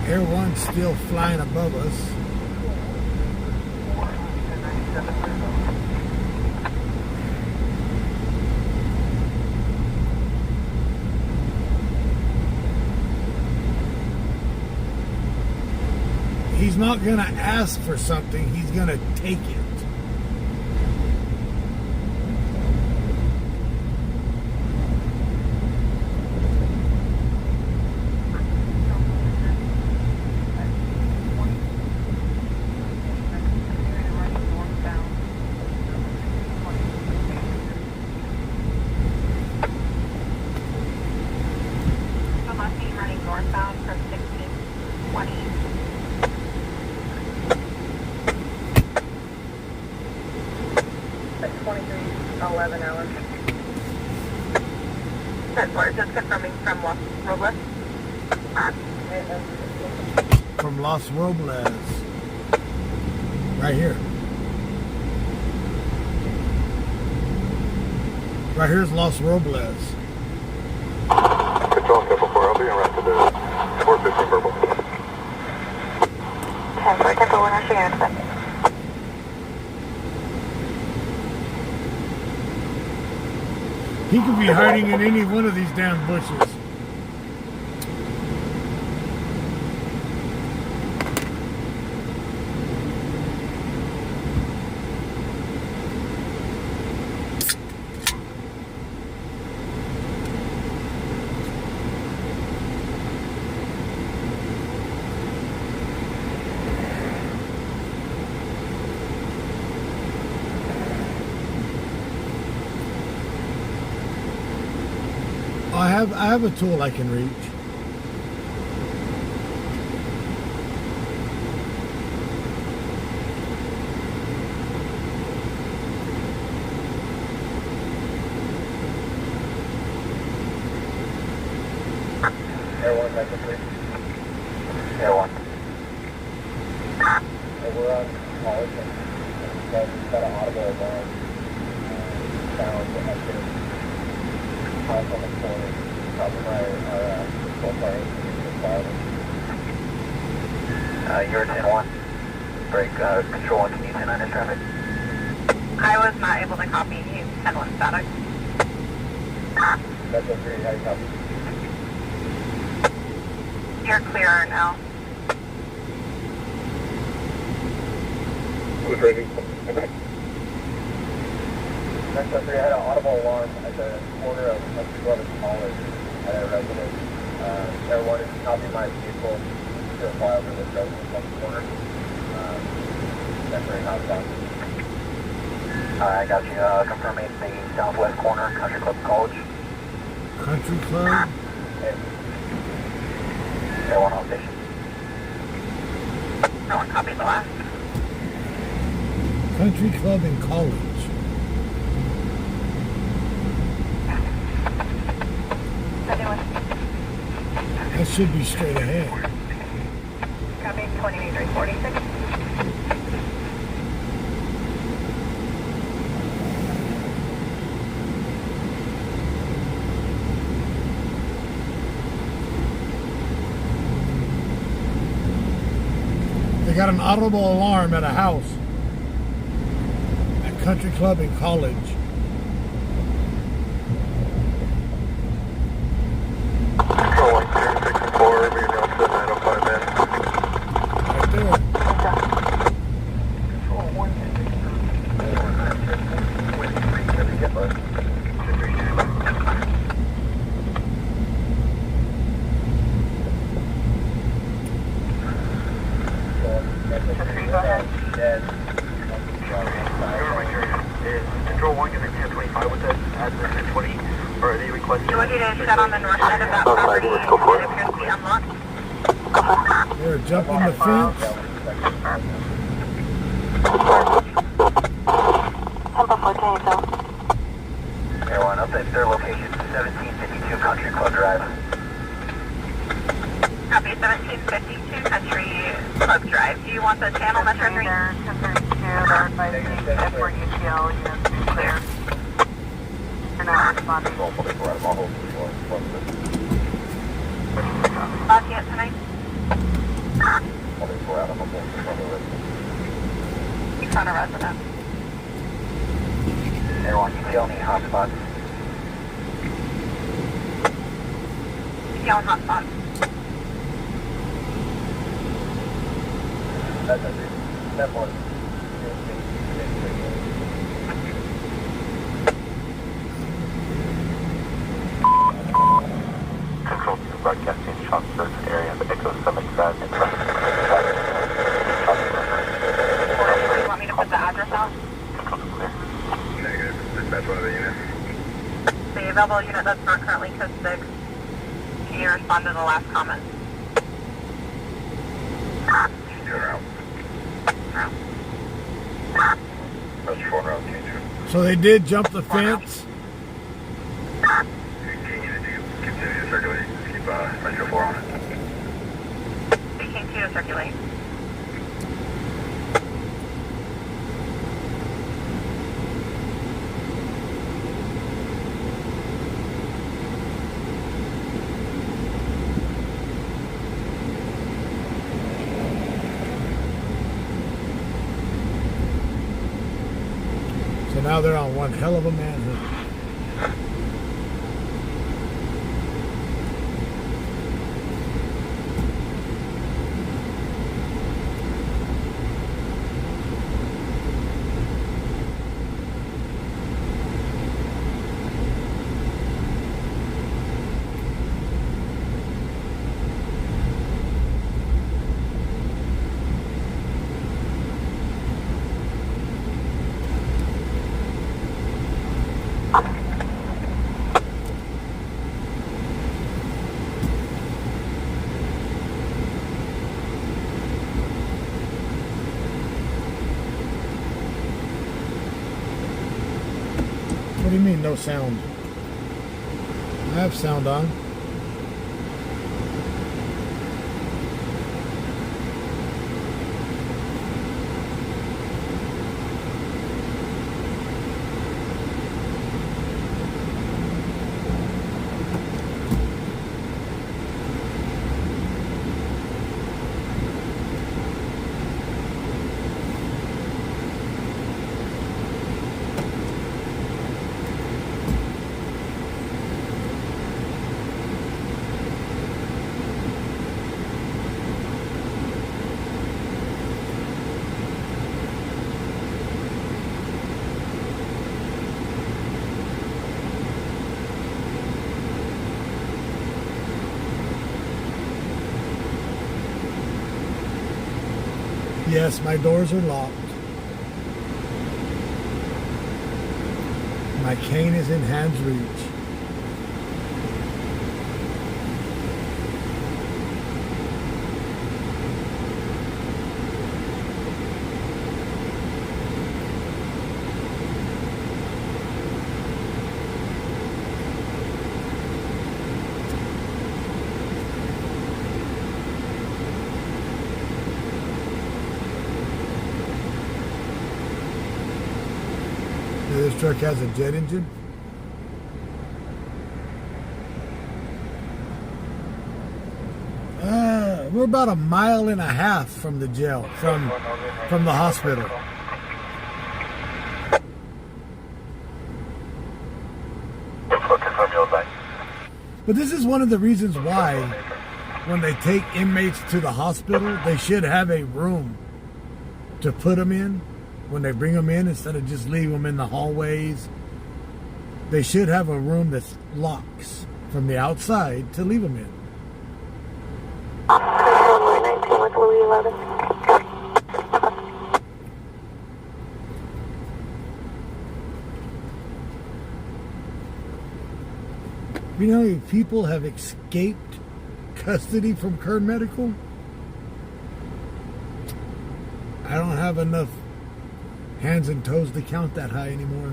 Air One's still flying above us. He's not going to ask for something, he's going to take it. Running northbound from 1620. At 23:11 hours. That's where just confirming from Los Robles. From Los Robles. Right here. Right here's Los Robles. Control Temple 4, I'll be en route to the 415 Purple. 10-4 Temple 1, I'll share it. He could be hiding in any one of these damn bushes. I have a tool I can reach. Air 1, that's complete. Air 1. We're on college and we've got an audible alarm sound that has been house on the corner. Probably our control plane You're 10-1. Break control and can you 10-9 is traffic? I was not able to copy. He's 10-1 static. That's a pretty high copy. You're clear now. Who's ready? Next up, we had an audible alarm at the corner of 211 College at a residence. Air 1 is copying my vehicle to fly over this residence on the corner. Temporary hotspot. I got you. Confirming the southwest corner, Country Club College. Country Club? Air 1 on station. No one copied the last. Country Club in College. should be straight ahead. Copy, 2346. They got an audible alarm at a house at Country Club in College. Control 1264, being route to 905 in. Right there. Control 1264, Control 1 going to be 1025 with us at the 1020, or are they requesting? Do you want you to shut on the north side of that property? It appears to be unlocked. They're jumping the fence. Tempo 14, so. Everyone, update their location, 1752 Country Club Drive. Copy, 1752 Country Club Drive. Do you want the channel Metro 3? There, 1032, they're advising F4 UTL units to be clear. You're not responding. Lafayette tonight? You found a resident. Everyone, UTL need hotspots. UTL and hotspot. That one. Control 2 broadcasting shop search area of Echo 77 in front of Do you want me to put the address out? Control 2 clear. Negative. Dispatch one of the units. The available unit that's not currently code 6. Can you respond to the last comment? You're out. That's 4 round teacher. So they did jump the fence. Continue to circulate. Just keep Metro 4 on it. Continue to circulate. So now they're on one hell of a manhunt. What do you mean, no sound? I have sound on. Yes, my doors are locked. My cane is in hand's reach. This truck has a jet engine. We're about 1.5 miles from the jail, from the hospital. But this is one of the reasons why when they take inmates to the hospital, they should have a room to put them in when they bring them in instead of just leave them in the hallways. They should have a room that locks from the outside to leave them in. Runway 19 with Louis 11. You know how many people have escaped custody from Kern Medical? I don't have enough hands and toes to count that high anymore.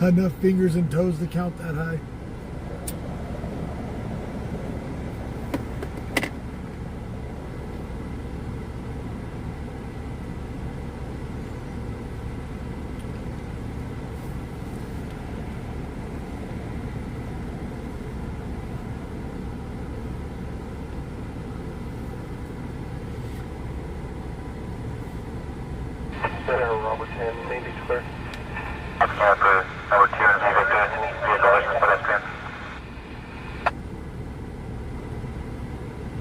Enough fingers and toes to count that high. Robert 10, main beach clear. Number 2, vehicle versus pedestrian.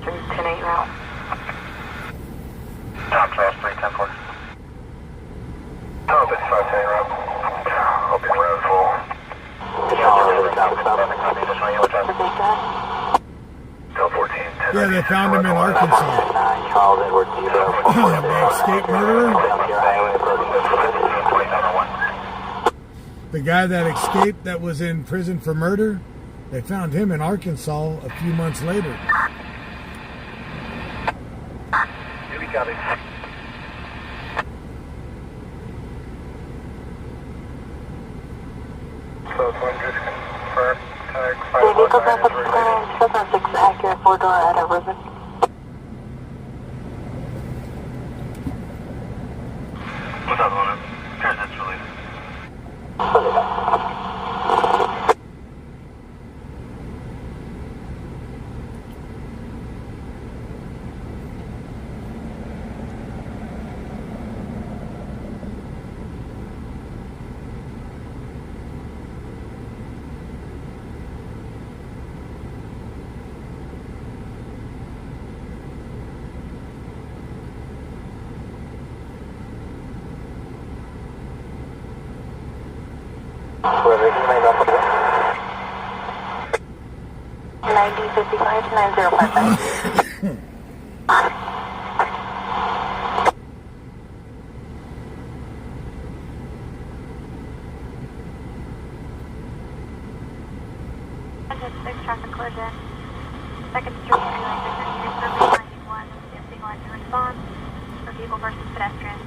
10-8 route. Tom Charles 310-4. Tom 55 route. Open road full. Still 14. Yeah, they found him in Arkansas. Charles Edward Zero. The escape murderer. The guy that escaped that was in prison for murder, they found him in Arkansas a few months later. We got it. Close 100, confirm. Tag The vehicle 519 traffic is current 706 accurate 4-door at a river. What's up, owner? Transit's released. Whoever is made up of it. 9055 9055. Traffic collision. 2nd Street, Survey 91, signal engine response for vehicle versus pedestrian.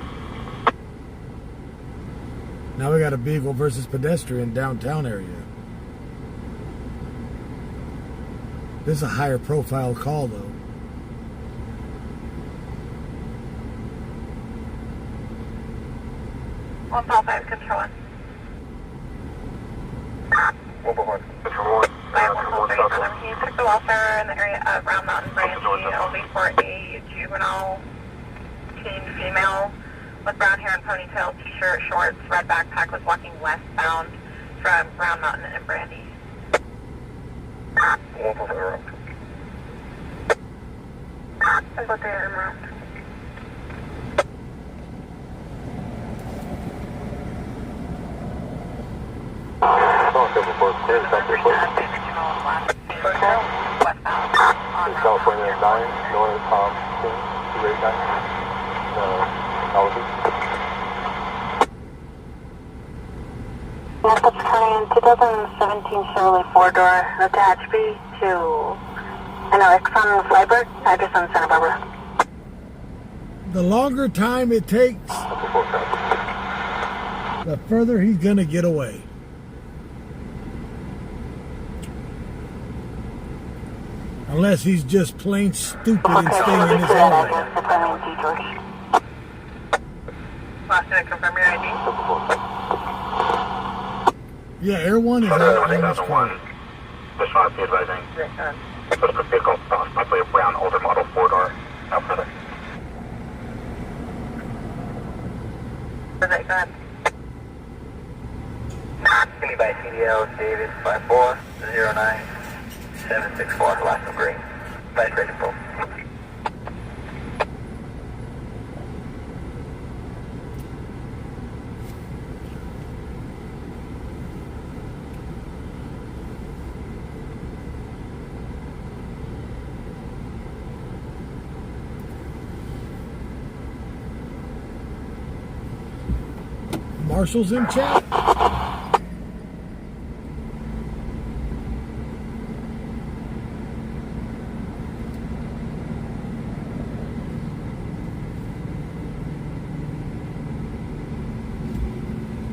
Now we got a vehicle versus pedestrian downtown area. This is a higher profile call though. One Paul 5 controlling. 141. Control 1. He took the welfare in the area of Round Mountain Branch. It'll be for a juvenile teen female with brown hair and ponytail, t-shirt, shorts, red backpack, was walking westbound from Round Mountain and Brandy. 140. And both are around. California 9, North Tom 289. Yes, that's current 2017 Chevrolet 4-door with hatch B to Exxon Flyberg, address on Santa Barbara. The longer time it takes, the further he's gonna get away. Unless he's just plain stupid and staying in his hallway. confirm your ID? Yeah, Air 1 is out on this car. Just want to be advising. Suspect vehicle, possibly a brown older model 4-door. No further. Perfect, go ahead. City by CDL, David 5409764, last of green. Vice ready full. Marshall's in chat.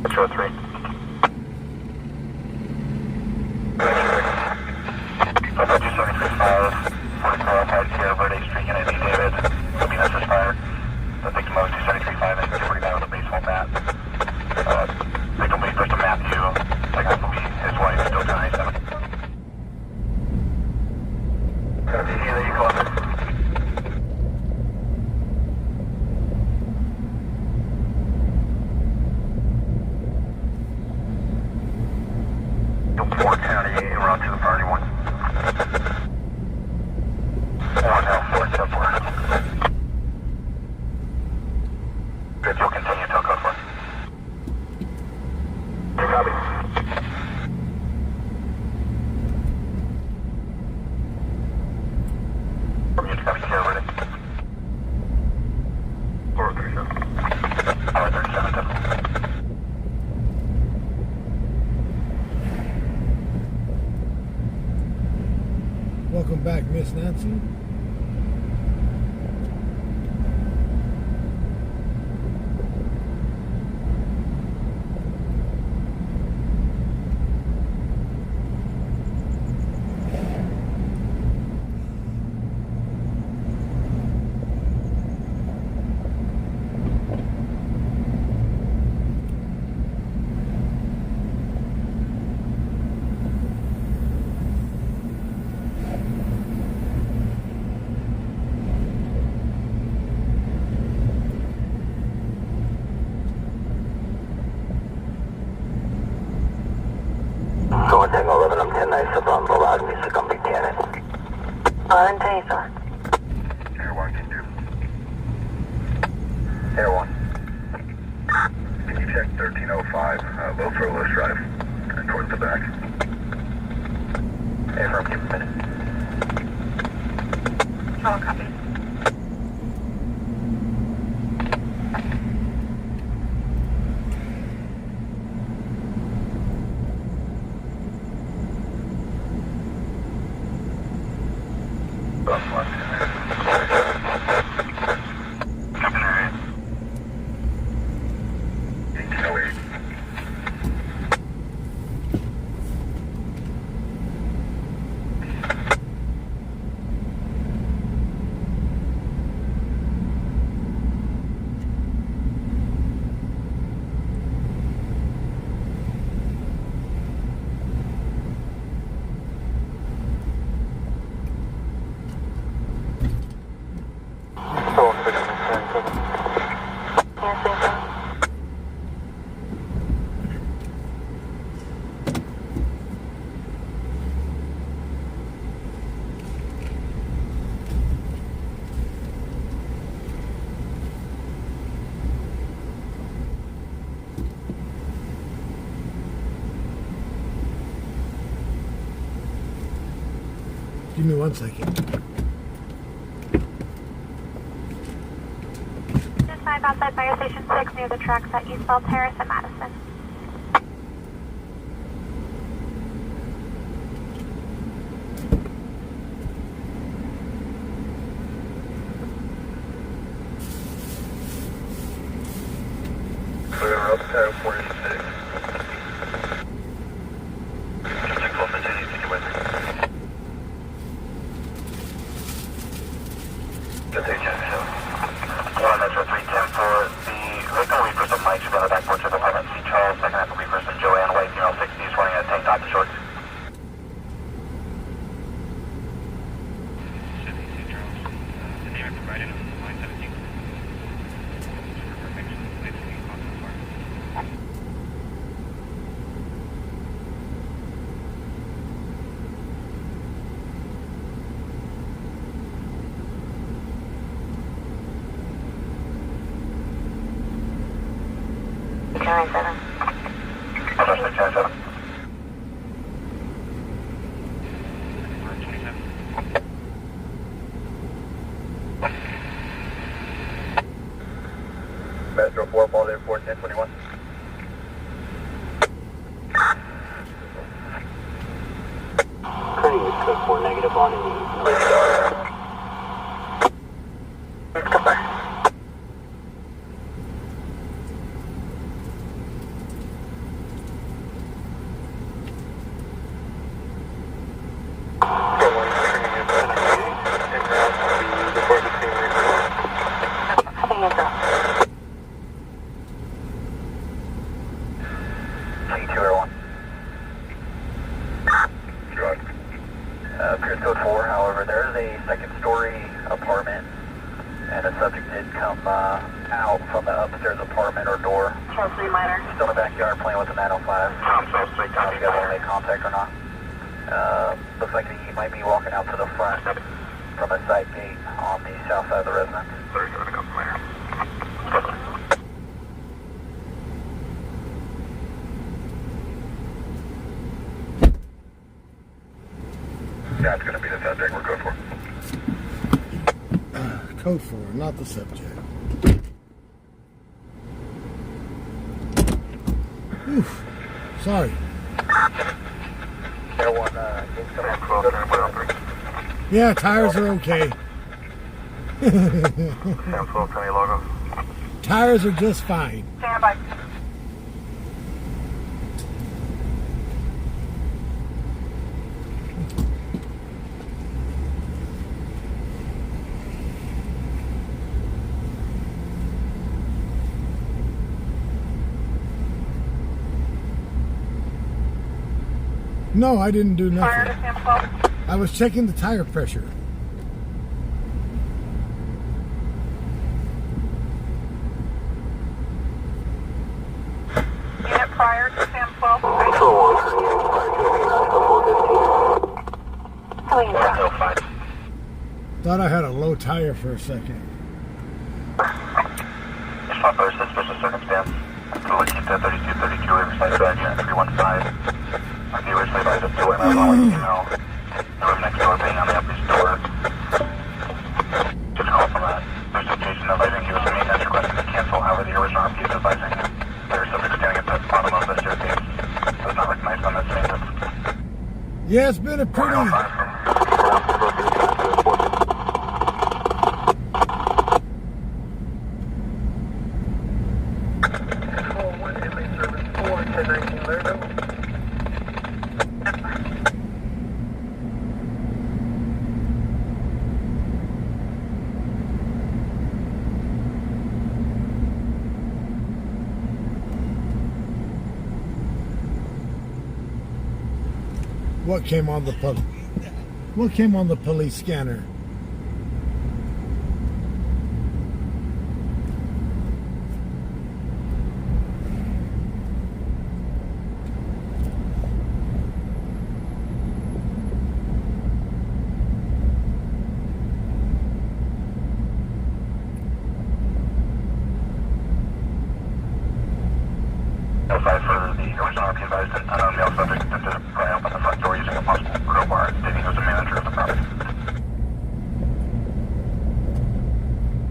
Metro 3. Metro 273.5, 44 outside Sierra Verde Street, Unit D, David. Will be necessary fire. The victim was 273.5 and 249 with a baseball bat. Victim will be first to Matthew. Second will be his wife, still 297. Copy, there you go. Welcome back, Miss Nancy. Going Tango 11, I'm 10 nice up on Boulevard, Music on Buchanan. 11 Taser. Air 1, can you? Air 1. Can you check 1305, low furlough drive, and towards the back? Air firm, give a minute. Oh, copy. Give me 1 second. Just 5 outside Fire Station 6 near the tracks at Eastbell Terrace and Madison. We're up to 46. Check off the city, take it with me. Just 8 Metro 310 for the victim, we put some mics 1021. Turning is code 4 negative on Appears code 4, however, there is a second-story apartment, and a subject did come out from the upstairs apartment or door. Show 3 minor. Still in the backyard playing with the 905. I don't know if you guys want to make contact or not. Looks like he might be walking out to the front from a side gate on the south side of the residence. 37 comes later. Yeah, it's going to be the subject. We're code 4. Code 4, not the subject. Oof. Sorry. Air 1, Yeah, tires are okay. Sam 12, Tony logo. Tires are just fine. Stand by. No, I didn't do Fire nothing. to Sam 12. I was checking the tire pressure. Unit prior to Sam 12. Control 1, turning in prior to 415. Thought I had a low tire for a second. Stop our suspicious circumstance. After looking at 3232 Riverside Drive, Unit 315. On the originally by the 2 miles on what you know. The room next door being on the upper door. Just call from that. There's a station advising you was a maintenance requesting to cancel, however the original RP is advising. There's subject standing at the bottom of the staircase. Does not recognize on this maintenance. Yeah, it's been a pretty... 105 from What came on the police scanner? Notified for the original RP advised an unknown male subject attempted to pry open the front door using a possible crowbar, stating he was the manager of the property.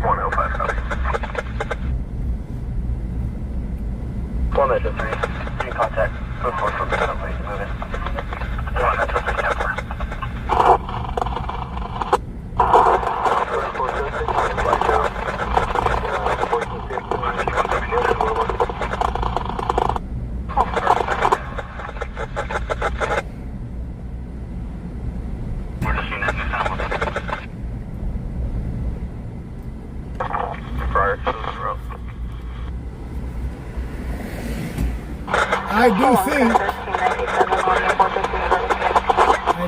105 copy. 1 Metro 3, getting contact, code 4 for the place, moving. 1 Metro 3, 10-4. I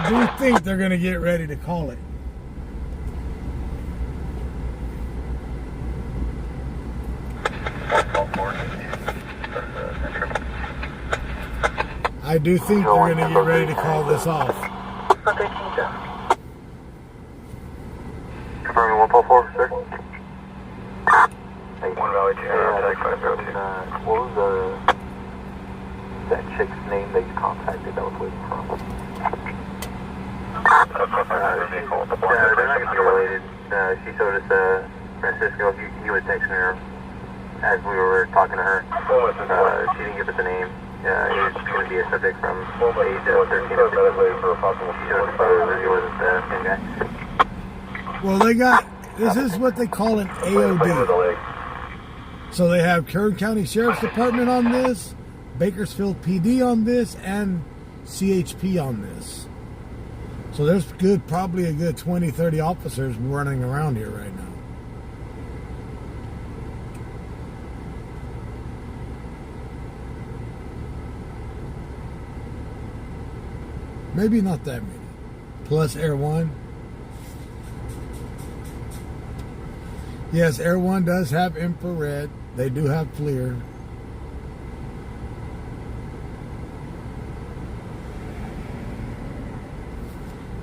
do think they're going to get ready to call it. I do think they're going to get ready to call this off. Confirming 144, sir. 1 Valley 2, what was that chick's name that you contacted that was waiting for him? They're not going to be related. She showed us Francisco. He would text her as we were talking to her, she didn't give us a name. It was going to be a subject from age 13 or 15. She showed us photos. He wasn't the same guy. Well, they got, this is what they call an AOD. So they have Kern County Sheriff's Department on this, Bakersfield PD on this, and CHP on this. So there's probably a good 20, 30 officers running around here right now. Maybe not that many. Plus Air One. Yes, Air One does have infrared. They do have FLIR.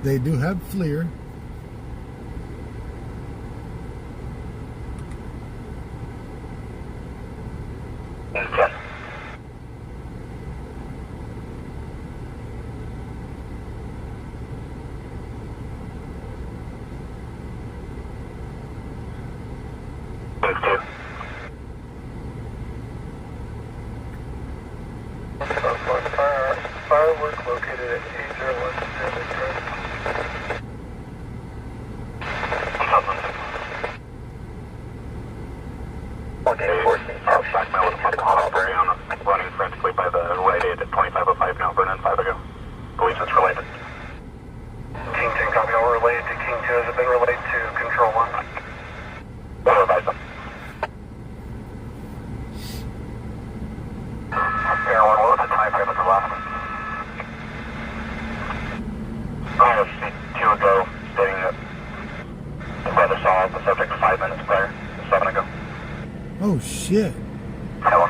They do have FLIR. Firework located at 801 running frantically by the right aid at 2505 now, Vernon 5 ago. Believe it's related. King 10, copy. All related to King 2. Has it been relayed to Control 1? We'll advise them. Air 1, what was the time frame of the last one? I have seen 2 ago stating that the brother saw the subject 5 minutes prior, 7 ago. Oh, shit. Hello.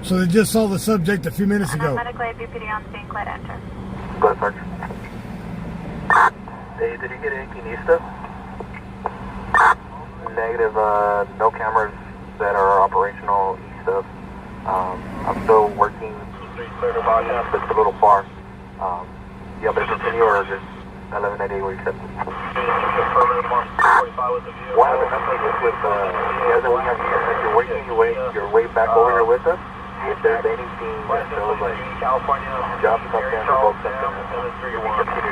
So they just saw the subject a few minutes ago. Medical BPD on scene, clear to enter. Go ahead, Sergeant. Hey, did you get anything east of? Negative, no cameras that are operational east of. I'm still working, but it's a little far. You want me to continue or just 1190 where you said? What happened with, you're working your way back over here with us? If there's anything that shows like job something or both something, you want to continue.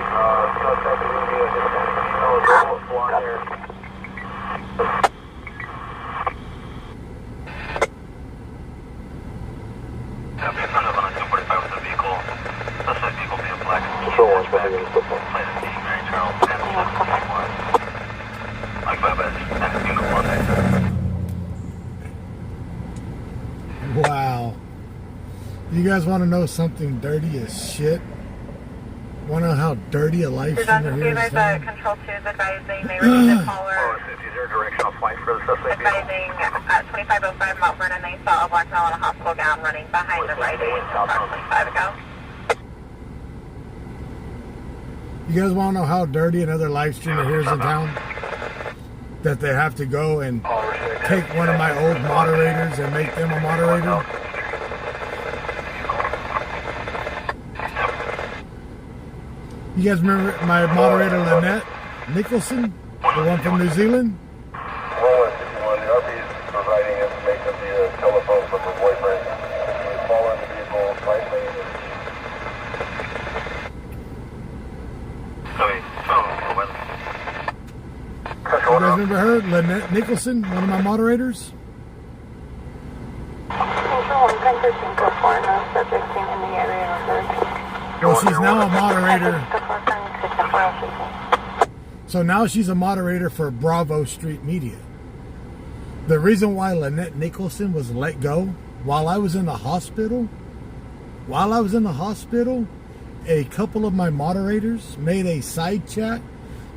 Wow. You guys want to know something dirty as shit? Want to know how dirty a life streamer here is? Control 2 is advising they received a caller Is there a directional flight for the suspect? advising at 2505 Mount Vernon they saw a black male in a hospital gown running behind the right aid approximately 5 ago. You guys want to know how dirty another live streamer here is in town? That they have to go and take one of my old moderators and make them a moderator? You guys remember my moderator Lynette Nicholson? The one from New Zealand? Roland 51, the RP is providing information via telephone from her boyfriend. She was following the vehicle, right lane. You guys remember her? Lynette Nicholson, one of my moderators? Well, she's now a moderator. So now she's a moderator for Bravo Street Media. The reason why Lynette Nicholson was let go while I was in the hospital, a couple of my moderators made a side chat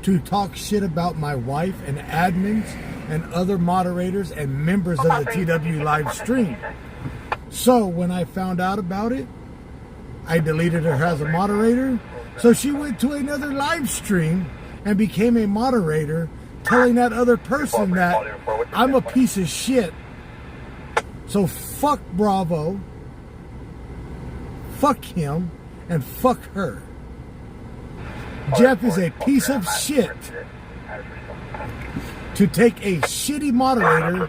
to talk shit about my wife and admins and other moderators and members of the TW live stream. So when I found out about it, I deleted her as a moderator. So she went to another live stream and became a moderator, telling that other person that I'm a piece of shit. So fuck Bravo, fuck him, and fuck her. Jeff is a piece of shit to take a shitty moderator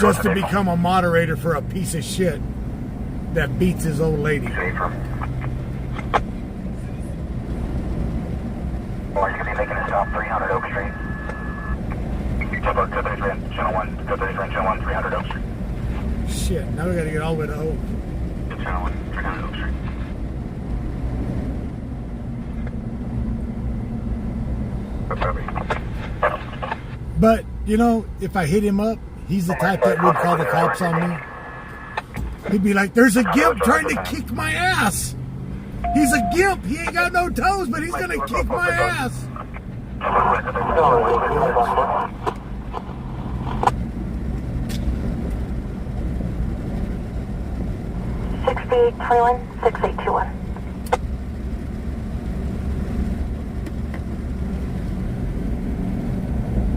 just to become a moderator for a piece of shit that beats his old lady. Well, you're going to be making a stop 300 Oak Street. Tempo, 233, channel 1, 233, channel 1, 300 Oak Street. Shit, now we gotta get all the way to Oak. Channel 1, 300 Oak Street. But, you know, if I hit him up, he's the type that would call the cops on me. He'd be like, there's a gimp trying to kick my ass. He's a gimp. He ain't got no toes, but he's gonna kick my ass. 6821, 6821.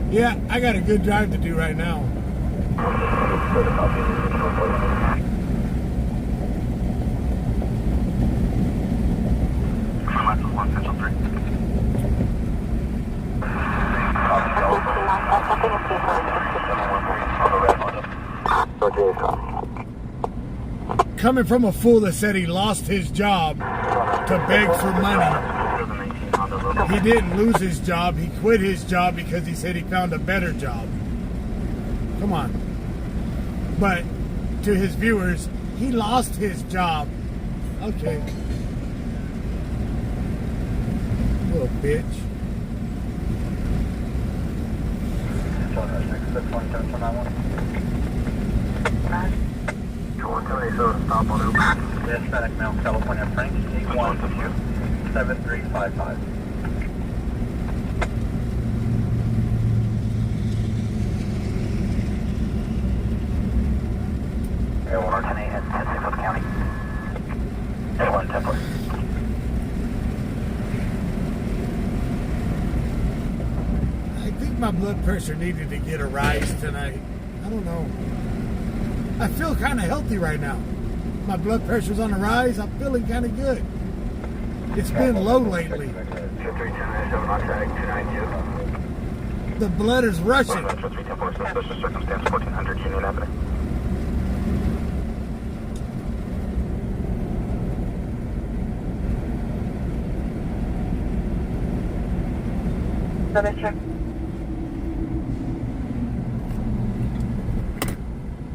Yeah, I got a good drive to do right now. Coming from a fool that said he lost his job to beg for money. He didn't lose his job. He quit his job because he said he found a better job. Come on. But to his viewers, he lost his job. Okay. Little bitch. Stop on Uber. Hispanic male, California, Frank, 812-7355. Airborne 10-8 at 10-6 of the county. Airborne 10-4. I think my blood pressure needed to get a rise tonight. I don't know. I feel kind of healthy right now. My blood pressure's on the rise. I'm feeling kind of good. It's been low lately. The blood is rushing. Suspicious circumstance, 1400 Union Avenue. Another check.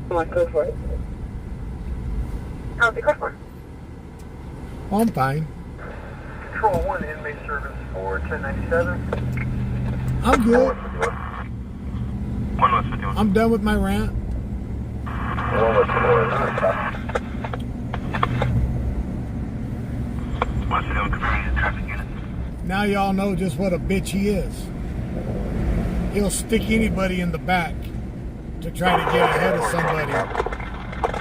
Come on, go for it. How's the car for? Oh, I'm fine. Control 1 inmate service for 1097. I'm good. I'm done with my rant. Now y'all know just what a bitch he is. He'll stick anybody in the back to try to get ahead of somebody.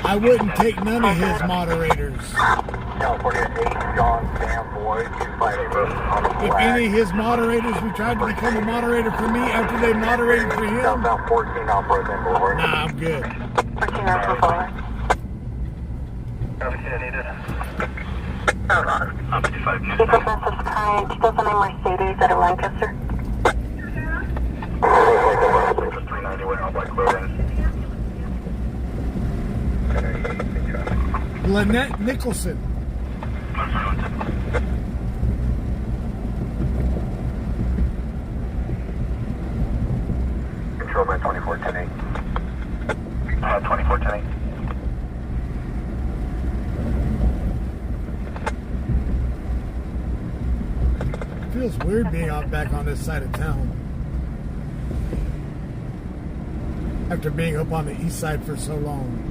I wouldn't take none of his moderators. California 8, John, Sam, Boyd, 258. If any of his moderators who tried to become a moderator for me after they moderated for him, Southbound 14 off Roseland Boulevard. nah, I'm good. 14 hours before. Everything needed. I'm 55 news. Vehicle census current 2009 Mercedes out of Lancaster. 390 wearing all black clothing. Lynette Nicholson. Control by 2410-8. 2410-8. Feels weird being back on this side of town. After being up on the east side for so long.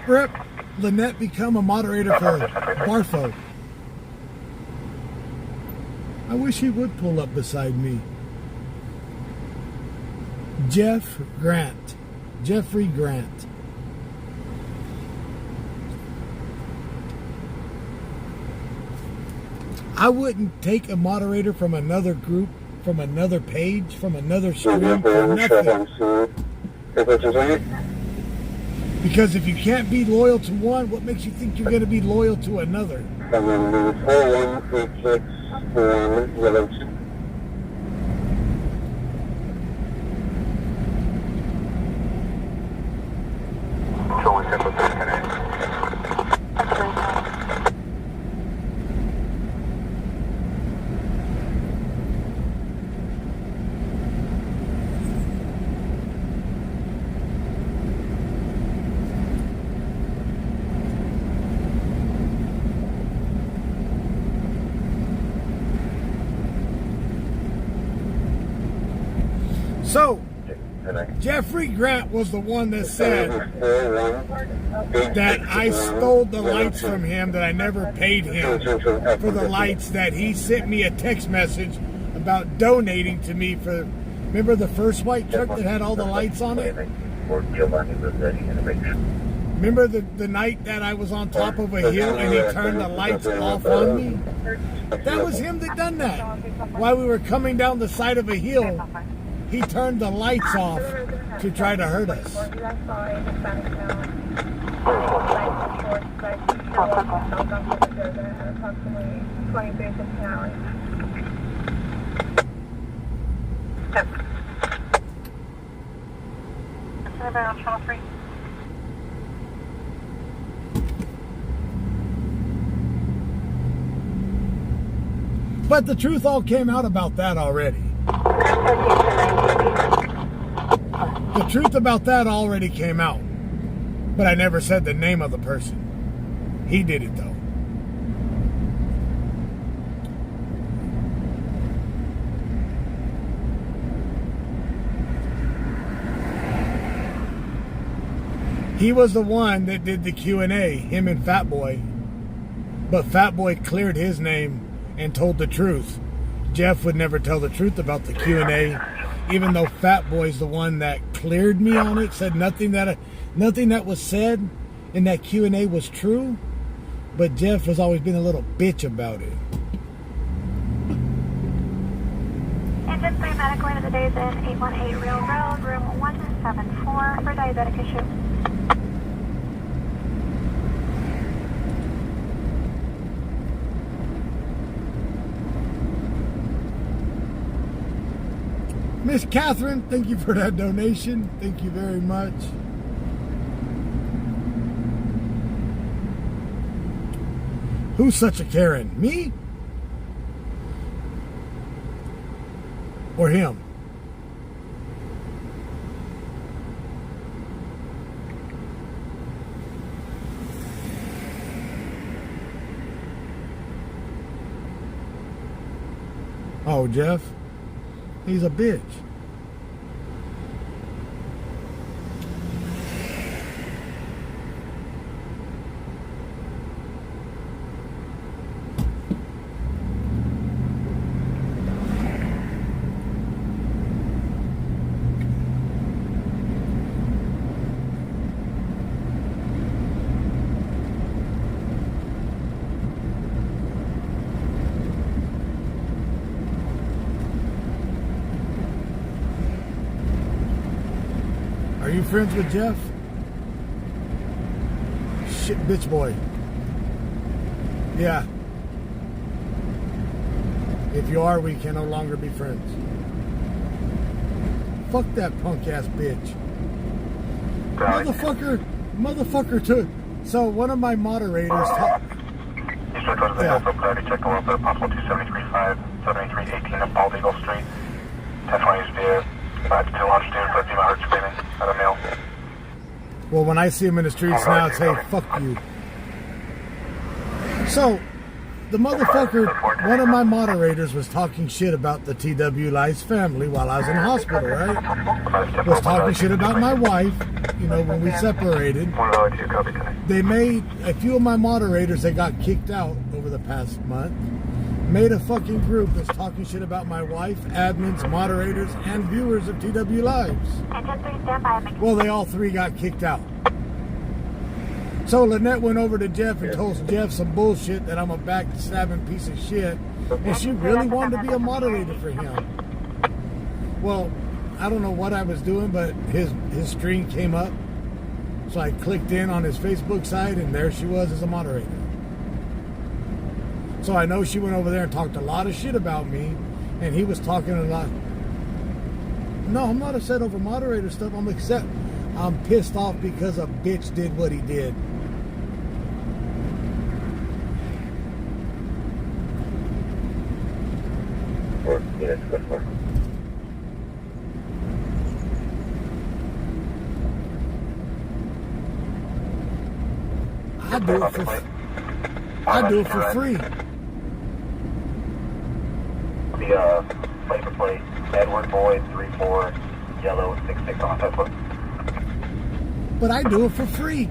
Rip, Lynette become a moderator for Barfo. I wish he would pull up beside me. Jeffrey Grant. I wouldn't take a moderator from another group from another page, from another stream, for nothing. Because if you can't be loyal to one, what makes you think you're going to be loyal to another? And then the 4136 yellow. Control Central 310. So, Jeffrey Grant was the one that said that I stole the lights from him, that I never paid him for the lights, that he sent me a text message about donating to me for, remember the first white truck that had all the lights on it? Remember the night that I was on top of a hill and he turned the lights off on me? That was him that done that. While we were coming down the side of a hill, he turned the lights off to try to hurt us. But the truth all came out about that already. The truth about that already came out. But I never said the name of the person. He did it though. He was the one that did the Q&A, him and Fat Boy. But Fat Boy cleared his name and told the truth. Jeff would never tell the truth about the Q&A, even though Fat Boy's the one that cleared me on it, said nothing that was said in that Q&A was true, but Jeff has always been a little bitch about it. Engine 3 medical end of the day is in 818 Real Road, room 174 for diabetic issue. Miss Catherine, thank you for that donation. Thank you very much. Who's such a Karen? Me? Or him? Oh, Jeff? He's a bitch. Are you friends with Jeff? Shit, bitch boy. Yeah. If you are, we can no longer be friends. Fuck that punk ass bitch. Motherfucker took. So one of my moderators. Check possible 273.5, 7318 up Bald Eagle Street. 1020 speed. Back to 200 students, let's see my heart screaming at a male. Well, when I see him in the streets now, I'd say, fuck you. So, the motherfucker, one of my moderators was talking shit about the TW Lives family while I was in the hospital, right? Was talking shit about my wife, you know, when we separated. They made, a few of my moderators that got kicked out over the past month, made a fucking group that's talking shit about my wife, admins, moderators, and viewers of TW Lives. Well, they all three got kicked out. So Lynette went over to Jeff and told Jeff some bullshit that I'm a backstabbing piece of shit, and she really wanted to be a moderator for him. Well, I don't know what I was doing, but his stream came up. So I clicked in on his Facebook site, and there she was as a moderator. So I know she went over there and talked a lot of shit about me, and he was talking a lot. No, I'm not upset over moderator stuff. I'm pissed off because a bitch did what he did. Yes, good for. I do it for free. The flavor plate, Edward Boyd 34 yellow 66 on Tesla. But I do it for free.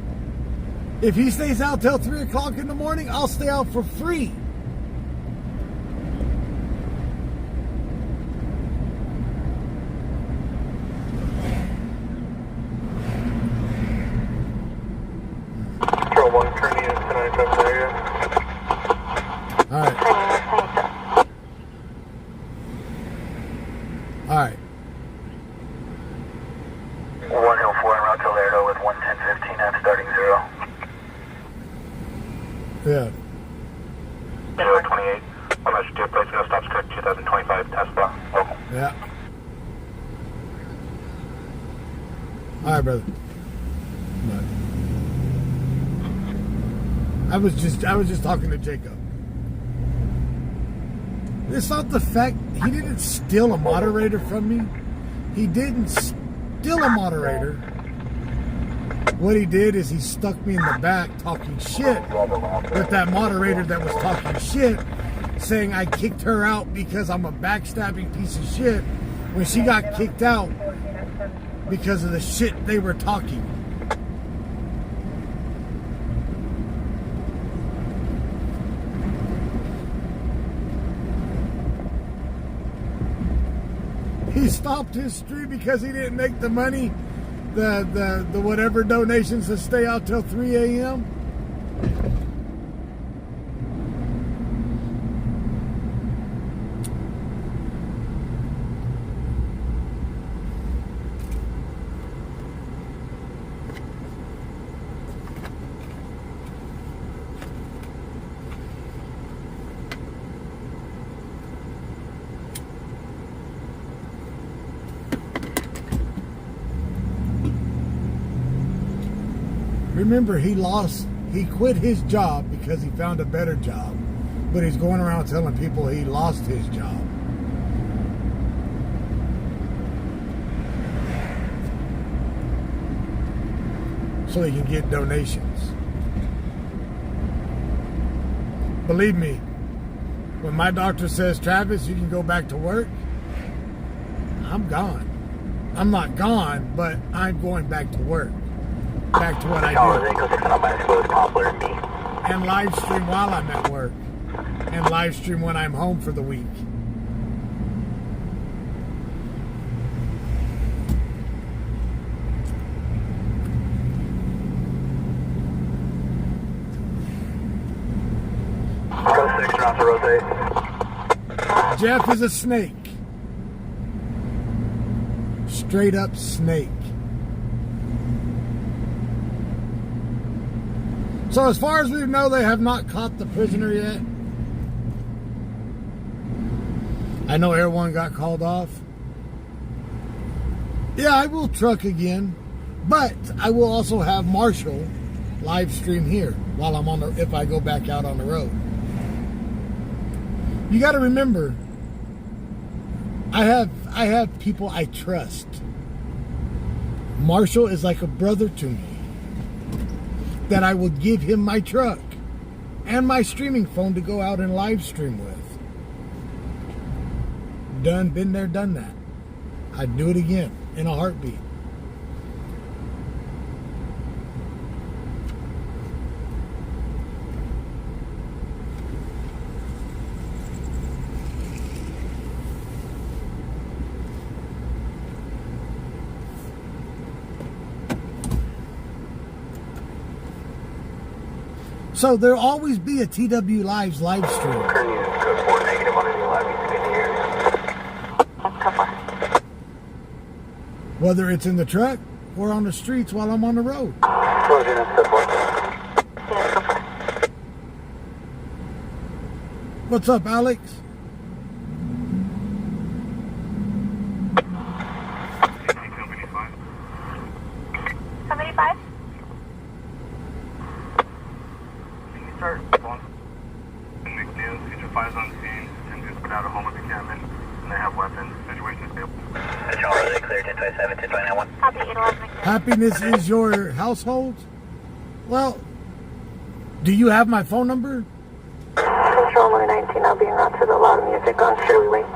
If he stays out till 3 o'clock in the morning, I'll stay out for free. Control 1, turn units to 97 area. Alright. Alright. 104 en route to Laredo with 11015 at starting 0. Yeah. 028. I'm not sure place no stops correct 2025 Tesla. Local. Yeah. Alright, brother. But I was just talking to Jacob. It's not the fact he didn't steal a moderator from me. He didn't steal a moderator. What he did is he stuck me in the back talking shit with that moderator that was talking shit, saying I kicked her out because I'm a backstabbing piece of shit, when she got kicked out because of the shit they were talking. He stopped his stream because he didn't make the money, the whatever donations to stay out till 3 a.m. Remember, he quit his job because he found a better job, but he's going around telling people he lost his job. So he can get donations. Believe me, when my doctor says, Travis, you can go back to work, I'm gone. I'm not gone, but I'm going back to work. Back to what I do. And live stream while I'm at work. And live stream when I'm home for the week. Go 6 round to rotate. Jeff is a snake. Straight up snake. So as far as we know, they have not caught the prisoner yet. I know Air One got called off. Yeah, I will truck again, but I will also have Marshall live stream here while I'm if I go back out on the road. You got to remember, I have people I trust. Marshall is like a brother to me. That I will give him my truck and my streaming phone to go out and live stream with. Done, been there, done that. I'd do it again in a heartbeat. So there'll always be a TW Lives live stream. Turn units code 4 negative on any live you see in the area. whether it's in the truck or on the streets while I'm on the road. What's up, Alex? Company 5? Start on McNeil, future fires on scene, and just put out a homeless encampment, and they have weapons. Situation is stable. Control, really clear, 1027, 1029. Copy, 811 McNeil. Happiness is your household? Well, do you have my phone number? Control 119, I'll be en route to the loud music on Shirley Way. It's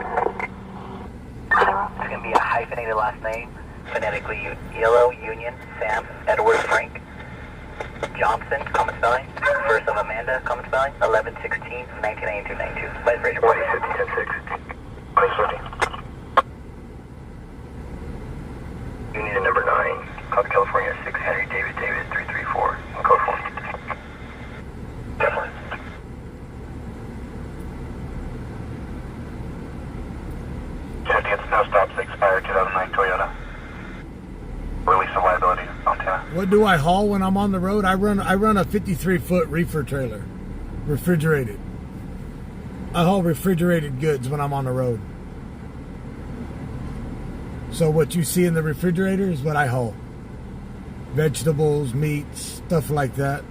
going to be a hyphenated last name, phonetically Yellow, Union, Sam, Edward, Frank, Johnson, common spelling, first of Amanda, common spelling, 11/16, 1992. Vice President, 2050 2050. Union number 9, Code California 6 Henry David 334, on code 4. Definitely. Certificates no stops expired 2009 Toyota. Release of liability, Montana. What do I haul when I'm on the road? I run a 53-foot reefer trailer, refrigerated. I haul refrigerated goods when I'm on the road. So what you see in the refrigerator is what I haul. Vegetables, meats, stuff like that.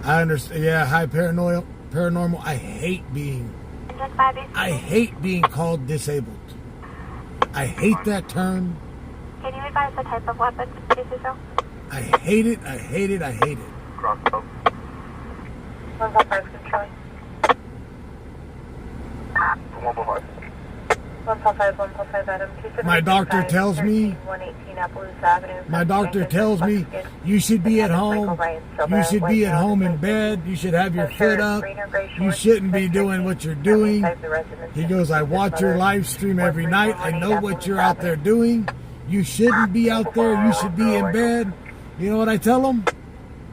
I understand. Yeah, hi, paranormal. I hate being called disabled. I hate that term. Can you advise the type of weapon, please, so? I hate it. I hate it. I hate it. Crossbow. 155 control. 145. 155 Adam. My doctor tells me. 118 Appaloosa Avenue. My doctor tells me you should be at home. You should be at home in bed. You should have your foot up. You shouldn't be doing what you're doing. He goes, I watch your live stream every night. I know what you're out there doing. You shouldn't be out there. You should be in bed. You know what I tell him?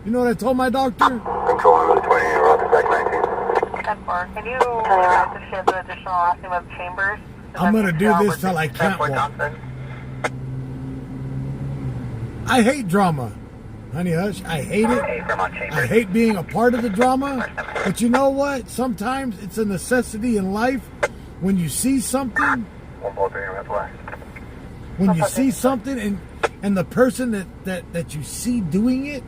You know what I told my doctor? Control, number 20, Roger, back 19. 10-4. Can you advise if she has an additional last name of Chambers? I'm going to do this till I can't walk. I hate drama. Honey Hush, I hate it. I hate being a part of the drama. But you know what? Sometimes it's a necessity in life. When you see something, when you see something and the person that you see doing it,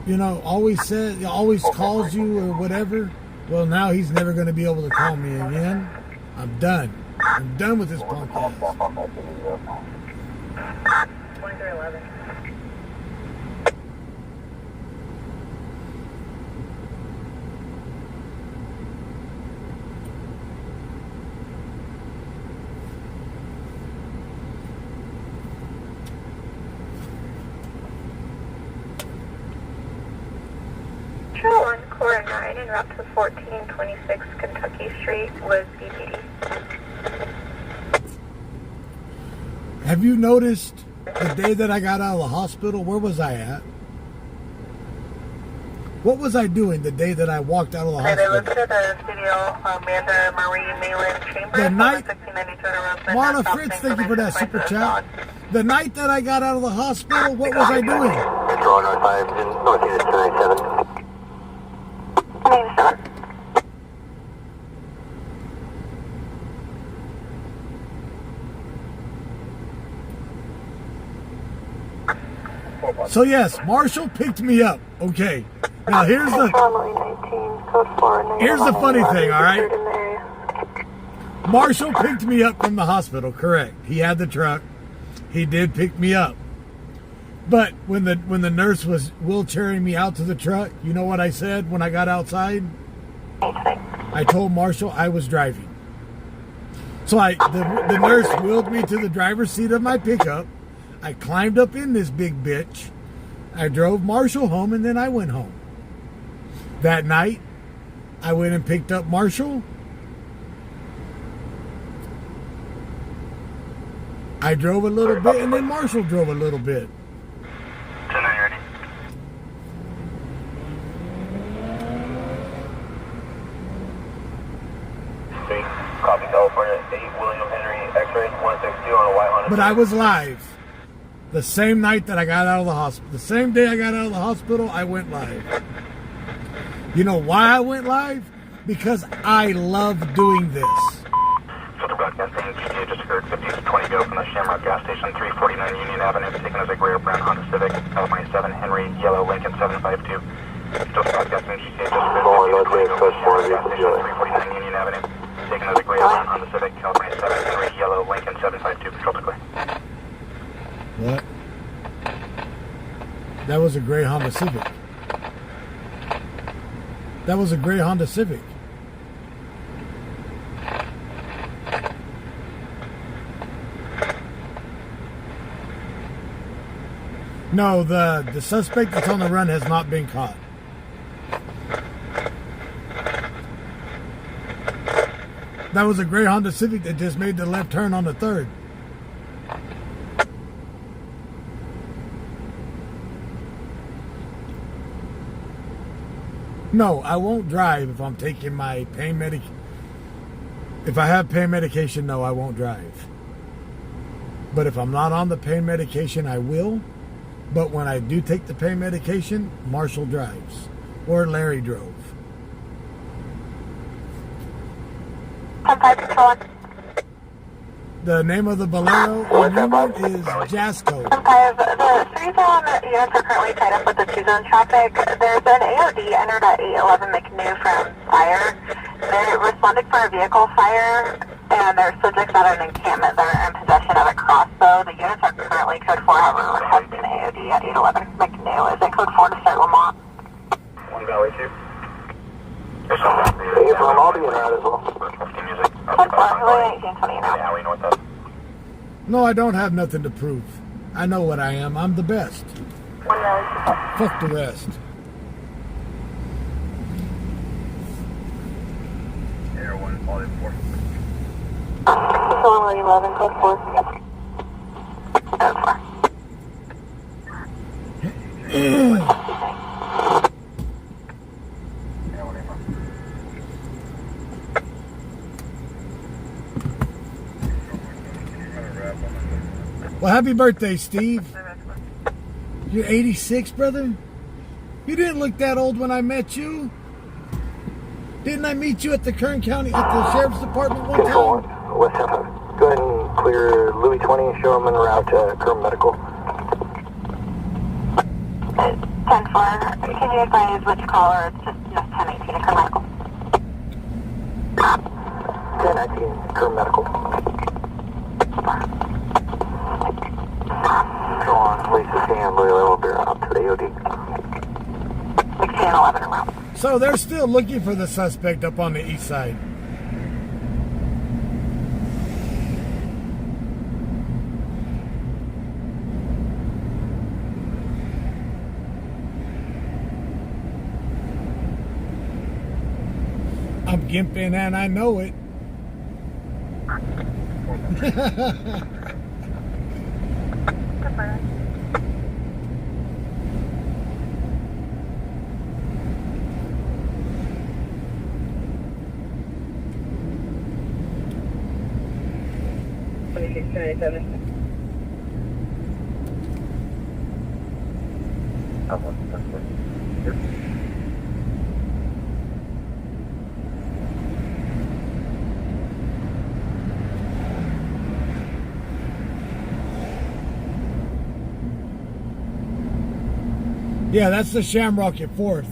you know, always calls you or whatever. Well, now he's never going to be able to call me again. I'm done. I'm done with this podcast. 2311. On Core 9 and route to 1426 Kentucky Street was BPD. Have you noticed the day that I got out of the hospital, where was I at? What was I doing the day that I walked out of the They hospital? looked at the studio, Amanda Marie Malin Chambers. The night, 1692 Marla Fritz, thank you for that super chat. The night that I got out of the hospital, what was I doing? Control, North 5, North Unit 297. So yes, Marshall picked me up. Okay. Now here's the funny thing, all right? Marshall picked me up from the hospital, correct. He had the truck. He did pick me up. But when the nurse was wheelchairing me out to the truck, you know what I said when I got outside? I told Marshall I was driving. So the nurse wheeled me to the driver's seat of my pickup. I climbed up in this big bitch. I drove Marshall home, and then I went home. That night, I went and picked up Marshall. I drove a little bit, and then Marshall drove a little bit. 10-9 ready. But I was live. The same night that I got out of the hospital. The same day I got out of the hospital, I went live. You know why I went live? Because I love doing this. Filter broadcasting, GTA just occurred 50-20 go from the Shamrock gas station, 349 Union Avenue, taken as a gray or brown Honda Civic, California 7, Henry, yellow Lincoln 752. Filter broadcasting, GTA just occurred 50-20 go from the Shamrock gas station, 349 Union Avenue, taken as a gray or brown Honda Civic, California 7, Henry, yellow Lincoln 752. Filter clear. What? That was a gray Honda Civic. That was a gray Honda Civic. No, the suspect that's on the run has not been caught. That was a gray Honda Civic that just made the left turn on the 3rd. No, I won't drive if I'm taking my pain medication. If I have pain medication, no, I won't drive. But if I'm not on the pain medication, I will. But when I do take the pain medication, Marshall drives. Or Larry drove. 10-5 Patrol. The name of the Bolero in Newman is Jasco. 10-5, the 3-zone units are currently tied up with the 2-zone traffic. There's an AOD entered at 811 McNew from fire. They responded for a vehicle fire, and there's subjects at an encampment that are in possession of a crossbow. The units are currently code 4, however, requesting AOD at 811 McNew. Is it code 4 to start Lamont? 1 Valley 2. Hey, from I'll be in that as well. 15 music. 10-4, Relay 1820 now. Yeah, we know what that. No, I don't have nothing to prove. I know what I am. I'm the best. 1 Valley 2. Fuck the rest. Air 1, Volley 4. Control 11, code 4. Code 4. Well, happy birthday, Steve. You're 86, brother? You didn't look that old when I met you. Didn't I meet you at the Kern County, at the Sheriff's Department one Control time? West Central. Go ahead and clear Louis 20 and show them en route to Kern Medical. 10-4, can you advise which caller? It's just 1018 to Kern Medical. 1019 Kern Medical. Go on, Lisa Sam, Louis level beer up to the AOD. 1611 around. So they're still looking for the suspect up on the east side. I'm gimping and I know it. Yeah, that's the Shamrock at 4th.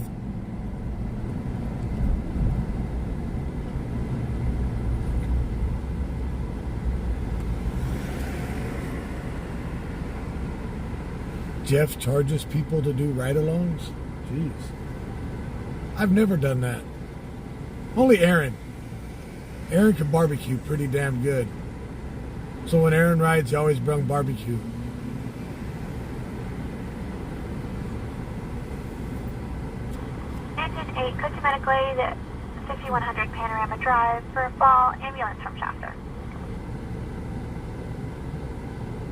Jeff charges people to do ride-alongs? Jeez. I've never done that. Only Aaron. Aaron can barbecue pretty damn good. So when Aaron rides, he always brung barbecue. Engine 8, go to medically, the 5100 Panorama Drive for a fall, ambulance from Shasta.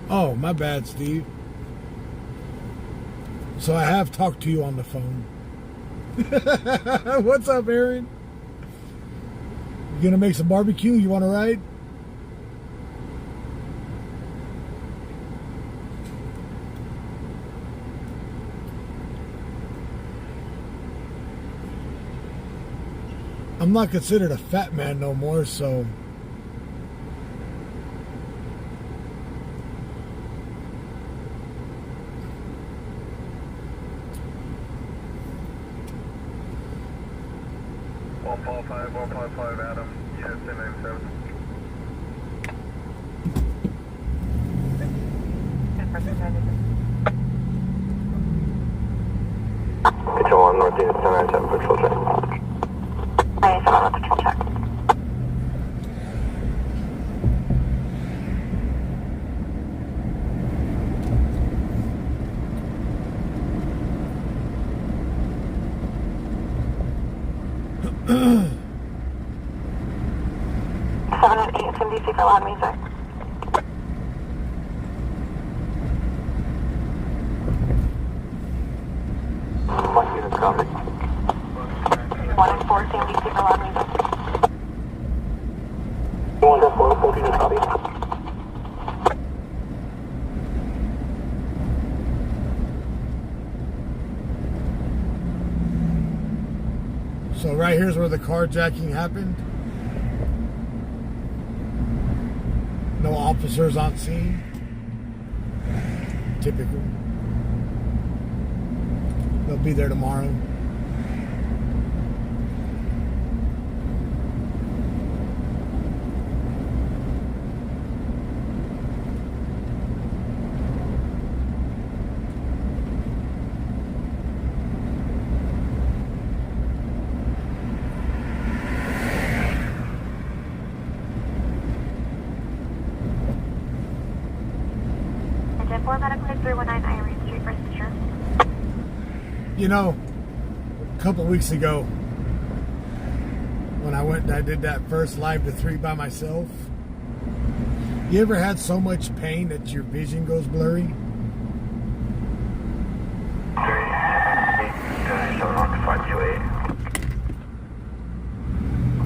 Oh, my bad, Steve. So I have talked to you on the phone. What's up, Aaron? You gonna make some barbecue? You want to ride? I'm not considered a fat man no more, so... $155 Adam, unit 1097. Control on North Unit 1097, patrol check. 97 on the patrol check. Seven and 8 from DC for loud music. One unit copy. 1 and 4 DC for loud music. 1 and 4, 14 unit copy. So right here's where the carjacking happened. No officers on scene. Typical. They'll be there tomorrow. Medical 319 Irene Street, first insurance. You know, a couple weeks ago, when I went and I did that first live to 3 by myself, you ever had so much pain that your vision goes blurry?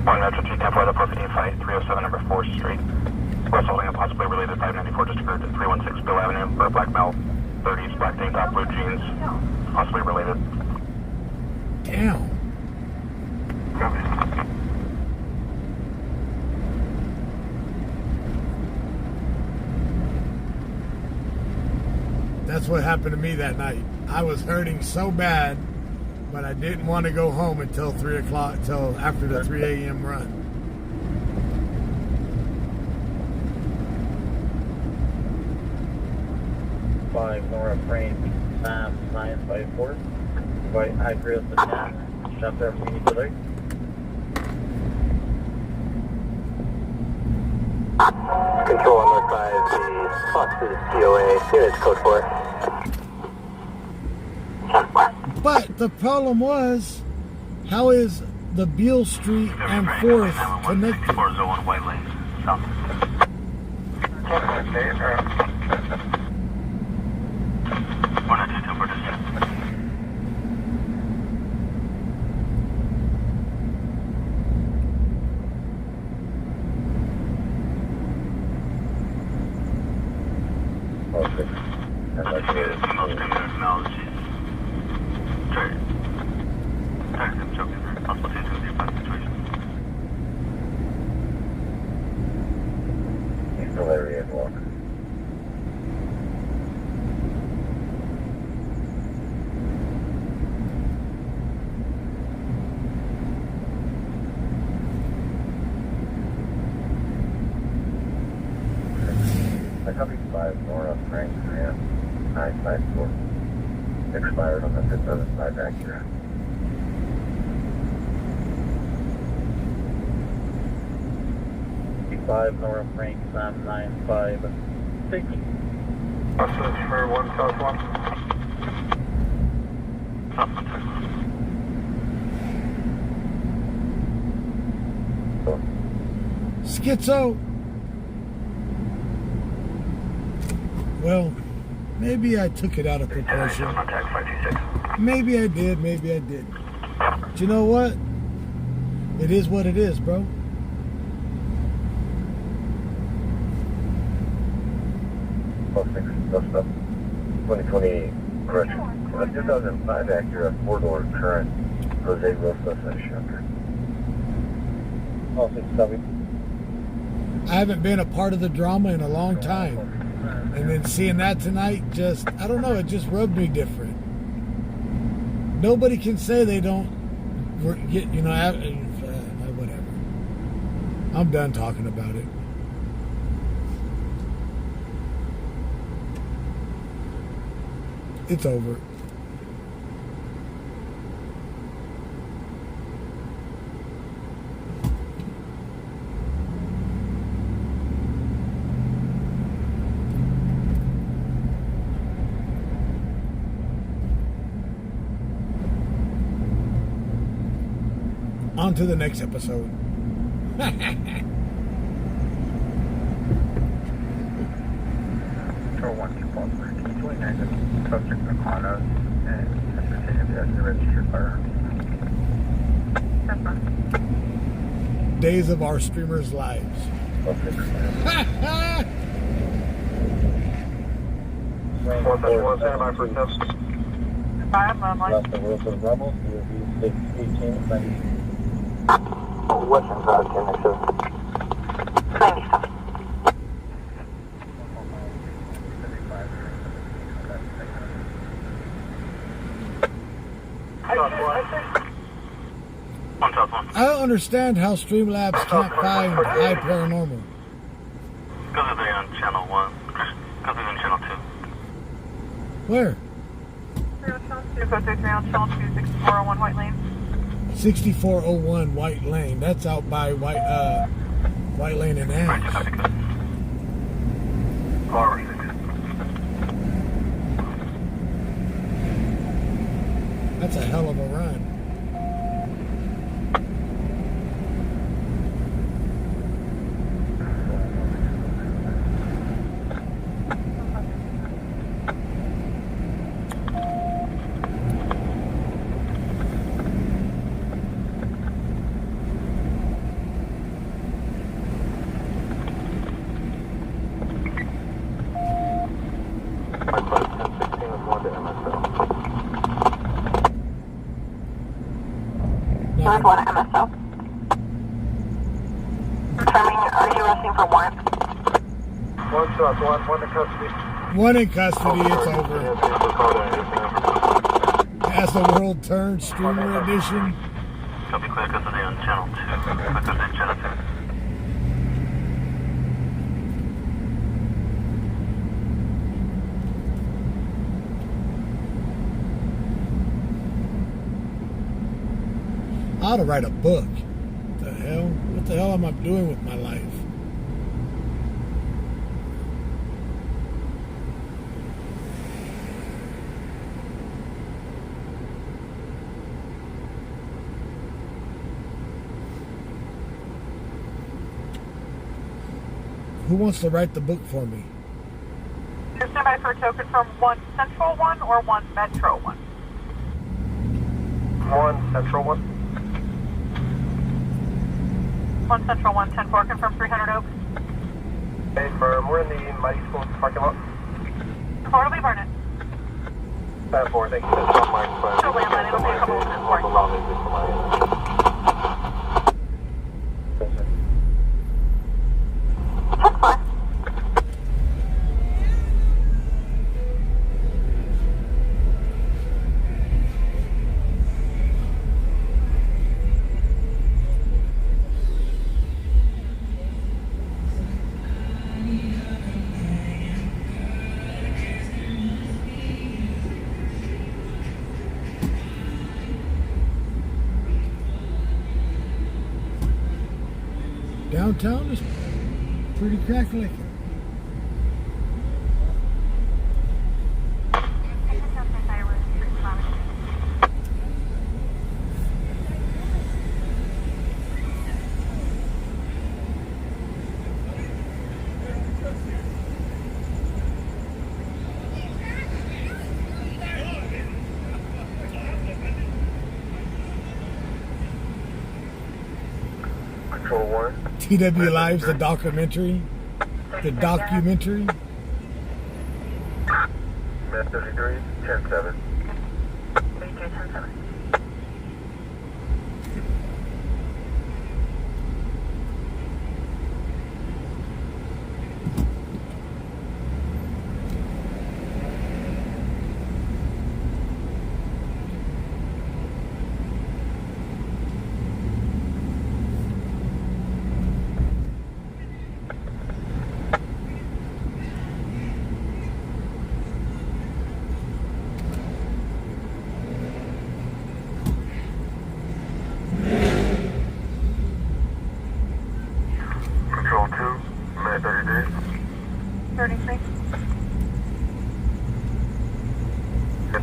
One Metro 210 flight up 415 flight 307 number 4th Street. West holding a possibly related 594 just occurred at 316 Bill Avenue for a black male, 30s, black tank top, blue jeans, possibly related. Damn. That's what happened to me that night. I was hurting so bad, but I didn't want to go home until 3 o'clock, till after the 3 a.m. run. 5 Nora Frame, Sam 954. White Hydros attack. Shut there for today. Control on North 5, the Fox is COA, units code 4. But the problem was, how is the Beale Street and 4th connected? 401 White Lane, south. Copy 5 Nora Frank, 954. Expired on the 575 Acura. Five Nora Frank, Sam 956. I'll search for 1 South 1. Schizo. Well, maybe I took it out of proportion. Maybe I did, maybe I did. But you know what? It is what it is, bro. Bust up. 2020 correction. A 2005 Acura 4-door current Jose Rosas and Shelter. All 6 copy. I haven't been a part of the drama in a long time. And then seeing that tonight, just, I don't know, it just rubbed me different. Nobody can say they don't get, you know, whatever. I'm done talking about it. It's over. On to the next episode. Control 124, can you join the subject upon us and ascertain if he has any registered firearms? Days of our streamers' lives. Okay. 171, stand by for test. Last of Wilson Ramos, UV 61890. Western side, 10 97. I don't understand how Streamlabs can't find iParanormal. Because they're on channel 1. Because they're on channel 2. Where? 253 on channel 2, 6401 White Lane. 6401 White Lane. That's out by White Lane and Ash. That's a hell of a run. North 1 MSO. Confirming, are you arresting for warrant? One shot, one in custody. One in custody, it's over. As the world turns, streamer edition. Copy clear custody on channel 2. Clear custody channel 2. I ought to write a book. What the hell? What the hell am I doing with my life? Who wants to write the book for me? You're standby for a token from 1 Central 1 or 1 Metro 1? 1 Central 1. 1 Central 1, 10-4, confirm 300 Oaks. Hey, firm. We're in the Mighty School parking lot. Totally burn it. 4, thank you. That's on my side. Still landline, it'll take a couple of minutes for you. That's fine. Downtown is pretty crackling. Control 1. TW Lives, the documentary. The documentary. Med 33, 10-7. 33, 10-7.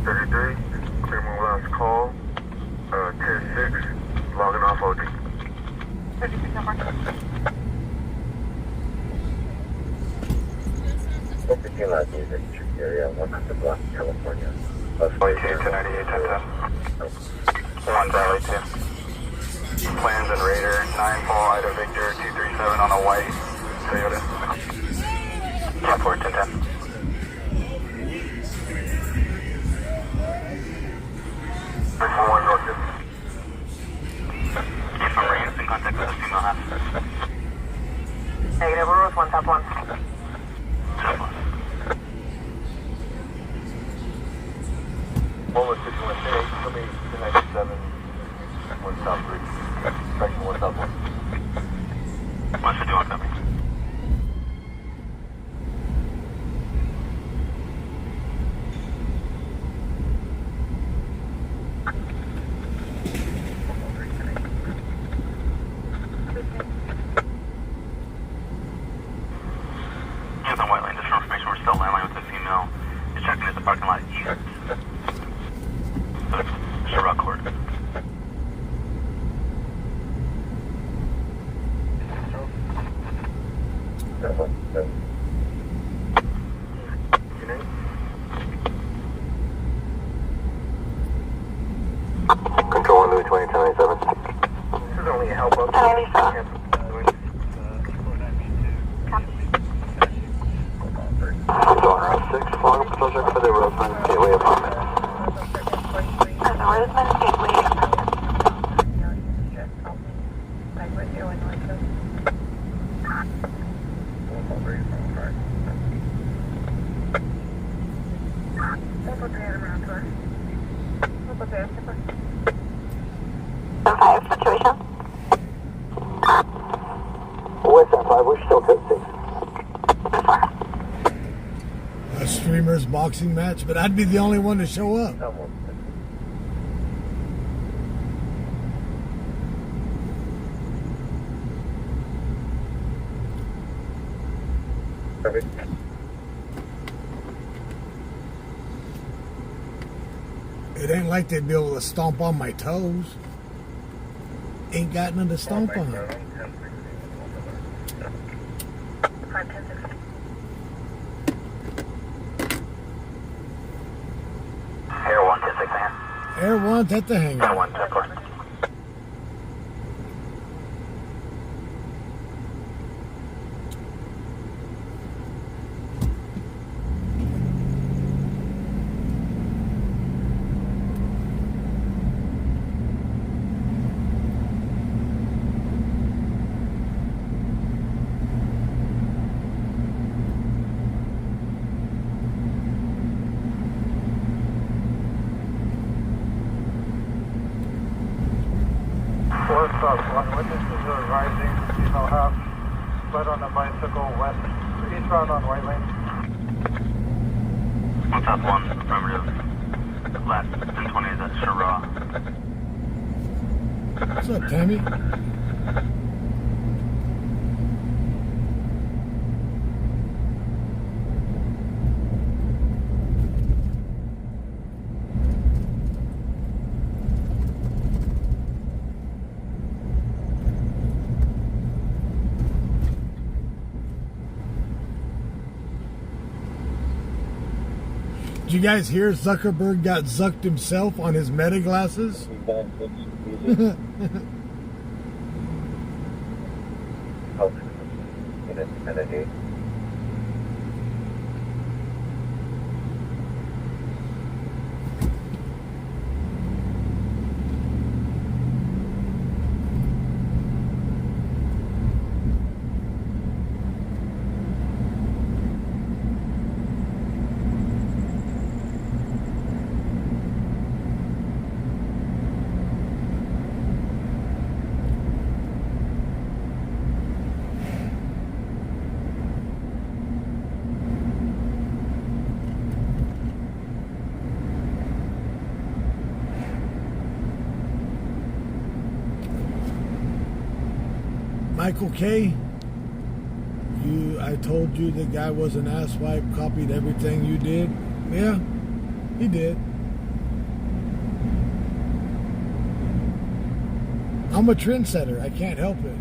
1033, premium last call, 10-6, logging off OD. 36 number. Book 15 last music, area 100 block, California. 22, 1098, 1010. 1 Valley 2. Plans and Raider, 9-4, Ida Victor, 237 on a white Toyota. 10-4, 1010. If I'm ringing, in contact with the female half. Negative, we're with 1 top 1. Top 1. 1 was 51, show me 297, 1 top 3. Section 1 top 1. 151 copy. Yes, on White Lane, just for information, we're still landline with the female. He's checking at the parking lot east. Chevrolet Court. Control 1, Louis 20, 1097. This is only a help up. 1097. Control Route 6, following subject for the Roseman Gateway Apartment. And the Roseman Gateway Apartment. And 5 situation. West End 5, we're still code 6. A streamer's boxing match, but I'd be the only one to show up. Perfect. It ain't like they'd be able to stomp on my toes. Ain't got none to stomp on. 51060. Air 1, 10-6, man. Air 1 at the Air hangar. 1, 10-4. Witnesses are rising, female half, fled on a bicycle west, eastbound on White Lane. 1 top 1, affirmative. Last 1020 is at Shara. What's up, Tammy? Did you guys hear Zuckerberg got zucked himself on his Meta glasses? Michael K., I told you the guy was an asswipe, copied everything you did. Yeah, he did. I'm a trendsetter. I can't help it.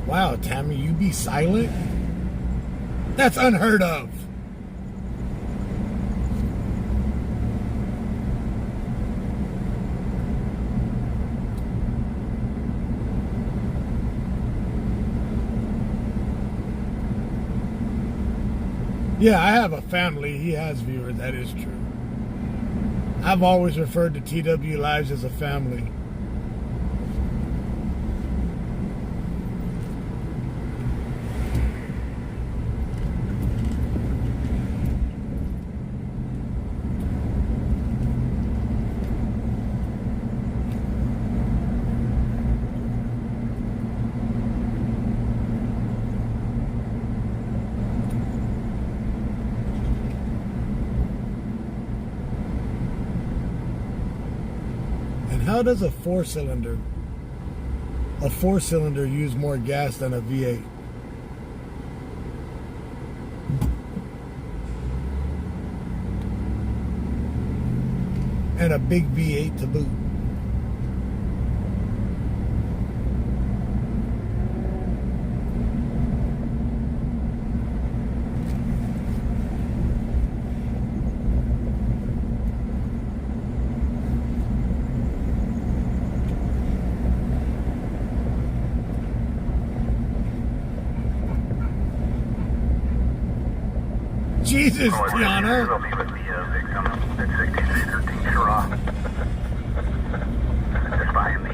Wow, Tammy, you be silent? That's unheard of. Yeah, I have a family. He has viewers. That is true. I've always referred to TW Lives as a family. How does a four-cylinder use more gas than a V8? And a big V8 to boot. Jesus, Tiana. I'll be with the victim at 6313 Shira. Just behind the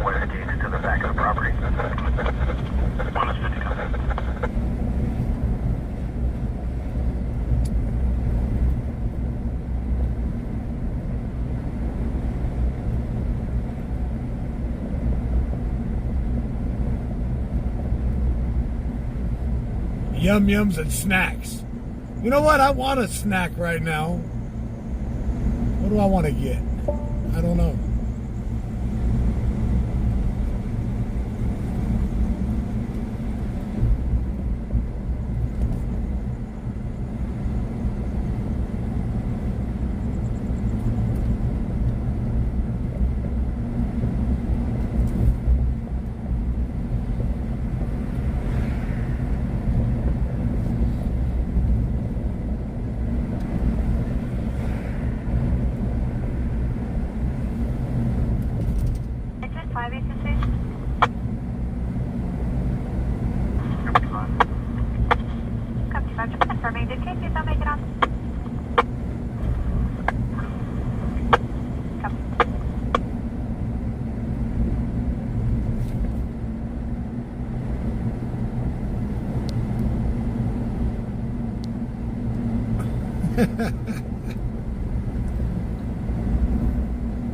west gates to the back of the property. 152. Yum yums and snacks. You know what? I want a snack right now. What do I want to get? I don't know.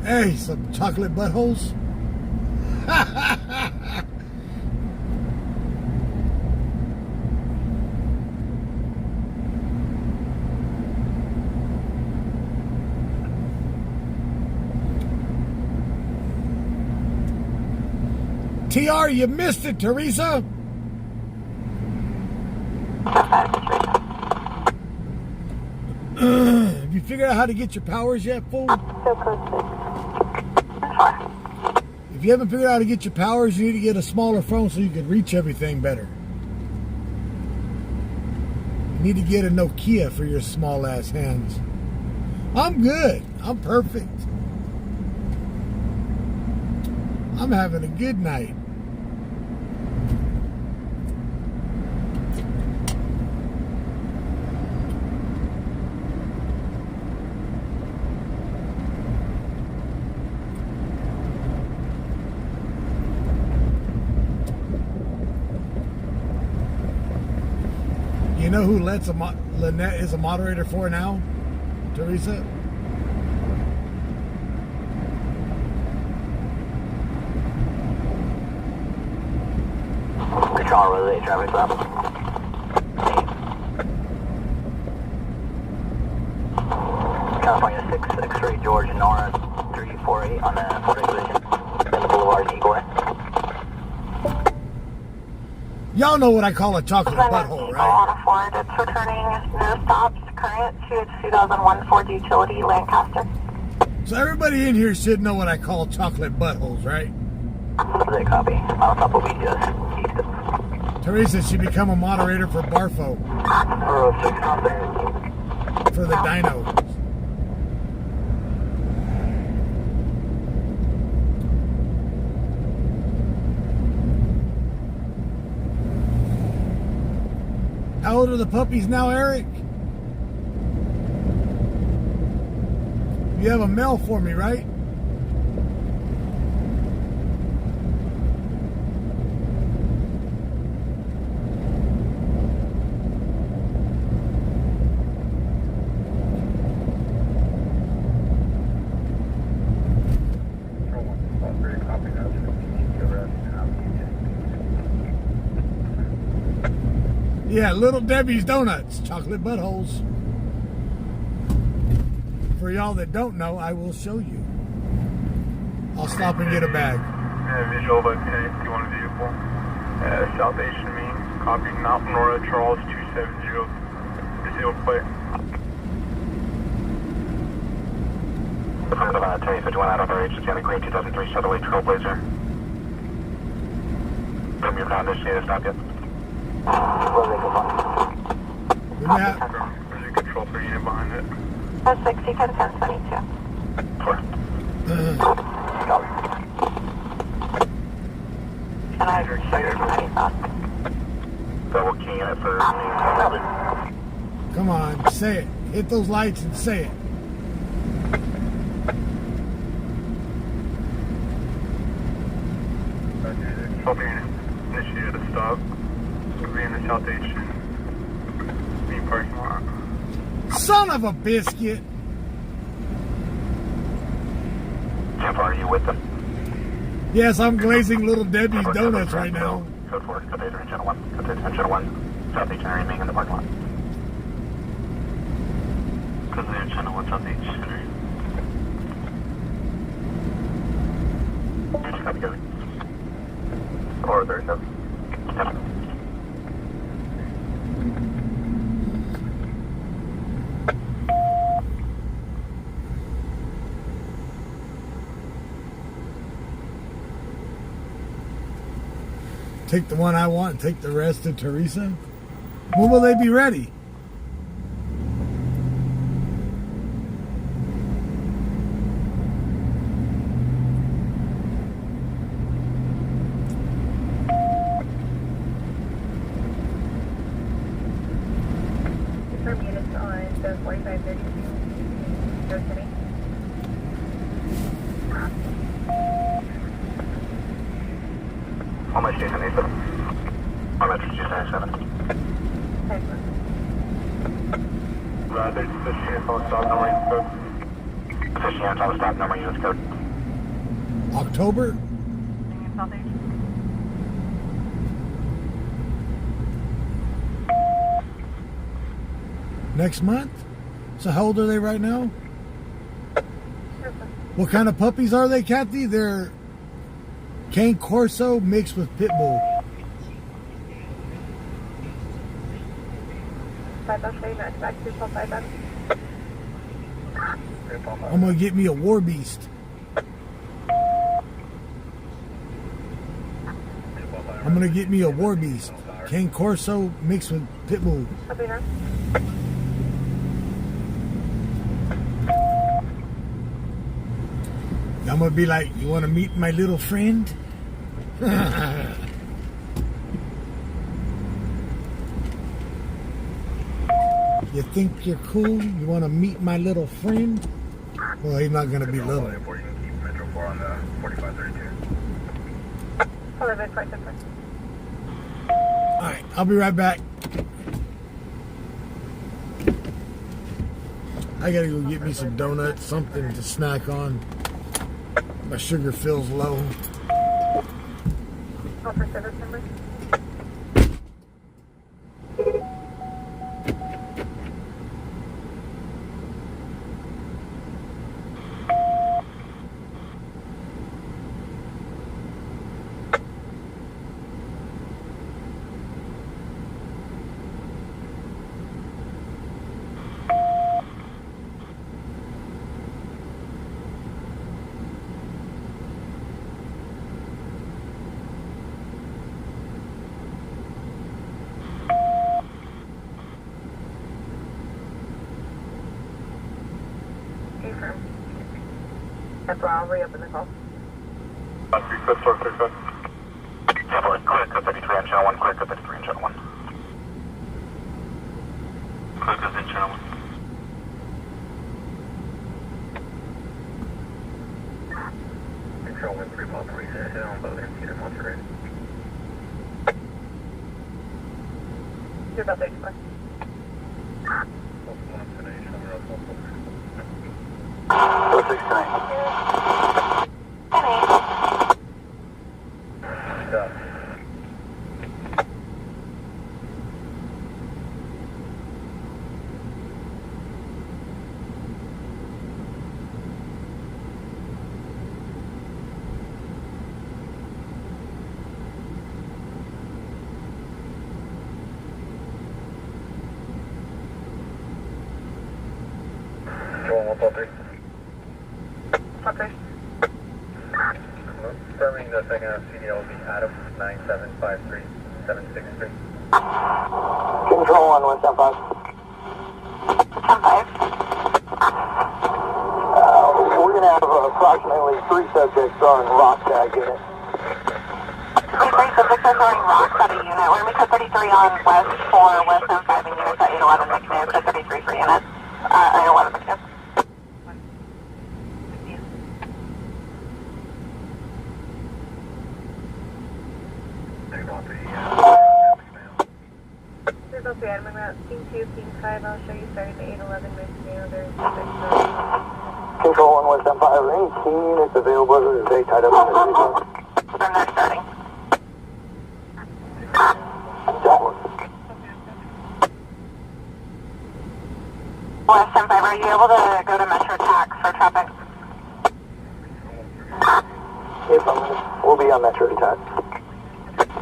Hey, some chocolate buttholes. TR, you missed it, Teresa. Have you figured out how to get your powers yet, fool? If you haven't figured out how to get your powers, you need to get a smaller phone so you can reach everything better. You need to get a Nokia for your small ass hands. I'm good. I'm perfect. I'm having a good night. know who Lynette is a moderator for now? Teresa? Control relay traffic stop. California 6 X-ray George Nora 348 on the 48 position. In the Boulevard Eagle. Y'all know what I call a chocolate butthole, right? On a Ford, it's returning no stops, current to its 2001 Ford Utility Lancaster. So everybody in here should know what I call chocolate buttholes, right? They copy. I'll stop what we just east. Teresa should become a moderator for Barfo. 406 confident. For the dino. How old are the puppies now, Eric? You have a male for me, right? Yeah, Little Debbie's Donuts, chocolate buttholes. For y'all that don't know, I will show you. I'll stop and get a bag. Visual by 1051 vehicle. South Asian mean. Copy Mount Nora Charles 270. Disabled plate. Terry 51 out of RH, County Green 2003 Chevrolet Trailblazer. From your foundation, to stop yet. Yeah. There's a control for unit behind it. 60 10 1022. 4. And I any thoughts? Double keying it for Come on, say it. Hit those lights and say it. Control for unit initiated a stop. We'll be in the South Asian mean parking lot. Son of a biscuit. How far are you with them? Yes, I'm glazing Little Debbie's Donuts right now. Code 4, code 8, Channel 1. Code 8, Channel 1. South Asian remaining in the parking lot. Code 8, Channel 1, South Asian. Copy, code. Or 37. Take the one I want and take the rest to Teresa. When will they be ready? Confirm units on the 4532. Go City. How much Jason 87? How much Jason 87? There's fishing units on stop number units code. Fishing units on the stop number units code. October? South Asian. Next month? So how old are they right now? What kind of puppies are they, Kathy? They're Cane Corso mixed with Pit Bull. I'm gonna get me a war beast. I'm gonna get me a war beast. Cane Corso mixed with Pit Bull. I'm gonna be like, you wanna meet my little friend? You think you're cool? You wanna meet my little friend? Well, he's not gonna be little. Metro 4 on the 4532. Alright, I'll be right back. I gotta go get me some donuts, something to snack on. My sugar feels low. Call for service number. I'll reopen the call. 6-4, Temple, clear code 33 on channel 1, clear code 33 on channel 1. Clear code in channel 1. Control 1, 3 ball 3, sit on both ends, get him once you're ready. You're about 35. Confirming the second half CDL will be Adam 9753763. Control 1, 175. 175. We're going to have approximately 3 subjects on rock tag unit. 3 subjects are throwing rocks at a unit. We're going to be code 33 on West 4, West 75 units at 811 McNew, code 33 for units. 811 McNew. I'm about Team 2, Team 5, I'll show you starting at 811 McNew. There's Control 1, 175. Are any team units available or are they tied up in the vehicle? Then they're starting. West 75, are you able to go to Metro Tax for traffic? Yes, we'll be on Metro Tax.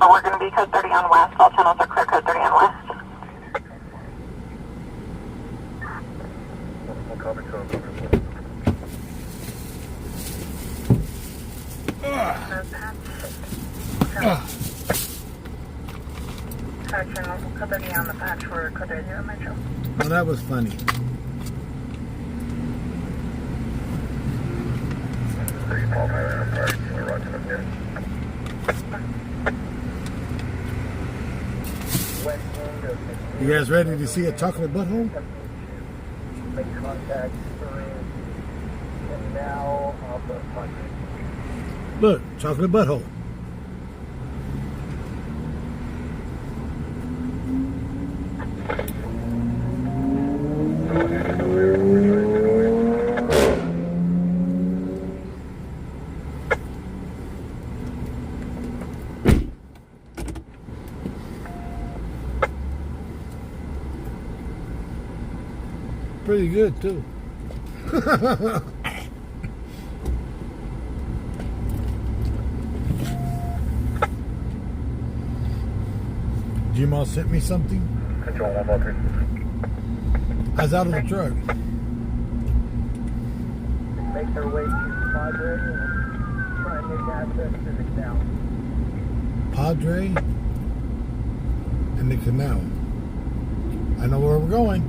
So we're going to be code 30 on West. All channels are clear code 30 on West. Code 30 on the patch for code 30 Metro. Well, that was funny. You guys ready to see a chocolate butthole? Make contact and now off the front. Look, chocolate butthole. Pretty good too. G-Mal sent me something. Control 143. I was out of the truck. Make their way to Padre and try and make access to the canal. Padre and the canal. I know where we're going.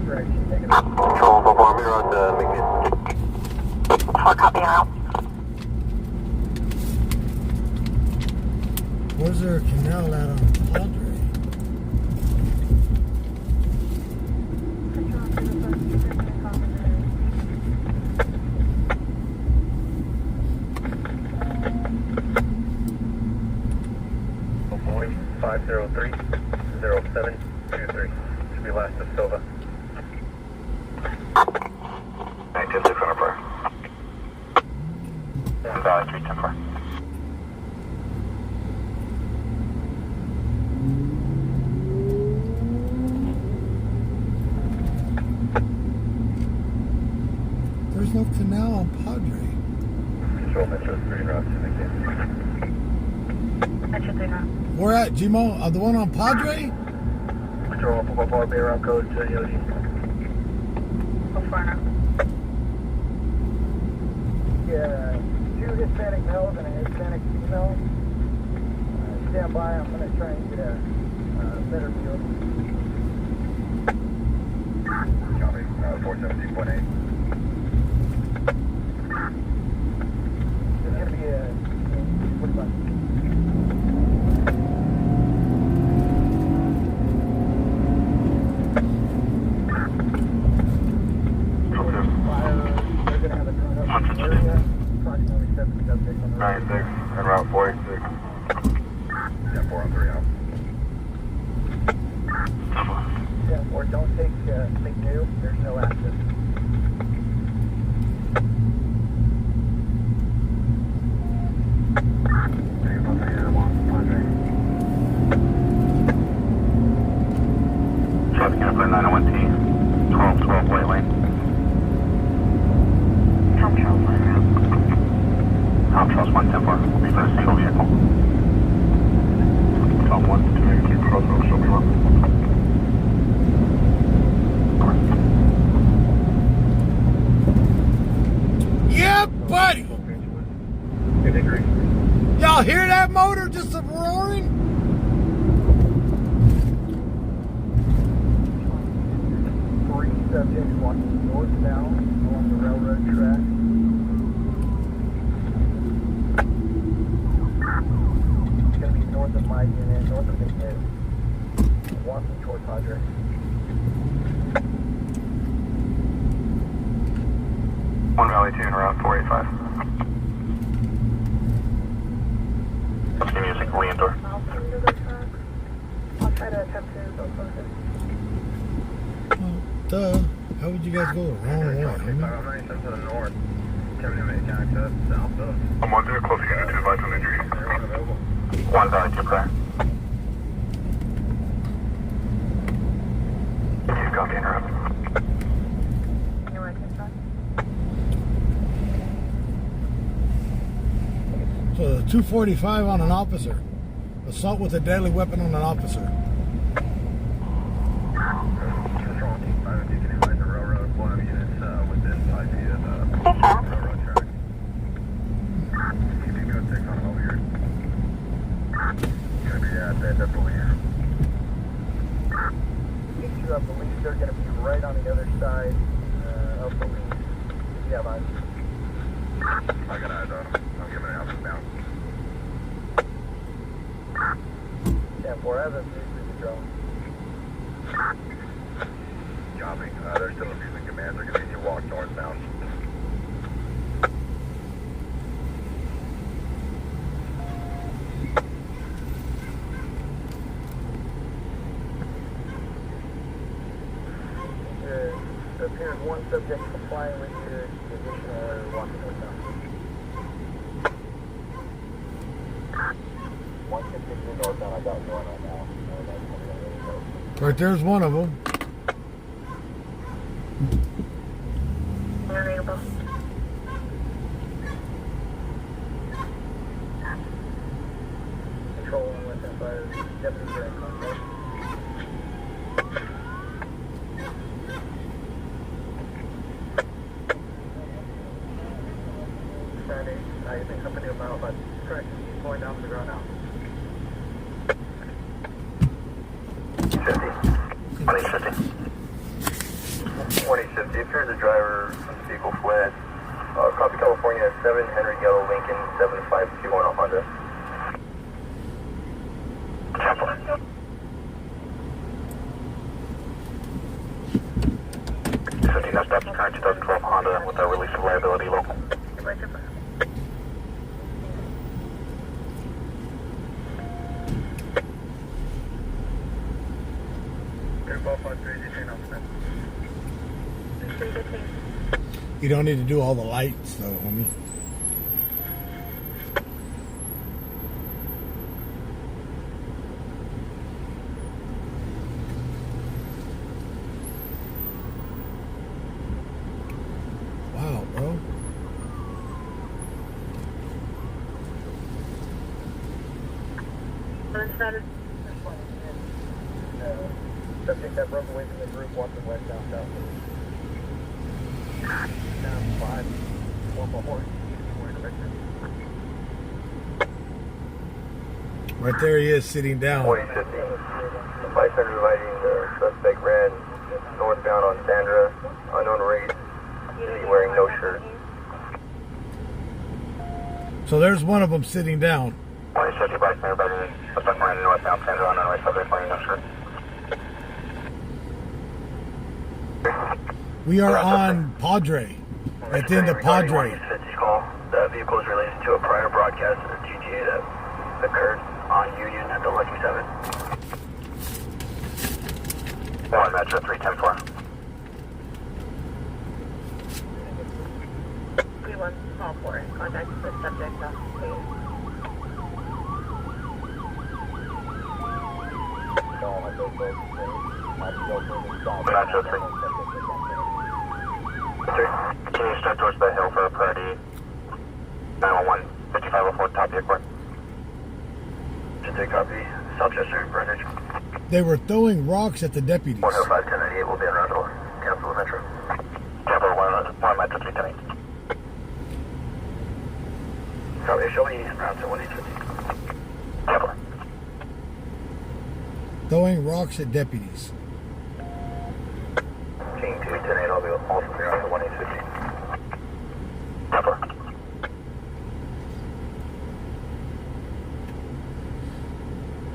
Right, take it. Control 44, mirror to McNew. 4 copy out. Where's there a canal out on Padre? Boy, 503-0723. Should be last of Silva. Street 10-4. There's no canal on Padre. Control Metro 3 route to McKinney. Metro 3 now. Where at, Gmo? The one on Padre? Control Football Bar Bay route code to Yogi. How far now? Yeah, 2 Hispanic males and a Hispanic female. Stand by, I'm going to try and get a better view. Copy. 417.8. There's going to be a... What about? They're going to have a turn up area. Approximately 7 subjects on the 96 and Route 46. Yeah, 4 on 3 out. Yeah, or don't take McNew. There's no access. Traffic Unified 901T, 1212 White Lane. Tom Charles 1 route. Tom Charles 110-4, will be for a single vehicle. Tom 1 to 282 Crossroads, show me 1. Yeah, buddy! Y'all hear that motor just roaring? Three subjects walking northbound along the railroad track. It's going to be north of my unit, north of McNew. Walking toward Padre. One Valley 2 and Route 485. What's your music? Leandor. I'll come to the truck. I'll try to attempt to go closer. Oh, duh. How would you guys go the wrong way? I'm to the north. 10 minute access south of. I'm 1 to close unit to advise on injury. One Valley 2 prior. You copy interrupt. You want to talk? So the 245 on an officer. Assault with a deadly weapon on an officer. Control Team 5 if you can advise the railroad. One of units within 5 feet of the railroad track. You can go 6 on them over here. Gonna be at the end of police. These two, I believe they're going to be right on the other side of the lead. Yeah, bye. I got eyes on them. I'm giving it out from down. Yeah, 4, I have a view through the drone. Copy. They're still abusing commands. They're gonna need you to walk northbound. There appears one subject complying with your additional walking northbound. 152 northbound, I got one right now. Right there's one of them. Available. Control 115, deputy direct contact. Saturday, you've been company about, but correct, he's going down to the ground now. 2050, appears the driver from the vehicle fled. Copy California 7, Henry Yellow Lincoln 7521 Honda. That's current 2012 Honda with a release of liability local. You don't need to do all the lights though, homie. Subject that broke away from the group walking west down south. Down 5. One more horse. Right there he is sitting down. 4050. Bystander dividing the suspect ran northbound on Sandra. Unknown race. Wearing no shirt. So there's one of them sitting down. 2050 bystander dividing suspect ran northbound Sandra. Unknown race. Subject wearing no shirt. We are on Padre. At the end of Padre. The vehicle is related to a prior broadcast of the GTA that occurred on Union at the Lucky 7. 1 Metro 310-4. 31 small 4. Contact with subject on please. Metro 3. Continue to start towards the hill for a priority. 911, 5504, top vehicle. Should take copy. Southchester, Greenwich. They were throwing rocks at the deputies. 105, 1098 will be en route to cancel the Metro. Capital 1 Metro 310. Copy, show me en route to 1850. Capital. Throwing rocks at deputies. King 210, I'll be also en route to 1850. Capital.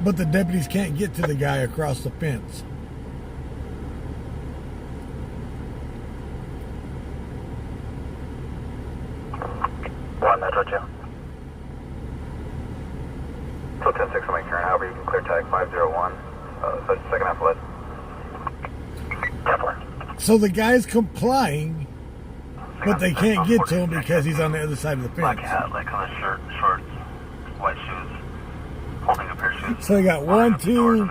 But the deputies can't get to the guy across the fence. One Metro 2. So 10-6 on my current, however you can clear tag 501. So second half left. Kepler. So the guy's complying, but they can't get to him because he's on the other side of the Black fence. hat, light color shirt, shorts, white shoes, holding a pair of shoes. So they got 1, 2,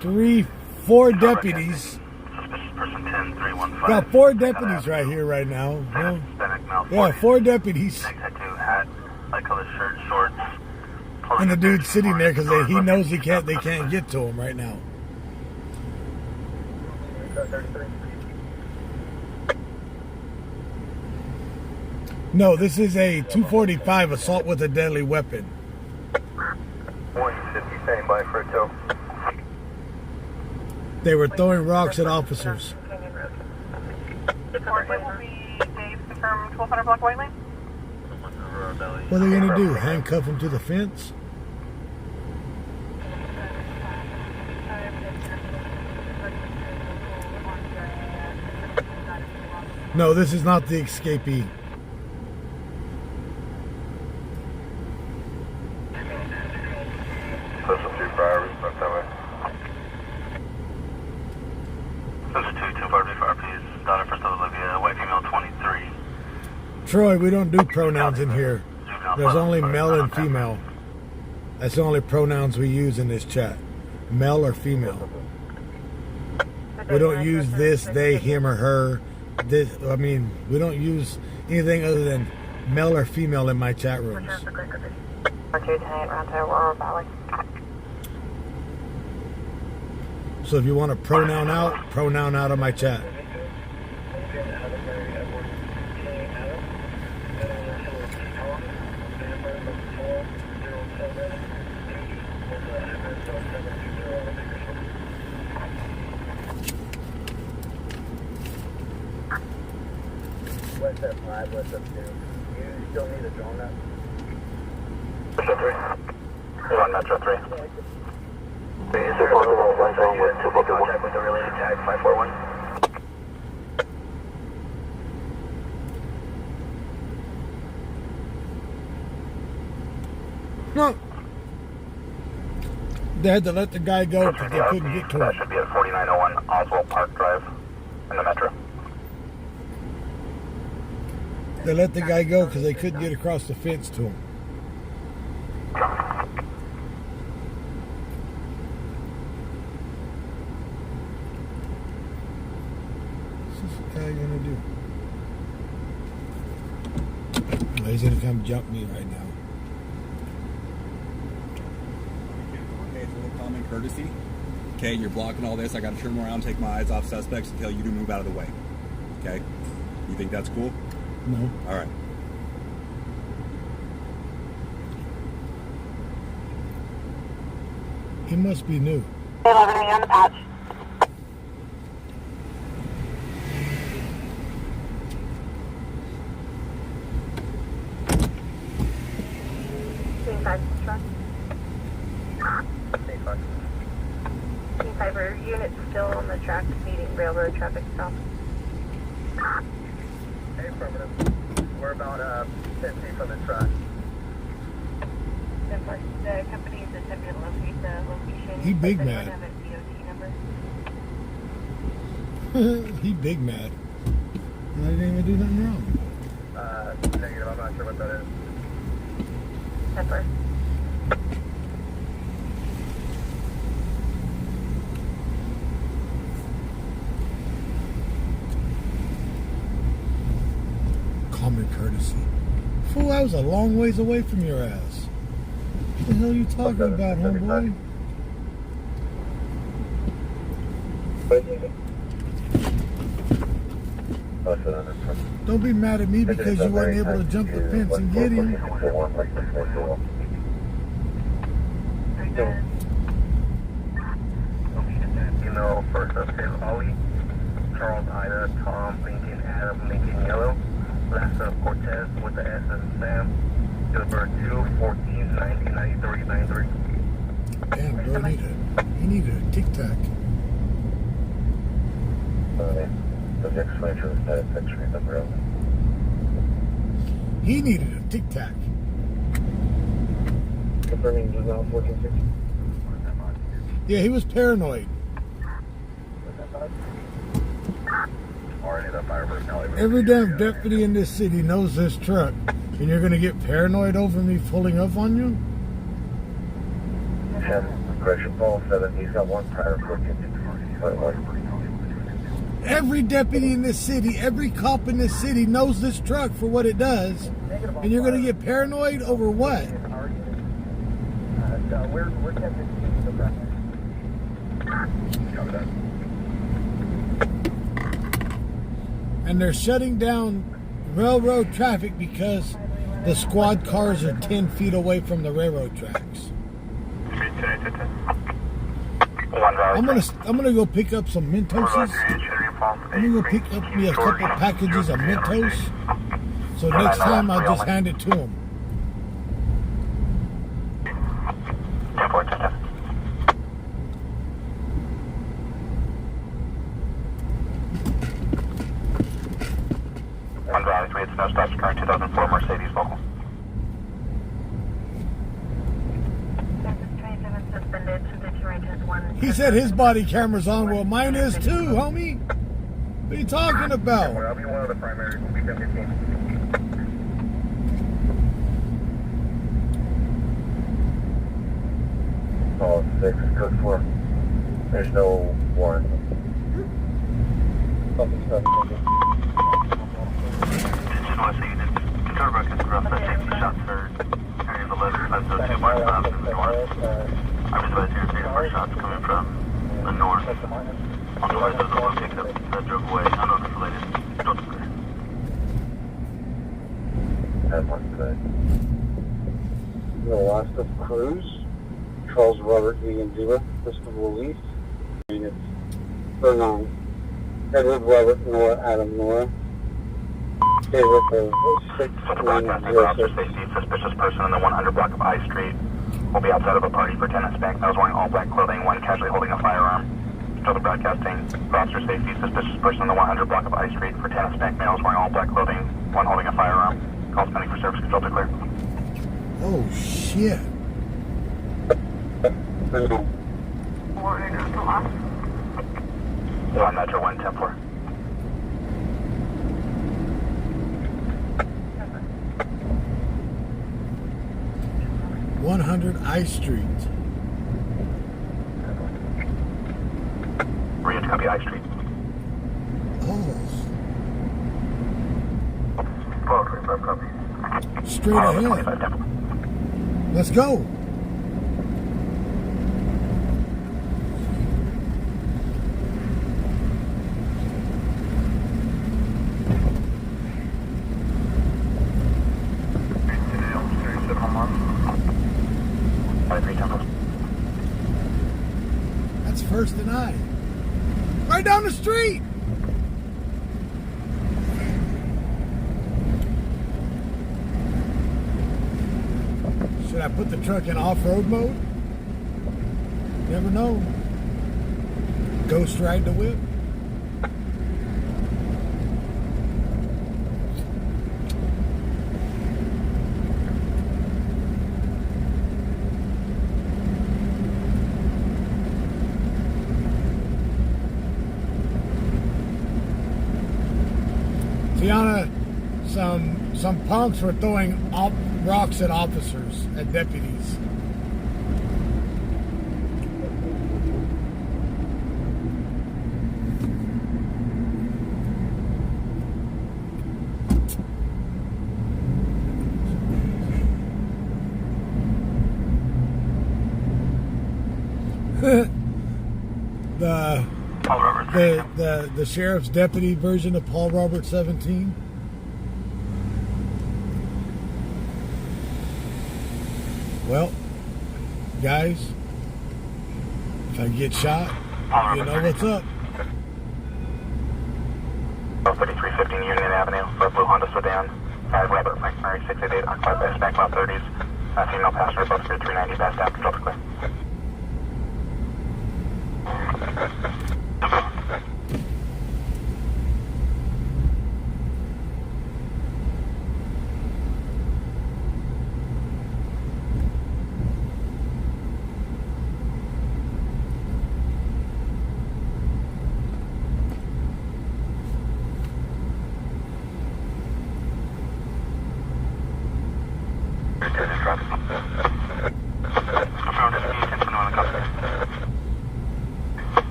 3, 4 deputies. Suspicious person 10-315. Got 4 deputies right here right now. Yeah, 4 deputies. Tattoo, hat, light color shirt, shorts. And the dude's sitting there because he knows they can't get to him right now. No, this is a 245 assault with a deadly weapon. 150, standing by for a tow. They were throwing rocks at officers. Report it will be Dave from 1200 block White Lane. What are they going to do? Handcuff him to the fence? No, this is not the escapee. Special 2 fire, respect that way. Special 2, 245 RPs, daughter first of Olivia, white female 23. Troy, we don't do pronouns in here. There's only male and female. That's the only pronouns we use in this chat. Male or female. We don't use this, they, him, or her. We don't use anything other than male or female in my chat rooms. So if you want to pronoun out of my chat. West at 5, west at 2. You still need a drone up? Metro 3. 1 Metro 3. Is there a contact with the related tag 541? No. They had to let the guy go because they couldn't get to That him. should be at 4901 Oswald Park Drive in the Metro. They let the guy go because they couldn't get across the fence to him. What's this guy gonna do? Oh, he's gonna come jump me right now. common courtesy. Okay, you're blocking all this. I got to turn around, take my eyes off suspects, and tell you to move out of the way. Okay? You think that's cool? No. All right. He must be new. 11 on the patch. Are units still on the track needing railroad traffic stop? Hey, affirmative. We're about 10 feet from the track. The company is attempting to locate the location. He big Does mad. anyone have a DOT number? He big mad. I didn't even do nothing wrong. Negative, I'm not sure what that is. Pepper. Common courtesy. Fool, I was a long ways away from your ass. What the hell are you talking about, homeboy? Don't be mad at me because you weren't able to jump the fence and get him. Email first update Ollie, Charles Ida, Tom, Lincoln, Adam, Lincoln, Yellow, last of Cortez with the S and Sam, Gilbert 2-14-90-93-93. Damn, bro, he needed a tic-tac. The next flanker is that picture number 11. He needed a tic-tac. Confirming Giselle 1460. Yeah, he was paranoid. Every damn deputy in this city knows this truck, and you're gonna get paranoid over me pulling up on you? 10, correction, Paul 7, he's got one prior for 50. Every deputy in this city, every cop in this city knows this truck for what it does, and you're gonna get paranoid over what? We're tempted to use the press. And they're shutting down railroad traffic because the squad cars are 10 feet away from the railroad tracks. I'm gonna go pick up some Mentoses. I'm gonna go pick up me a couple packages of Mentos. So next time I'll just hand it to him. No stops current 2004 Mercedes local. He said his body camera's on. Well, mine is too, homie. What are you talking about? I'll be one of the primaries. We'll be 10-15. Oh, 6, code 4. There's no warrant. Something's not changing. Just want to say you did control records for rough safety shots for any of the letters. That's those 2 marks out in the north. I'm advised here 3 more shots coming from the north. On the west of the one pickup that drove away, unrelated. Don't clear. That one's good. The last of Cruz, Charles Robert Ian Zebra, Christopher Leaf, units Vernon, Edward Robert Nora Adam Nora. Favorite of 6-9-0-6. Safety, suspicious person in the 100 block of I Street will be outside of a party for tennis bank. Males wearing all black clothing, one casually holding a firearm. Still the broadcasting. For officer safety, suspicious person in the 100 block of I Street for tennis bank. Males wearing all black clothing, one holding a firearm. Calls pending for service control to clear. Oh shit. One Metro 110-4. 100 I Street. Read copy I Street. Oh. 1225 copy. Straight ahead. Let's go. First and I. Right down the street. Should I put the truck in off-road mode? Never know. Ghost ride the whip. Tiana, some punks were throwing rocks at officers, at deputies. The sheriff's deputy version of Paul Robert 17. Well, guys, if I get shot, you know what's up. 3315 Union Avenue for Blue Honda Sedan. Robert Frank Murray 688 occupied by Hispanic male 30s. Female passenger above 390 best after traffic clear.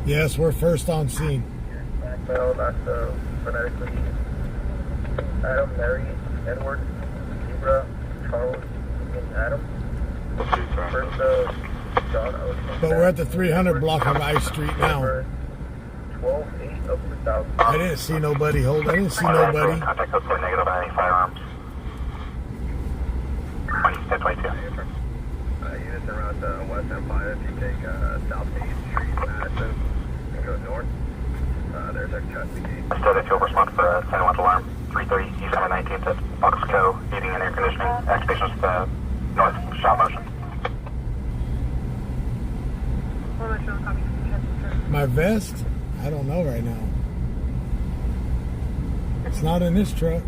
Yes, we're first on scene. Well, that's phonetically Adam, Mary, Edward, Zebra, Charles, and Adam. First, John Ocean. But we're at the 300 block of I Street now. 12-8 of 2000. I didn't see nobody hold. I didn't see nobody. Contact code for negative on any firearms. 20-22. Units around West Empire, if you take South 8th Street, Madison, and go north, there's our traffic gate. Still that you'll respond for a 10-1 alarm, 330 East 19th at Box Co, heating and air conditioning, activations to north, shop motion. My vest? I don't know right now. It's not in this truck.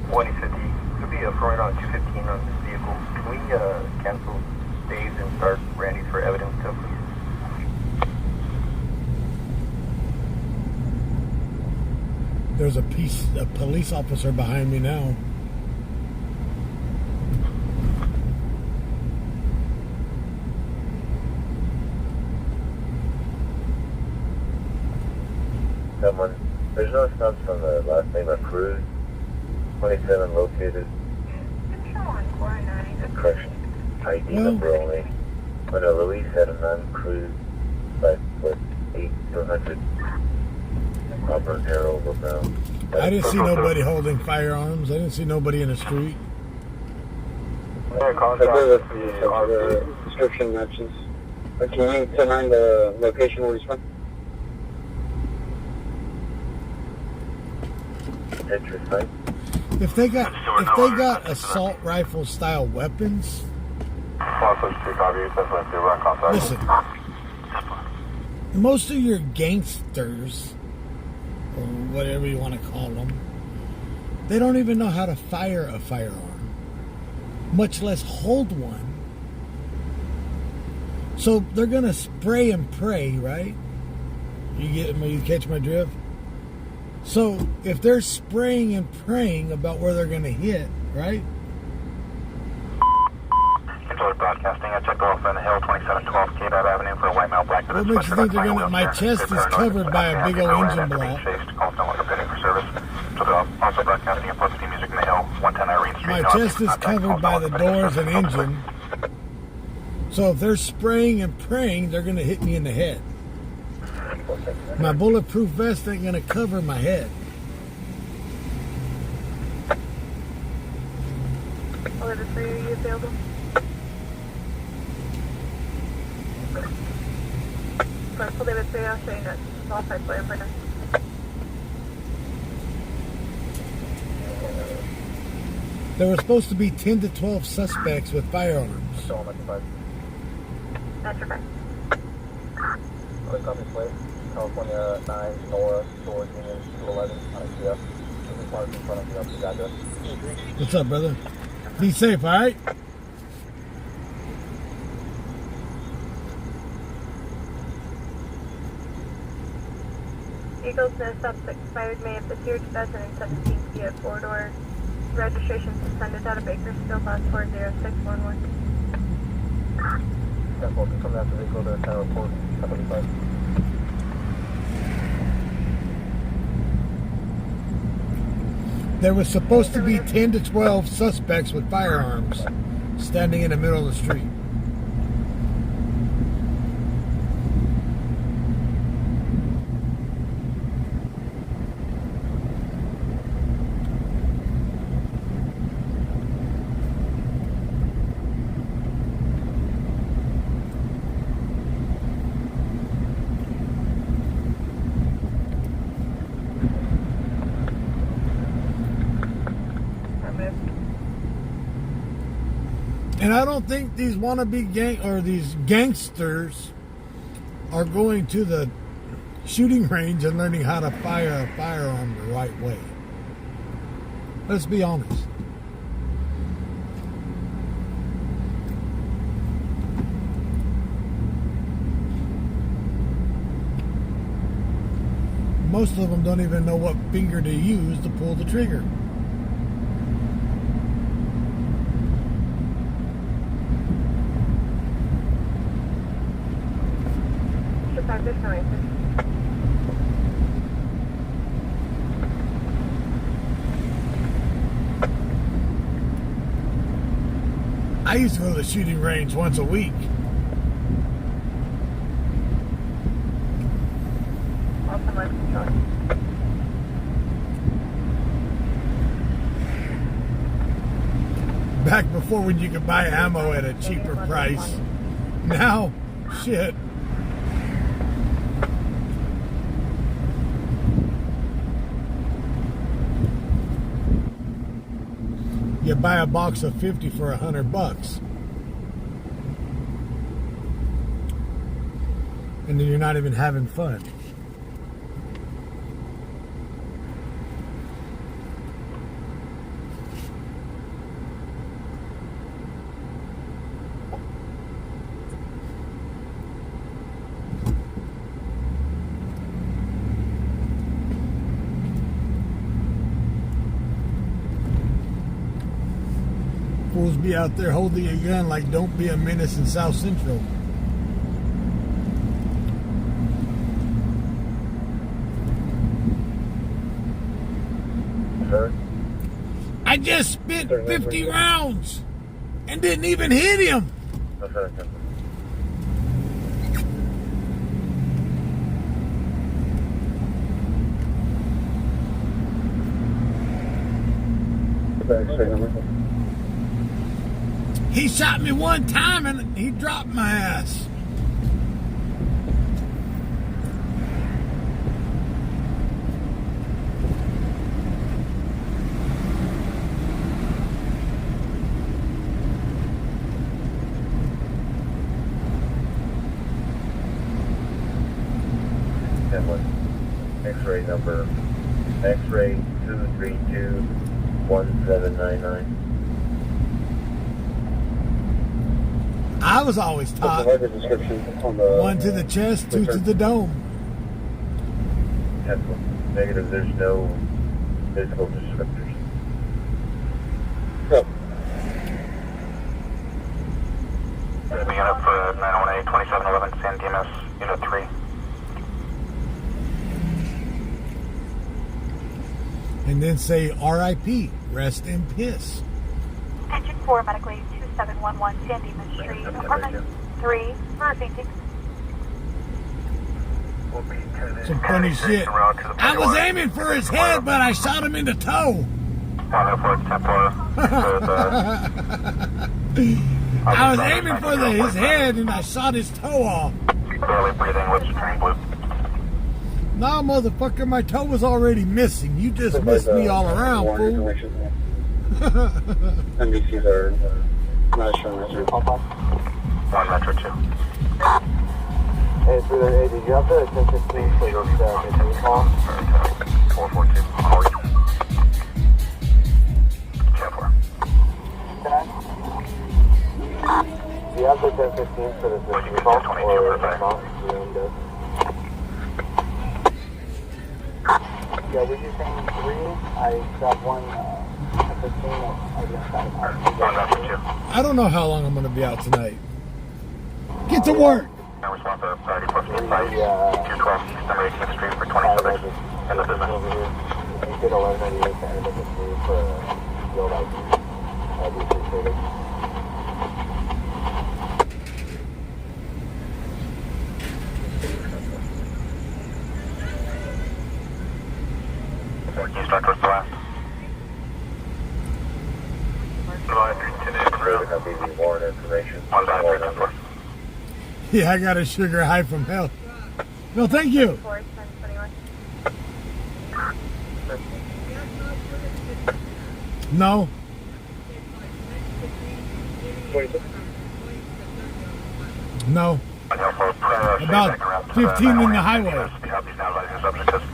2050. Could be a front on 215 on this vehicle. Can we cancel days and start Randy's for evidence tow, please? There's a police officer behind me now. Someone, there's no stumps on the last name of Cruz. 27 located. Correction. ID number only. When a Luis had a non-Cruz 5'8", 200. Auburn hair over brown. I didn't see nobody holding firearms. I didn't see nobody in the street. The description matches. Can you turn on the location where he's from? Interesting. If they got assault rifle style weapons, listen. Most of your gangsters, or whatever you want to call them, they don't even know how to fire a firearm, much less hold one. So they're gonna spray and pray, right? You catch my drift? So if they're spraying and praying about where they're gonna hit, right? Controller broadcasting. I checked off on the hill 2712 Cape Ave Avenue for a white male black. What makes you think they're gonna? My chest is covered by a big old engine block. Also broadcasting at Plus Music in the hill 110 Irene Street. My chest is covered by the doors and engine. So if they're spraying and praying, they're gonna hit me in the head. My bulletproof vest ain't gonna cover my head. available. Full David 3, I'll show you next. All 5 player for now. There were supposed to be 10 to 12 suspects with firearms. Show them at the 5. That's your 5. Quick copy plate. California 9, Nora, George, Union 211 on a CF. This is marked in front of you up the address. What's up, brother? Be safe, all right? Eagles no stops expired May of this year, 2017, Kia 4-door. Registration suspended out of Bakersfield, last 40611. 10-4, can come after vehicle to Tower Port, 75. There was supposed to be 10 to 12 suspects with firearms standing in the middle of the street. And I don't think these wannabe these gangsters are going to the shooting range and learning how to fire a firearm the right way. Let's be honest. Most of them don't even know what finger to use to pull the trigger. I used to go to the shooting range once a week. Back before when you could buy ammo at a cheaper price. Now, shit. You buy a box of 50 for $100. And then you're not even having fun. Fools be out there holding a gun like don't be a menace in South Central. Sir? I just spent 50 rounds and didn't even hit him. Okay. He shot me one time and he dropped my ass. X-ray number X-ray 2321799. I was always taught one to the chest, two to the dome. Negative, there's no physical descriptors. Yep. Moving up for 918 2711 San Dimas, Unit 3. And then say RIP, rest in piss. Engine 4, medically 2711 San Dimas Street, apartment 3, for fainting. Some funny shit. I was aiming for his head, but I shot him in the toe. I was aiming for his head and I shot his toe off. Barely breathing, what's your turning blue? Nah, motherfucker, my toe was already missing. You just missed me all around, fool. NBCs are not showing us your pop-up. 1 Metro 2. Hey, it's really, hey, did you have the 1015 for your mid-range call? 442. How are you? Chat 4. Do you have the 1015 for the 15 call? Or call? Yeah, were you saying 3? I got one 15. I don't know how long I'm going to be out tonight. Get to work. Now response to priority plus insight. 212 East number 18th Street for 20 subjects in the business. You did 1198 to end up with 3 for your license. I'd be appreciated. Can you start towards the last? Warrant information. 153 Yeah, I got a sugar high from hell. No, thank you. No. No. About 15 in the highway.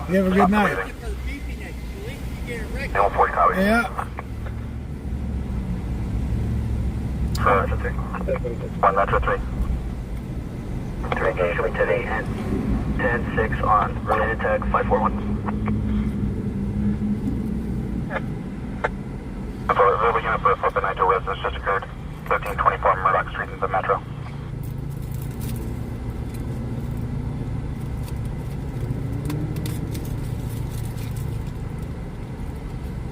You have a good night. Yeah. 1 Metro 3. 3 showing 10 8 and 10 6 on related tag 541. So, the unit for a flip and night residence just occurred. 1324 Murdoch Street in the Metro.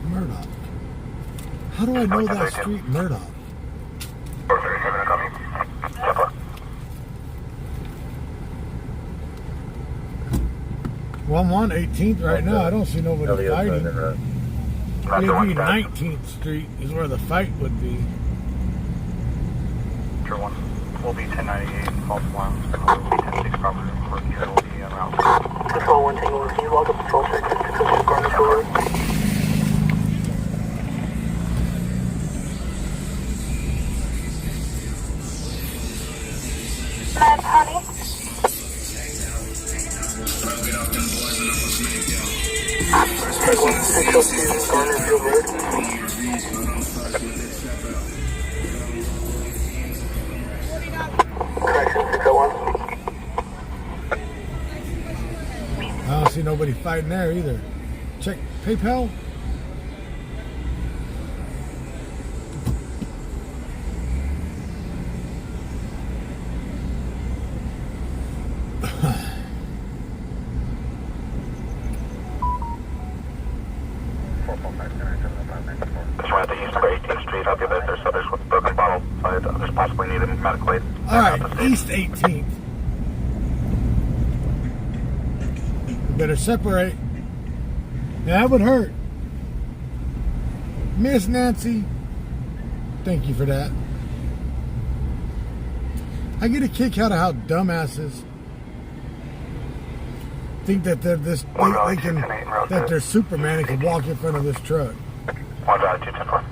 Murdoch. How do I know that street, Murdoch? 437 copy. Temple. 18th right now. I don't see nobody fighting. Maybe 19th Street is where the fight would be. Sure one. Will be 1098 false alarms. Will be 106 property. Work here will be around. Control 1 Tango 1, can you log up patrol check to Coach Garner Door? Honey? Take 1 602 Garnerfield Road. Correction 601. I don't see nobody fighting there either. Check PayPal. Just right at the east number 18th Street. I'll give it. There's others with broken bottle. There's possibly needed medical aid. All right, East 18th. We better separate. Yeah, that would hurt. Miss Nancy, thank you for that. I get a kick out of how dumbasses think that they're that they're Superman and can walk in front of this truck. 1-2-10-4.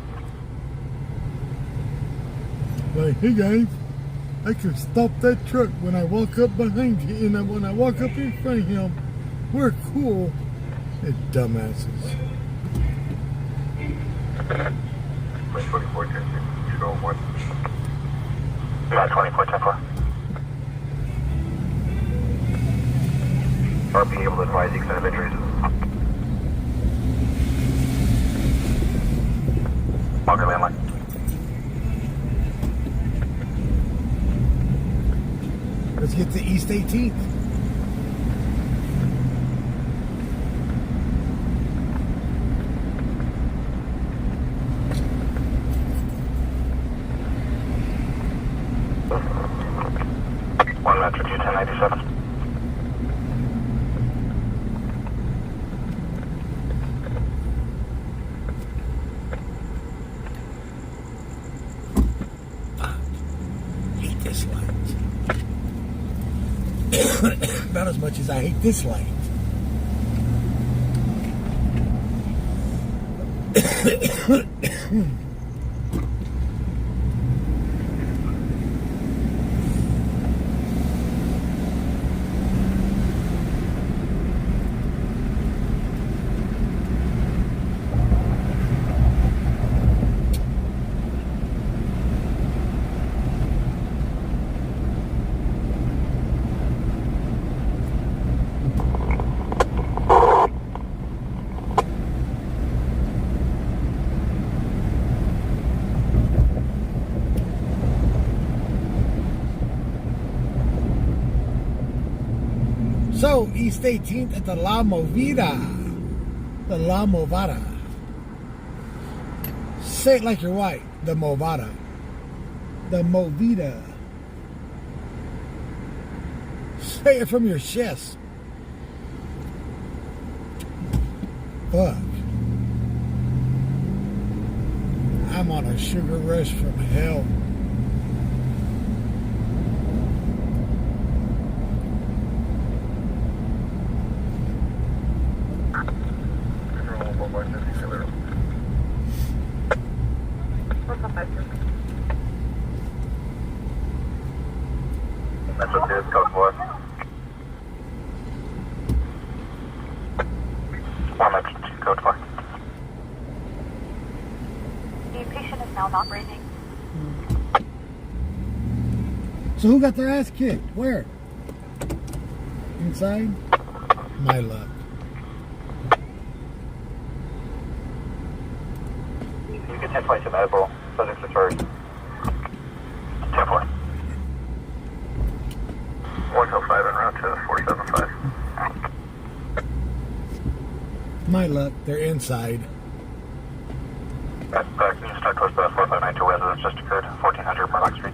Like, hey guys, I can stop that truck when I walk up behind you, and when I walk up in front of him, we're cool. They're dumbasses. 24 10 1. About 24 10 4. Are being able to advise the extent of injuries. Walker landline. Let's get to East 18th. One Metro 2 1097. much as I hate this light. So, East 18th at the La Movida. The La Movada. Say it like you're white. The Movada. The Movida. Say it from your chest. Fuck. I'm on a sugar rush from hell. That's what it is, code 4. Code 4. The patient is now not breathing. So who got their ass kicked? Where? Inside? My luck. You get 10.2 medical, subject referred. 10-4. 105 en route to 475. My luck. They're inside. Can you start towards the 4592 residence just occurred, 1400 Murlock Street.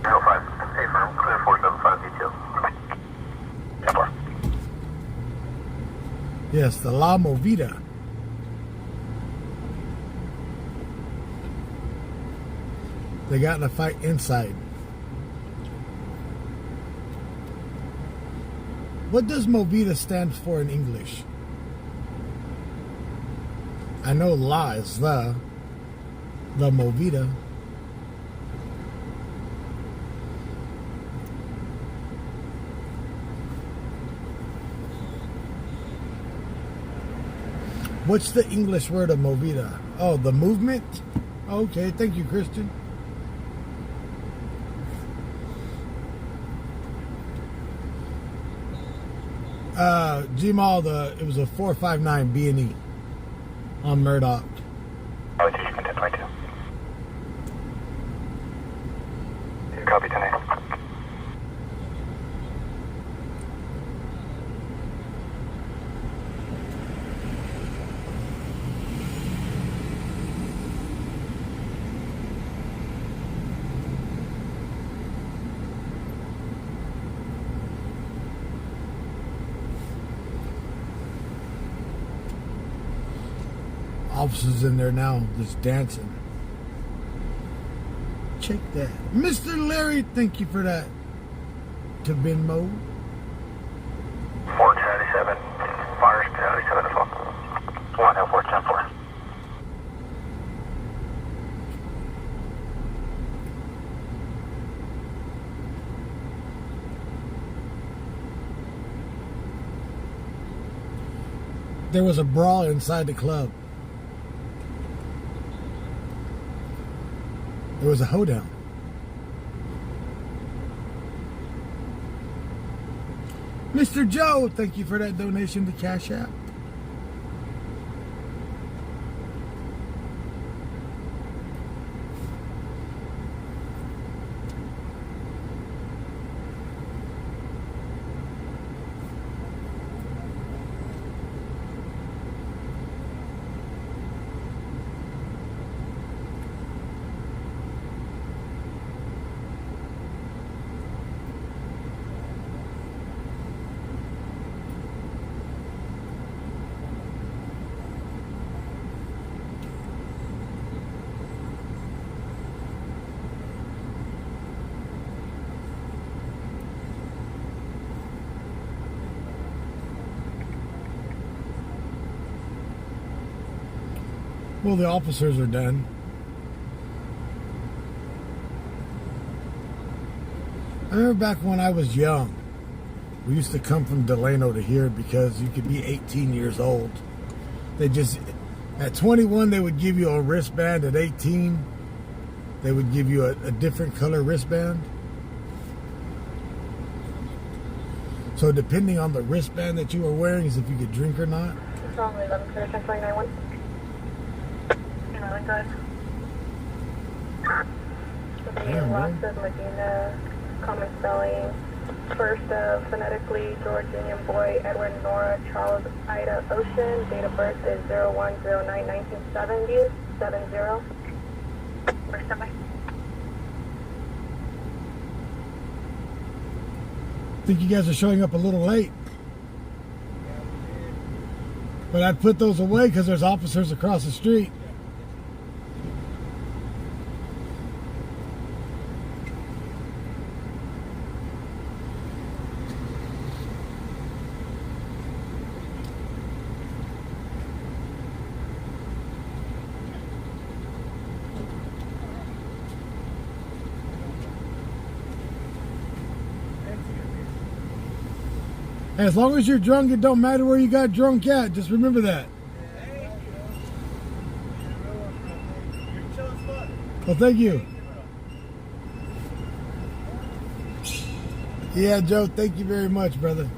05, affirm, clear 475 details. 10-4. Yes, the La Movida. They got in a fight inside. What does Movida stand for in English? I know La is the Movida. What's the English word of Movida? Oh, the movement? Okay, thank you, Christian. Gmal, it was a 459 B&E on Murdoch. Oh, you can 1022. Copy 10-8. Officers in there now just dancing. Check that. Mr. Larry, thank you for that. To Venmo. 477. Fires 277 as well. 10410-4. There was a brawl inside the club. There was a hoedown. Mr. Joe, thank you for that donation to Cash App. Well, the officers are done. I remember back when I was young, we used to come from Delano to here because you could be 18 years old. They just, at 21, they would give you a wristband. At 18, they would give you a different color wristband. So depending on the wristband that you were wearing is if you could drink or not. What's wrong with 11 clear 1029-1? Really good. Damn, Lots of Medina, common spelling. First phonetically, George Union Boy, Edward Nora, Charles Ida Ocean. Date of birth is 0109-1970, 70. First of I think you guys are showing up a little late. But I'd put those away because there's officers across the street. As long as you're drunk, it don't matter where you got drunk at. Just remember that. Well, thank you. Yeah, Joe, thank you very much, brother.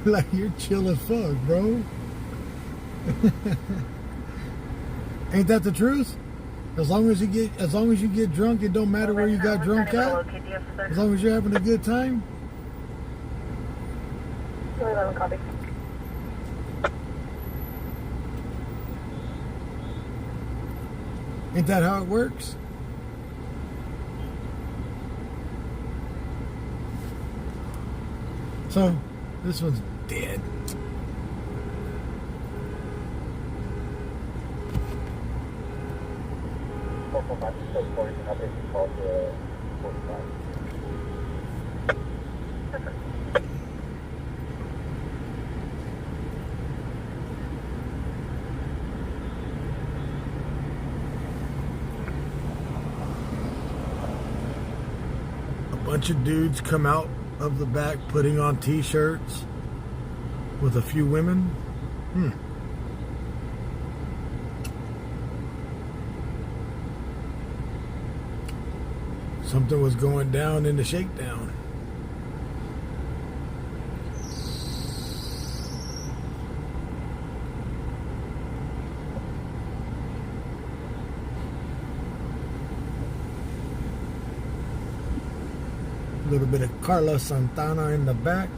Like you're chill as fuck, bro. Ain't that the truth? As long as you get drunk, it don't matter where you got drunk at. As long as you're having a good time. 11 copy. Ain't that how it works? So, this one's dead. A bunch of dudes come out of the back putting on t-shirts with a few women. Something was going down in the shakedown. A little bit of Carlos Santana in the back.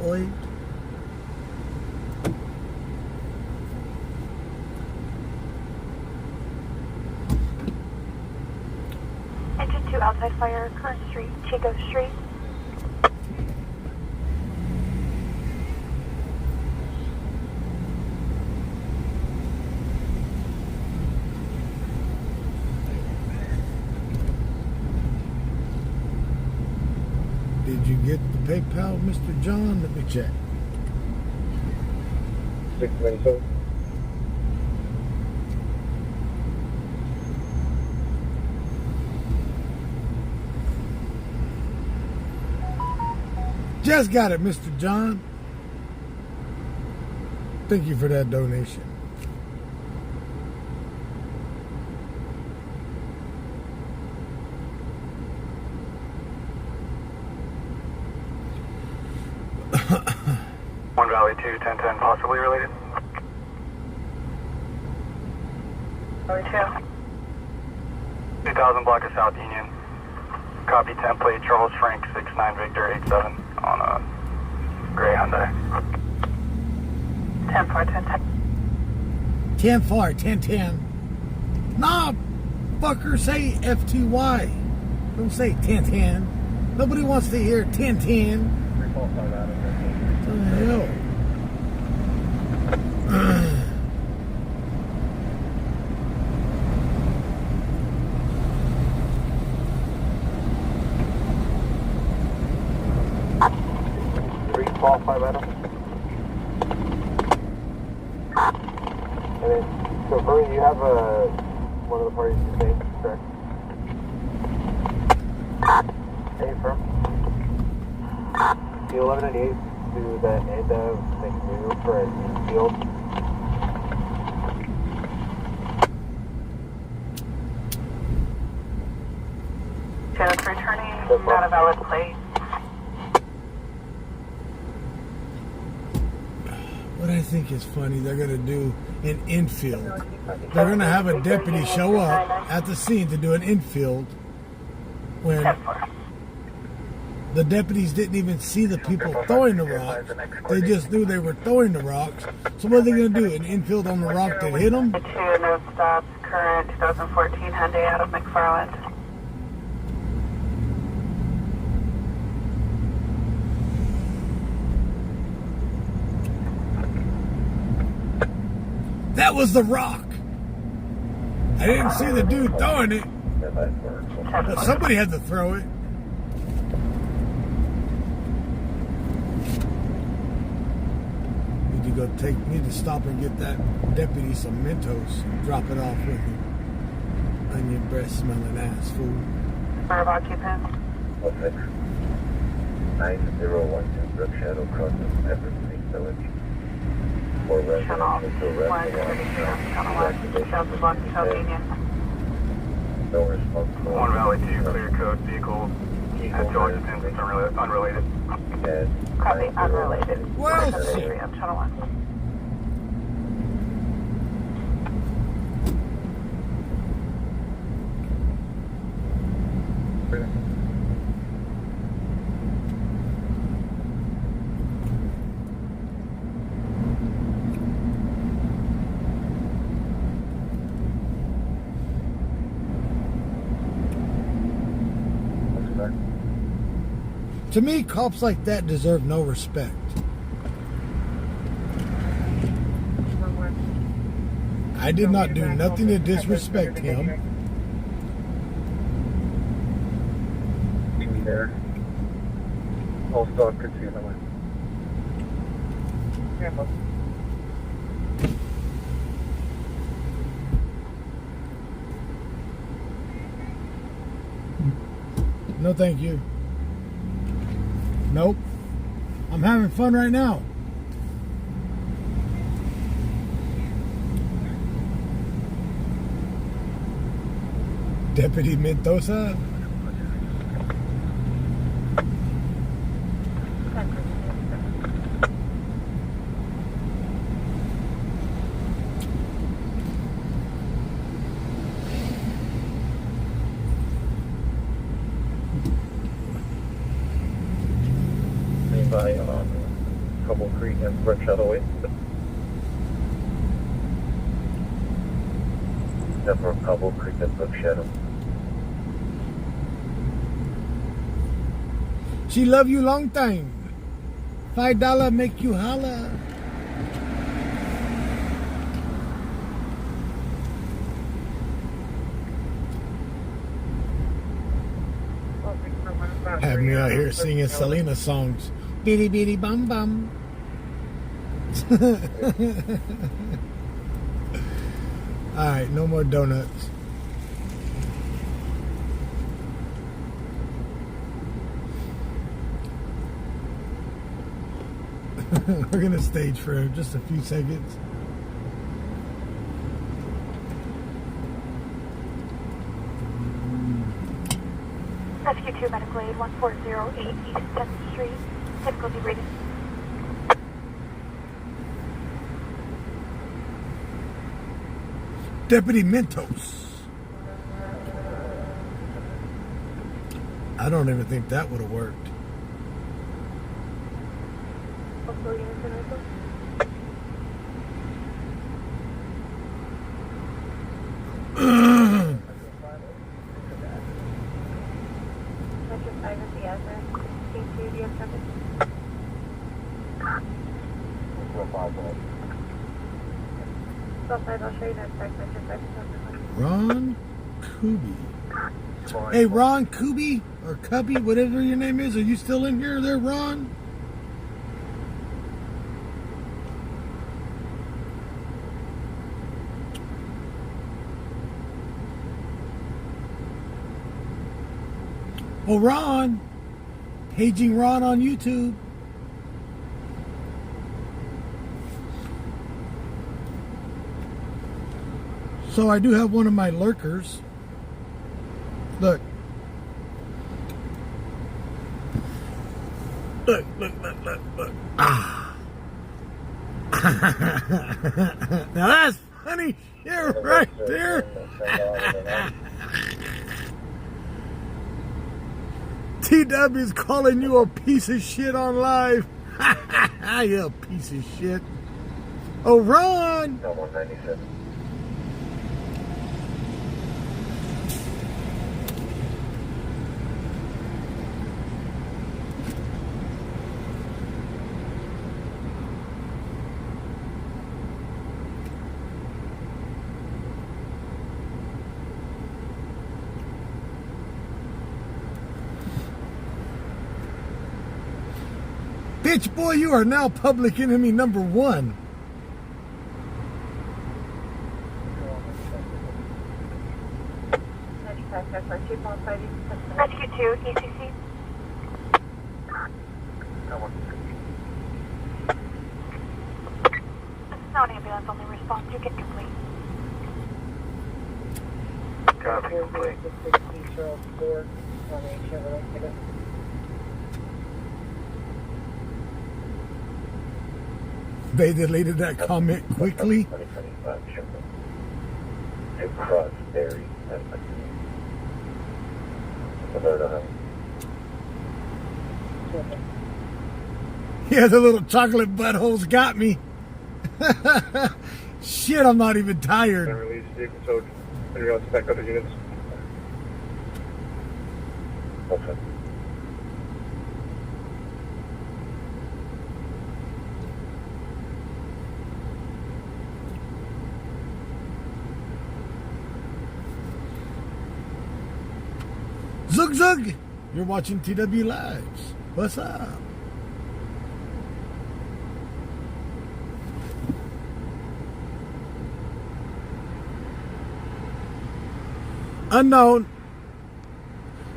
Wait. Engine 2 outside fire, current street, Chico Street. Did you get the PayPal, Mr. John? Let me check. 627. Just got it, Mr. John. Thank you for that donation. One Valley 2, 1010, possibly related. Valley 2. 2000 block of South Union. Copy template, Charles Frank, 69 Victor 87 on a gray Hyundai. 10-4, 10-10. 10-4, 10-10. Nah, fucker, say FTY. Don't say 10-10. Nobody wants to hear 10-10. What the hell? then, so Bernie, you have one of the parties you think, correct? Are you firm? The 1198 to the end of McNew for a field. Just returning, not a valid plate. What I think is funny, they're going to do an infield. They're going to have a deputy show up at the scene to do an infield when the deputies didn't even see the people throwing the rocks. They just knew they were throwing the rocks. So what are they going to do? An infield on the rock that hit them? 2 no stops, current 2014 Hyundai out of McFarland. That was the rock. I didn't see the dude throwing it, but somebody had to throw it. Need to stop and get that deputy some Mentos and drop it off with him. Onion breath smelling ass fool. Number of occupants. 9012 Brook Shadow crosses Evergreen Village. For Channel residents to arrest 132, Channel 1, South of Boston, Pennsylvania. no response. One Valley 2, clear code, vehicle at Georgia, Pennsylvania, unrelated. Copy, unrelated. Well, Three on Channel 1. To me, cops like that deserve no respect. I did not do nothing to disrespect him. There. All stock could see the way. No, thank you. Nope. I'm having fun right now. Deputy Mendoza. By Cobble Creek and Brook Shadow Way. Never Cobble Creek and Brook Shadow. She love you long time. $5 make you holla. Have me out here singing Selena songs. Bitty bitty bum bum. Alright, no more donuts. We're gonna stage for just a few seconds. Rescue 2 Medical Aid 1408 East 10th Street. Difficulty rated. Deputy Mentos. I don't even think that would have worked. Ron Kuby. Hey, Ron Kuby or Cubby, whatever your name is, are you still in here there, Ron? Oh, Ron. Paging Ron on YouTube. So I do have one of my lurkers. Look. Look. Ah. Now that's funny. You're right there. TW's calling you a piece of shit on live. You a piece of shit. Oh, Ron. No, 197. Bitch, boy, you are now public enemy number 1. Rescue 2, ECC. This is not ambulance, only response. You get complete. Copy, complete. They deleted that comment quickly. 2025 shipment. To cross Berry. Alberta, Yeah, the little chocolate buttholes got me. Shit, I'm not even tired. Release vehicle towed. Figure out spec other units. okay. Zug Zug, you're watching TW Lives. What's up? Unknown.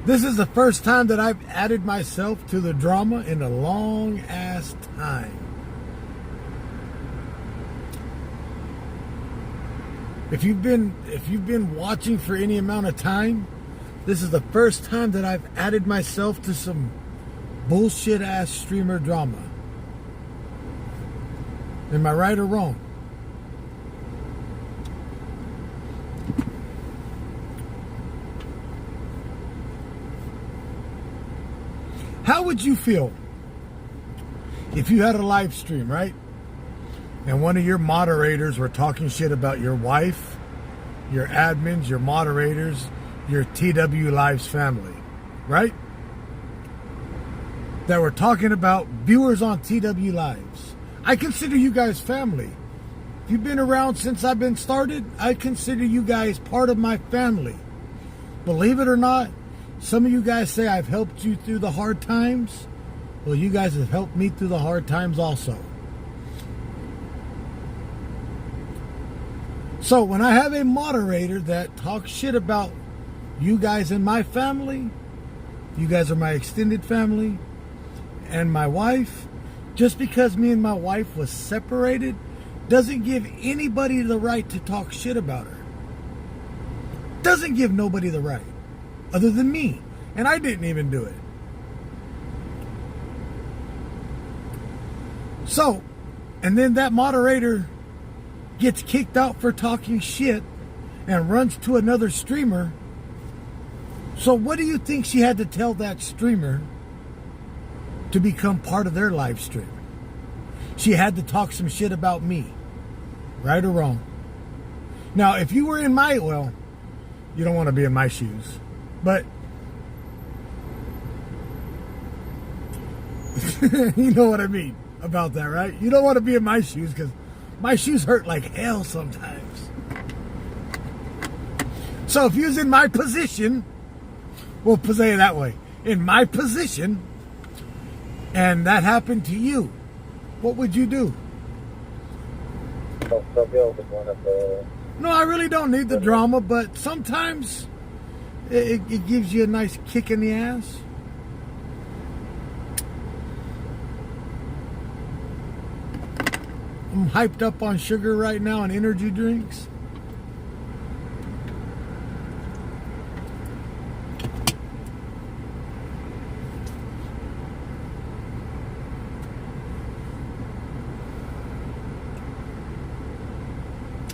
This is the first time that I've added myself to the drama in a long ass time. If you've been watching for any amount of time, this is the first time that I've added myself to some bullshit ass streamer drama. Am I right or wrong? How would you feel if you had a live stream, right? And one of your moderators were talking shit about your wife, your admins, your moderators, your TW Lives family, right? That were talking about viewers on TW Lives. I consider you guys family. If you've been around since I've been started, I consider you guys part of my family. Believe it or not, some of you guys say I've helped you through the hard times. Well, you guys have helped me through the hard times also. So when I have a moderator that talks shit about you guys in my family, you guys are my extended family, and my wife, just because me and my wife was separated, doesn't give anybody the right to talk shit about her. Doesn't give nobody the right, other than me. And I didn't even do it. So, and then that moderator gets kicked out for talking shit and runs to another streamer. So what do you think she had to tell that streamer to become part of their live stream? She had to talk some shit about me. Right or wrong? Now, if you were in my, well, you don't want to be in my shoes. But you know what I mean about that, right? You don't want to be in my shoes because my shoes hurt like hell sometimes. So if you was in my position, we'll say it that way, in my position, and that happened to you, what would you do? So Bill was one of the... No, I really don't need the drama, but sometimes It gives you a nice kick in the ass. I'm hyped up on sugar right now and energy drinks.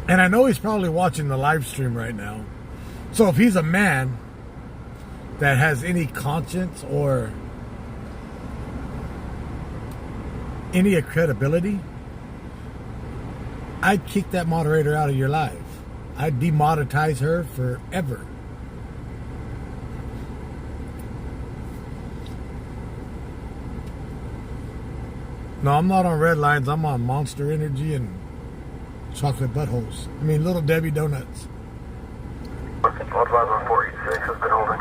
And I know he's probably watching the live stream right now. So if he's a man that has any conscience or any credibility, I'd kick that moderator out of your life. I'd demonetize her forever. No, I'm not on red lines. I'm on Monster Energy and chocolate buttholes. I mean, Little Debbie donuts. 15146 has been holding.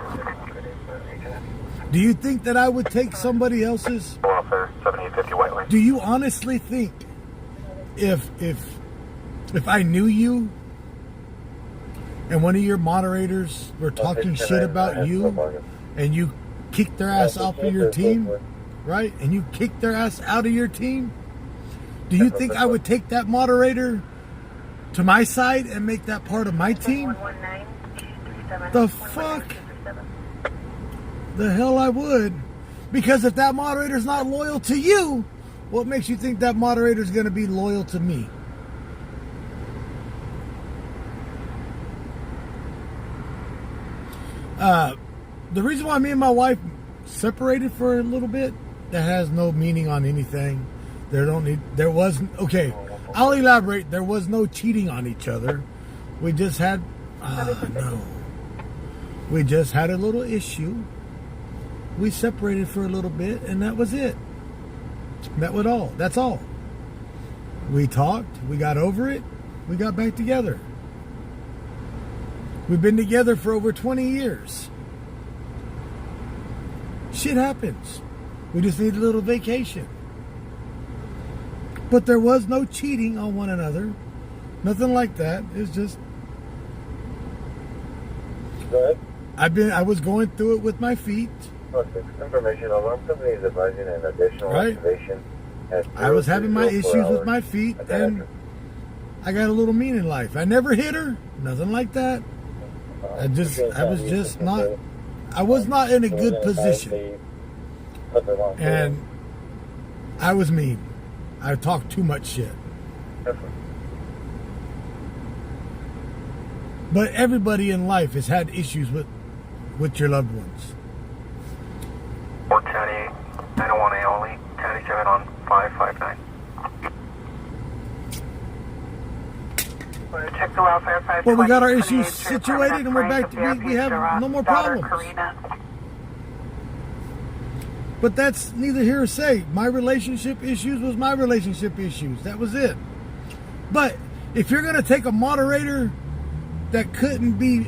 Do you think that I would take somebody else's? Welfare 7850 Whiteley. Do you honestly think if I knew you and one of your moderators were talking shit about you and you kicked their ass off of your team, right? And you kicked their ass out of your team, do you think I would take that moderator to my side and make that part of my team? The fuck? The hell I would. Because if that moderator's not loyal to you, what makes you think that moderator's going to be loyal to me? The reason why me and my wife separated for a little bit, that has no meaning on anything. Okay, I'll elaborate. There was no cheating on each other. We just had, we just had a little issue. We separated for a little bit, and that was it. That's all. We talked, we got over it, we got back together. We've been together for over 20 years. Shit happens. We just need a little vacation. But there was no cheating on one another. Nothing like that. It's just... Go ahead. I was going through it with my feet. Information alarm company is advising an additional activation. I was having my issues with my feet, and I got a little mean in life. I never hit her. Nothing like that. I was not in a good position. And I was mean. I talked too much shit. But everybody in life has had issues with your loved ones. 410 901 Aoli, 1087 on 559. Check the welfare 520. Well, we got our issues situated and we're back to we have no more problems. But that's neither here or say. My relationship issues was my relationship issues. That was it. But if you're going to take a moderator that couldn't be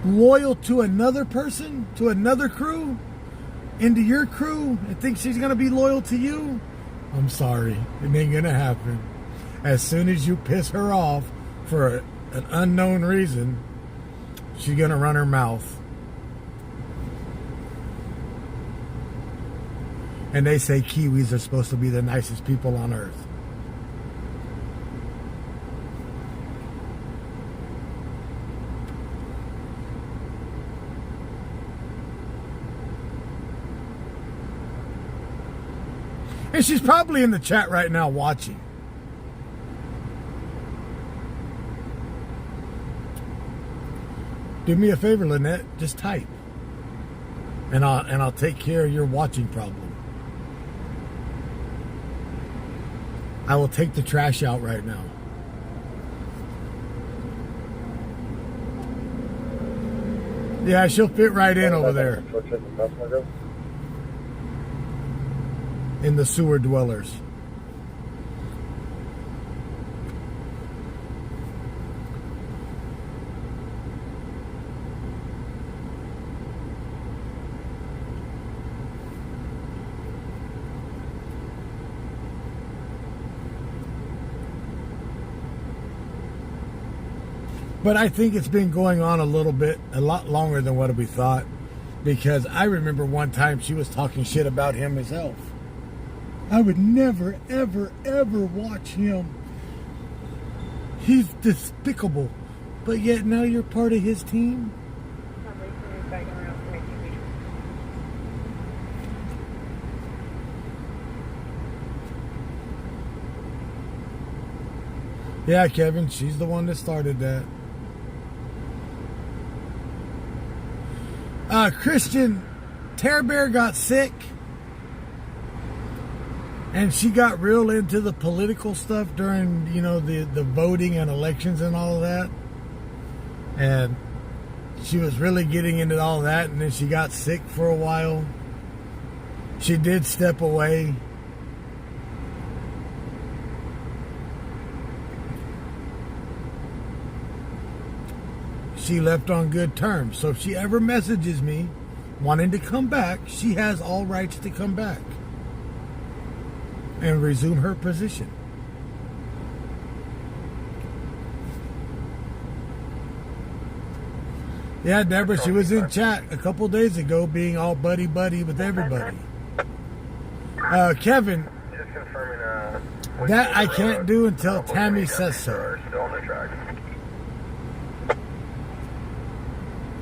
loyal to another person, to another crew, into your crew, and think she's going to be loyal to you, I'm sorry. It ain't going to happen. As soon as you piss her off for an unknown reason, she's going to run her mouth. And they say Kiwis are supposed to be the nicest people on earth. And she's probably in the chat right now watching. Do me a favor, Lynette. Just type. And I'll take care of your watching problem. I will take the trash out right now. Yeah, she'll fit right in over there. In the sewer dwellers. But I think it's been going on a lot longer than what we thought. Because I remember one time she was talking shit about him herself. I would never, ever, ever watch him. He's despicable. But yet now you're part of his team? Yeah, Kevin, she's the one that started that. Christian, Tara Bear got sick. And she got real into the political stuff during, you know, the voting and elections and all of that. And she was really getting into all that. And then she got sick for a while. She did step away. She left on good terms. So if she ever messages me wanting to come back, she has all rights to come back and resume her position. Yeah, Deborah, she was in chat a couple days ago being all buddy-buddy with everybody. Kevin, Just confirming, that I can't do until Tammy says so. still on the track.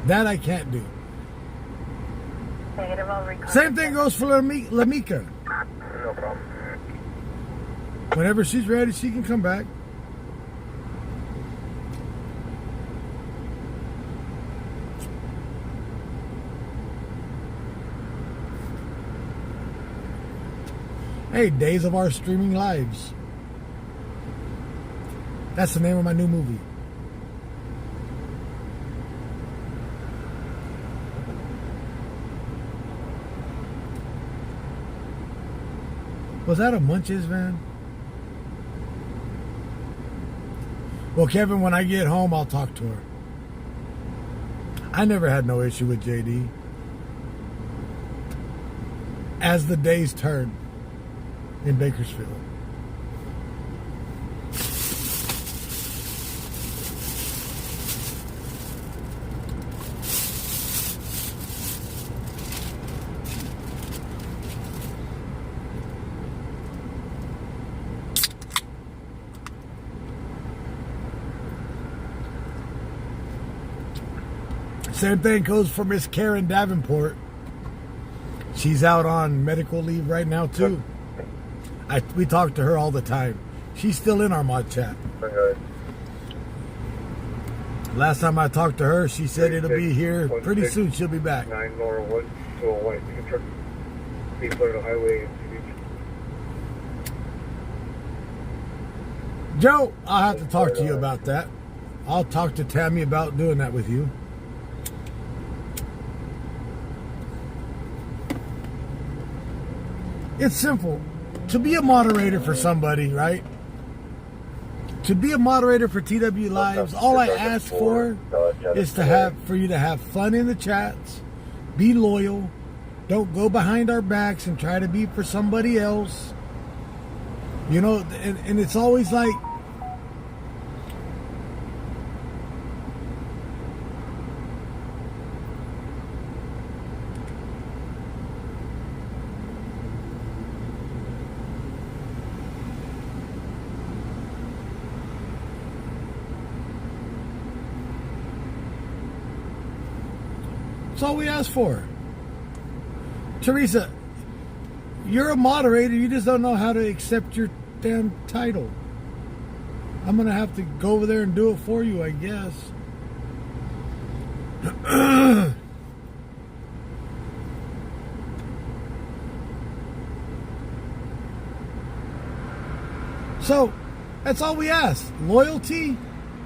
That I can't do. Negative, I'll record. Same thing goes for Lamika. No problem. Whenever she's ready, she can come back. Hey, Days of Our Streaming Lives. That's the name of my new movie. Was that a Munches van? Well, Kevin, when I get home, I'll talk to her. I never had no issue with JD. As the days turn in Bakersfield. Same thing goes for Miss Karen Davenport. She's out on medical leave right now too. We talk to her all the time. She's still in our mod chat. Okay. Last time I talked to her, she said it'll be here pretty soon. She'll be back. 9 Nora 1 to a white pickup truck. Be clear on the highway. Joe, I'll have to talk to you about that. I'll talk to Tammy about doing that with you. It's simple. To be a moderator for somebody, right? To be a moderator for TW Lives, all I ask for is for you to have fun in the chats, be loyal, don't go behind our backs and try to be for somebody else. You know, and it's always like, that's all we ask for. Teresa, you're a moderator. You just don't know how to accept your damn title. I'm going to have to go over there and do it for you, I guess. So, that's all we ask. Loyalty,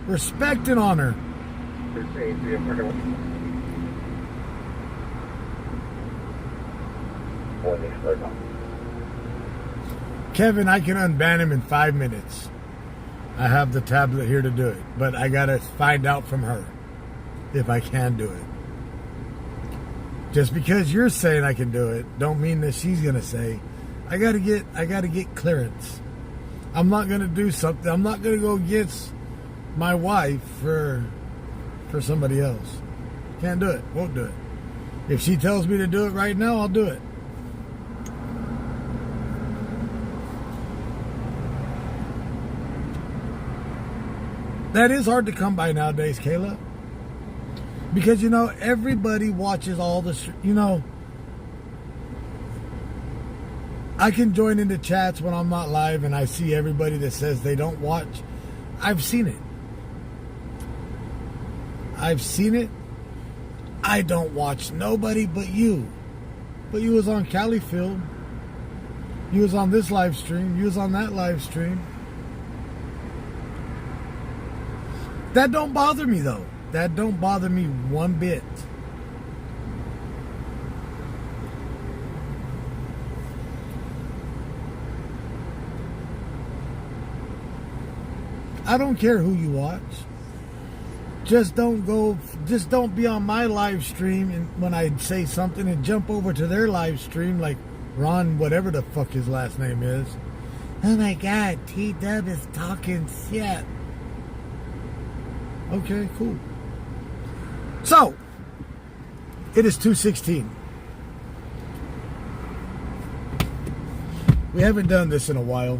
respect, and honor. Kevin, I can unban him in 5 minutes. I have the tablet here to do it, but I gotta find out from her if I can do it. Just because you're saying I can do it, don't mean that she's gonna say. I gotta get clearance. I'm not gonna do something. I'm not gonna go against my wife for for somebody else. Can't do it. Won't do it. If she tells me to do it right now, I'll do it. That is hard to come by nowadays, Kayla. Because, you know, everybody watches all the, you know, I can join into chats when I'm not live and I see everybody that says they don't watch. I've seen it. I've seen it. I don't watch nobody but you. But you was on Califield. You was on this live stream. You was on that live stream. That don't bother me though. That don't bother me one bit. I don't care who you watch. Just don't be on my live stream and when I say something and jump over to their live stream like Ron, whatever the fuck his last name is. Oh my God, T-Dub is talking shit. Okay, cool. So, it is 2:16. We haven't done this in a while.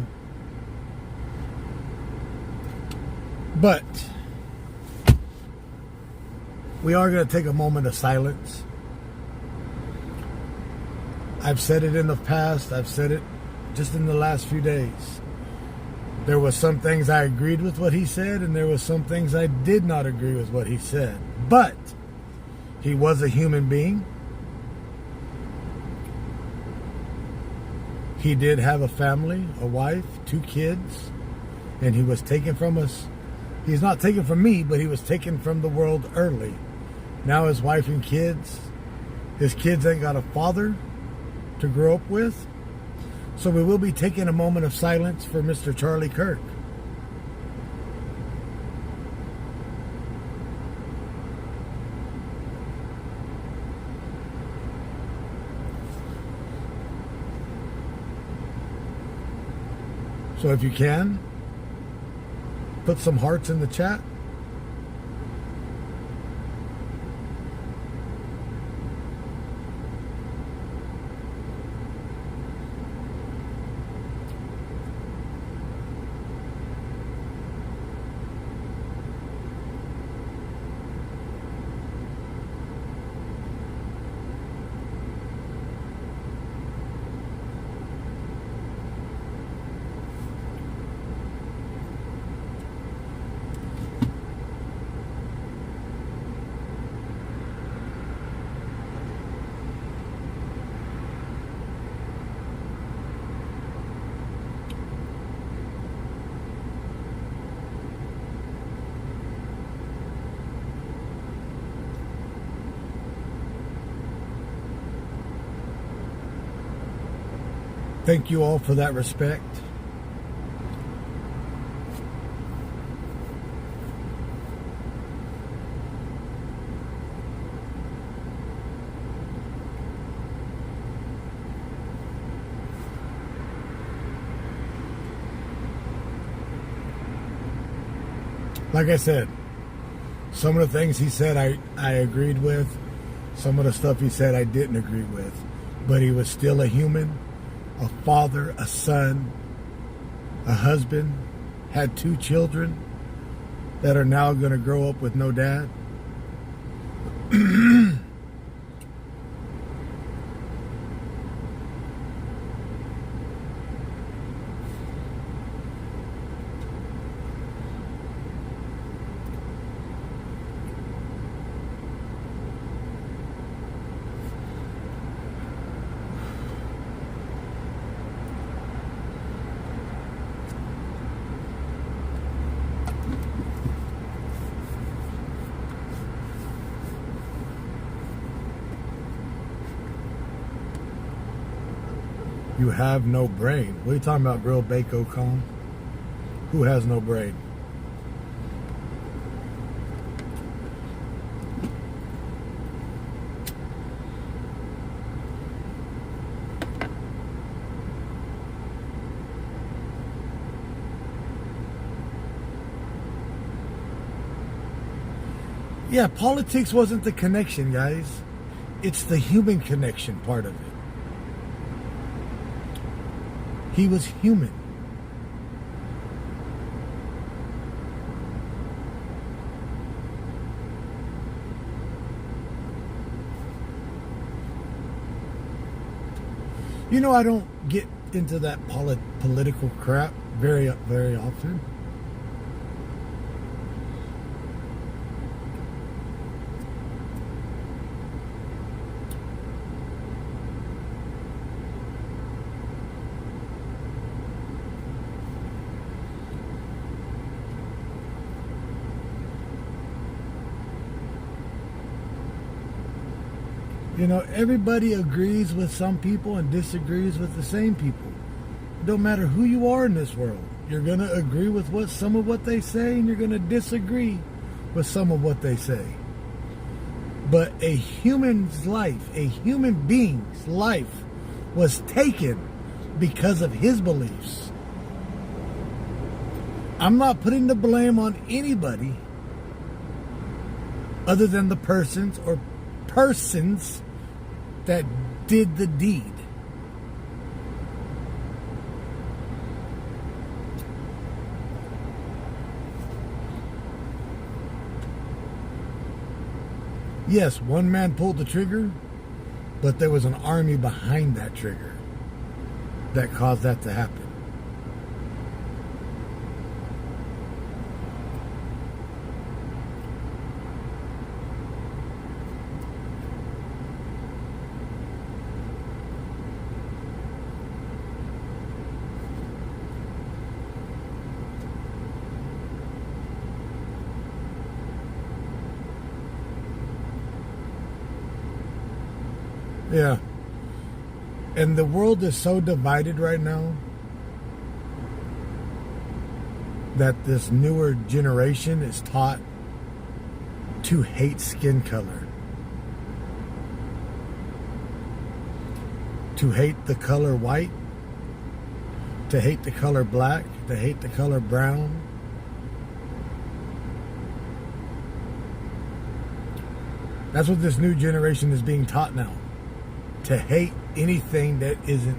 But we are going to take a moment of silence. I've said it in the past. I've said it just in the last few days. There were some things I agreed with what he said, and there were some things I did not agree with what he said. But he was a human being. He did have a family, a wife, 2 kids, and he was taken from us. He's not taken from me, but he was taken from the world early. Now his wife and kids, his kids ain't got a father to grow up with. So we will be taking a moment of silence for Mr. Charlie Kirk. So if you can, put some hearts in the chat. Thank you all for that respect. Like I said, some of the things he said I agreed with. Some of the stuff he said I didn't agree with. But he was still a human, a father, a son, a husband, had 2 children that are now going to grow up with no dad. You have no brain. What are you talking about, Grill Bako Kong? Who has no brain? Yeah, politics wasn't the connection, guys. It's the human connection part of it. He was human. You know, I don't get into that political crap very often. You know, everybody agrees with some people and disagrees with the same people. It don't matter who you are in this world. You're going to agree with some of what they say, and you're going to disagree with some of what they say. But a human's life, a human being's life, was taken because of his beliefs. I'm not putting the blame on anybody other than the persons that did the deed. Yes, one man pulled the trigger, but there was an army behind that trigger that caused that to happen. Yeah. And the world is so divided right now that this newer generation is taught to hate skin color, to hate the color white, to hate the color black, to hate the color brown. That's what this new generation is being taught now. To hate anything that isn't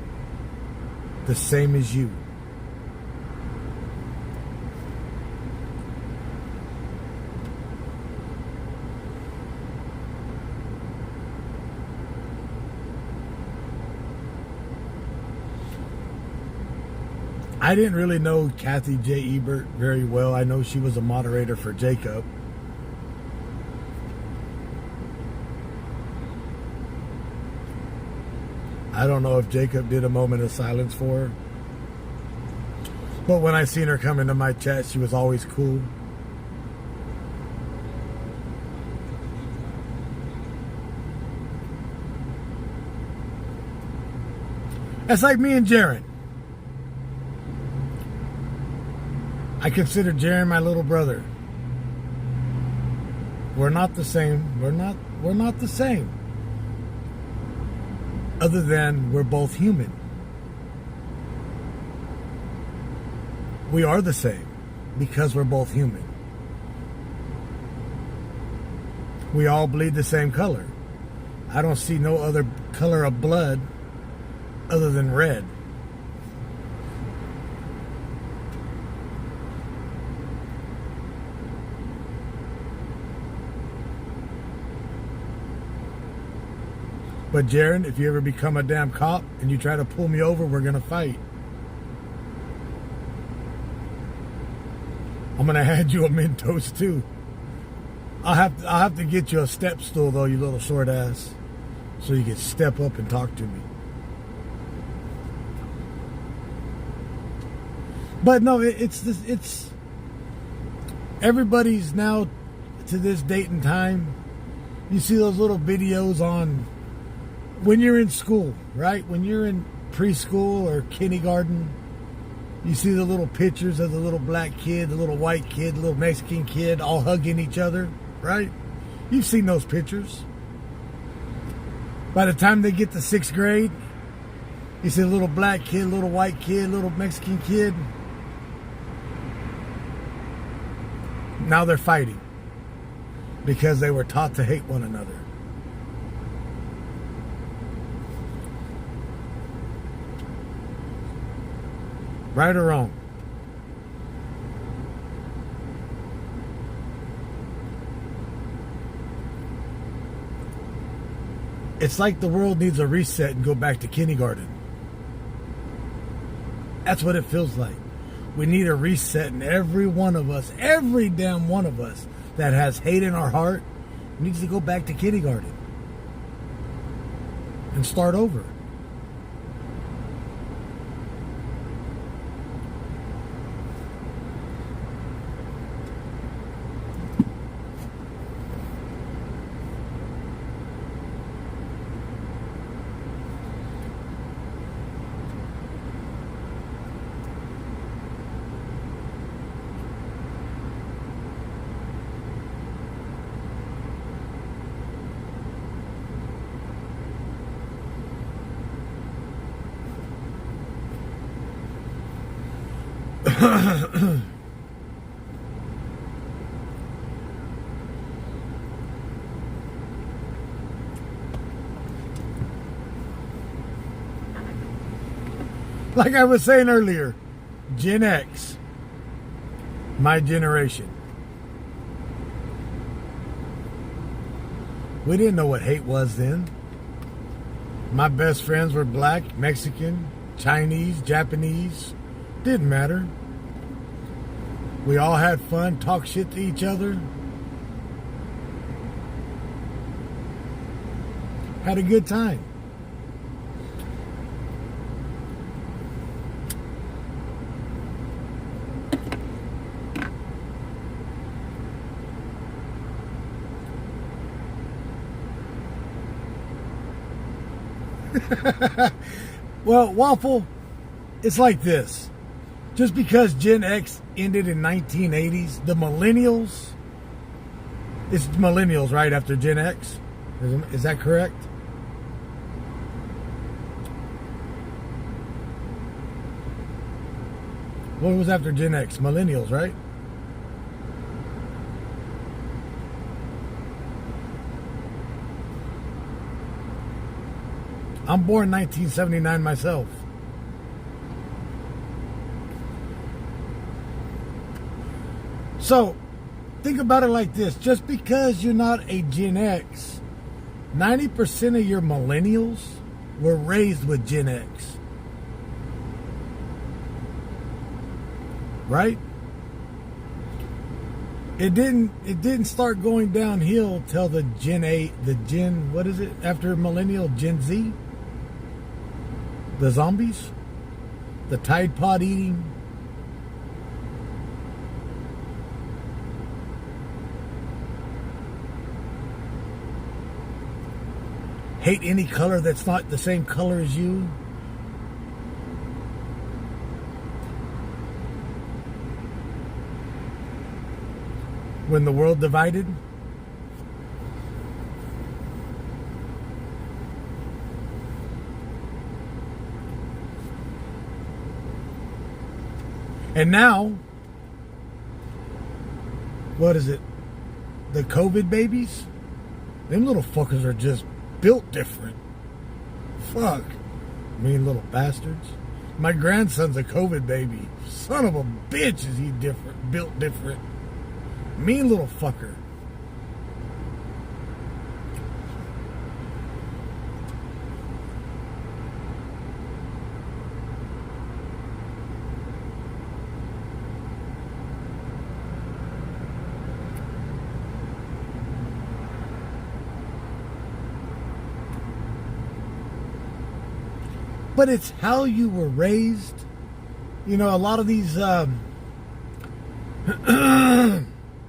the same as you. I didn't really know Kathy J. Ebert very well. I know she was a moderator for Jacob. I don't know if Jacob did a moment of silence for her. But when I seen her come into my chat, she was always cool. That's like me and Jaron. I consider Jaron my little brother. We're not the same. We're not the same. Other than we're both human. We are the same because we're both human. We all bleed the same color. I don't see no other color of blood other than red. But Jaron, if you ever become a damn cop and you try to pull me over, we're gonna fight. I'm gonna hand you a Mentos too. I'll have to get you a step stool though, you little short ass, so you can step up and talk to me. But no, it's everybody's now to this date and time. You see those little videos on. When you're in school, right? When you're in preschool or kindergarten, you see the little pictures of the little black kid, the little white kid, the little Mexican kid all hugging each other, right? You've seen those pictures. By the time they get to 6th grade, you see a little black kid, little white kid, little Mexican kid. Now they're fighting. because they were taught to hate one another. Right or wrong? It's like the world needs a reset and go back to kindergarten. That's what it feels like. We need a reset, and every one of us, every damn one of us that has hate in our heart needs to go back to kindergarten and start over. Like I was saying earlier, Gen X, my generation. We didn't know what hate was then. My best friends were black, Mexican, Chinese, Japanese. Didn't matter. We all had fun, talked shit to each other. Had a good time. Well, Waffle, it's like this. Just because Gen X ended in 1980s, the millennials, it's millennials right after Gen X. Is that correct? What was after Gen X? Millennials, right? I'm born 1979 myself. So, think about it like this. Just because you're not a Gen X, 90% of your millennials were raised with Gen X. Right? It didn't start going downhill till the what is it? After millennial, Gen Z? The zombies? The Tide Pod eating? Hate any color that's not the same color as you? When the world divided? And now, what is it? The COVID babies? Them little fuckers are just built different. Fuck. Mean little bastards. My grandson's a COVID baby. Son of a bitch is he different, built different. Mean little fucker. But it's how you were raised. You know, a lot of these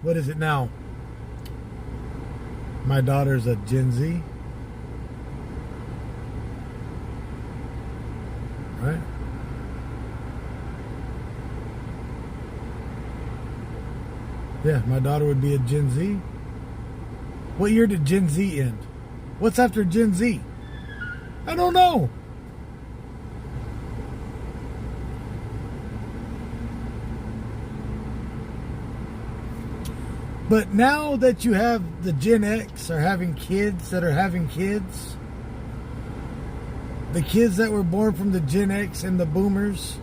what is it now? My daughter's a Gen Z. Right? Yeah, my daughter would be a Gen Z. What year did Gen Z end? What's after Gen Z? I don't know. But now that you have the Gen X are having kids that are having kids, the kids that were born from the Gen X and the boomers.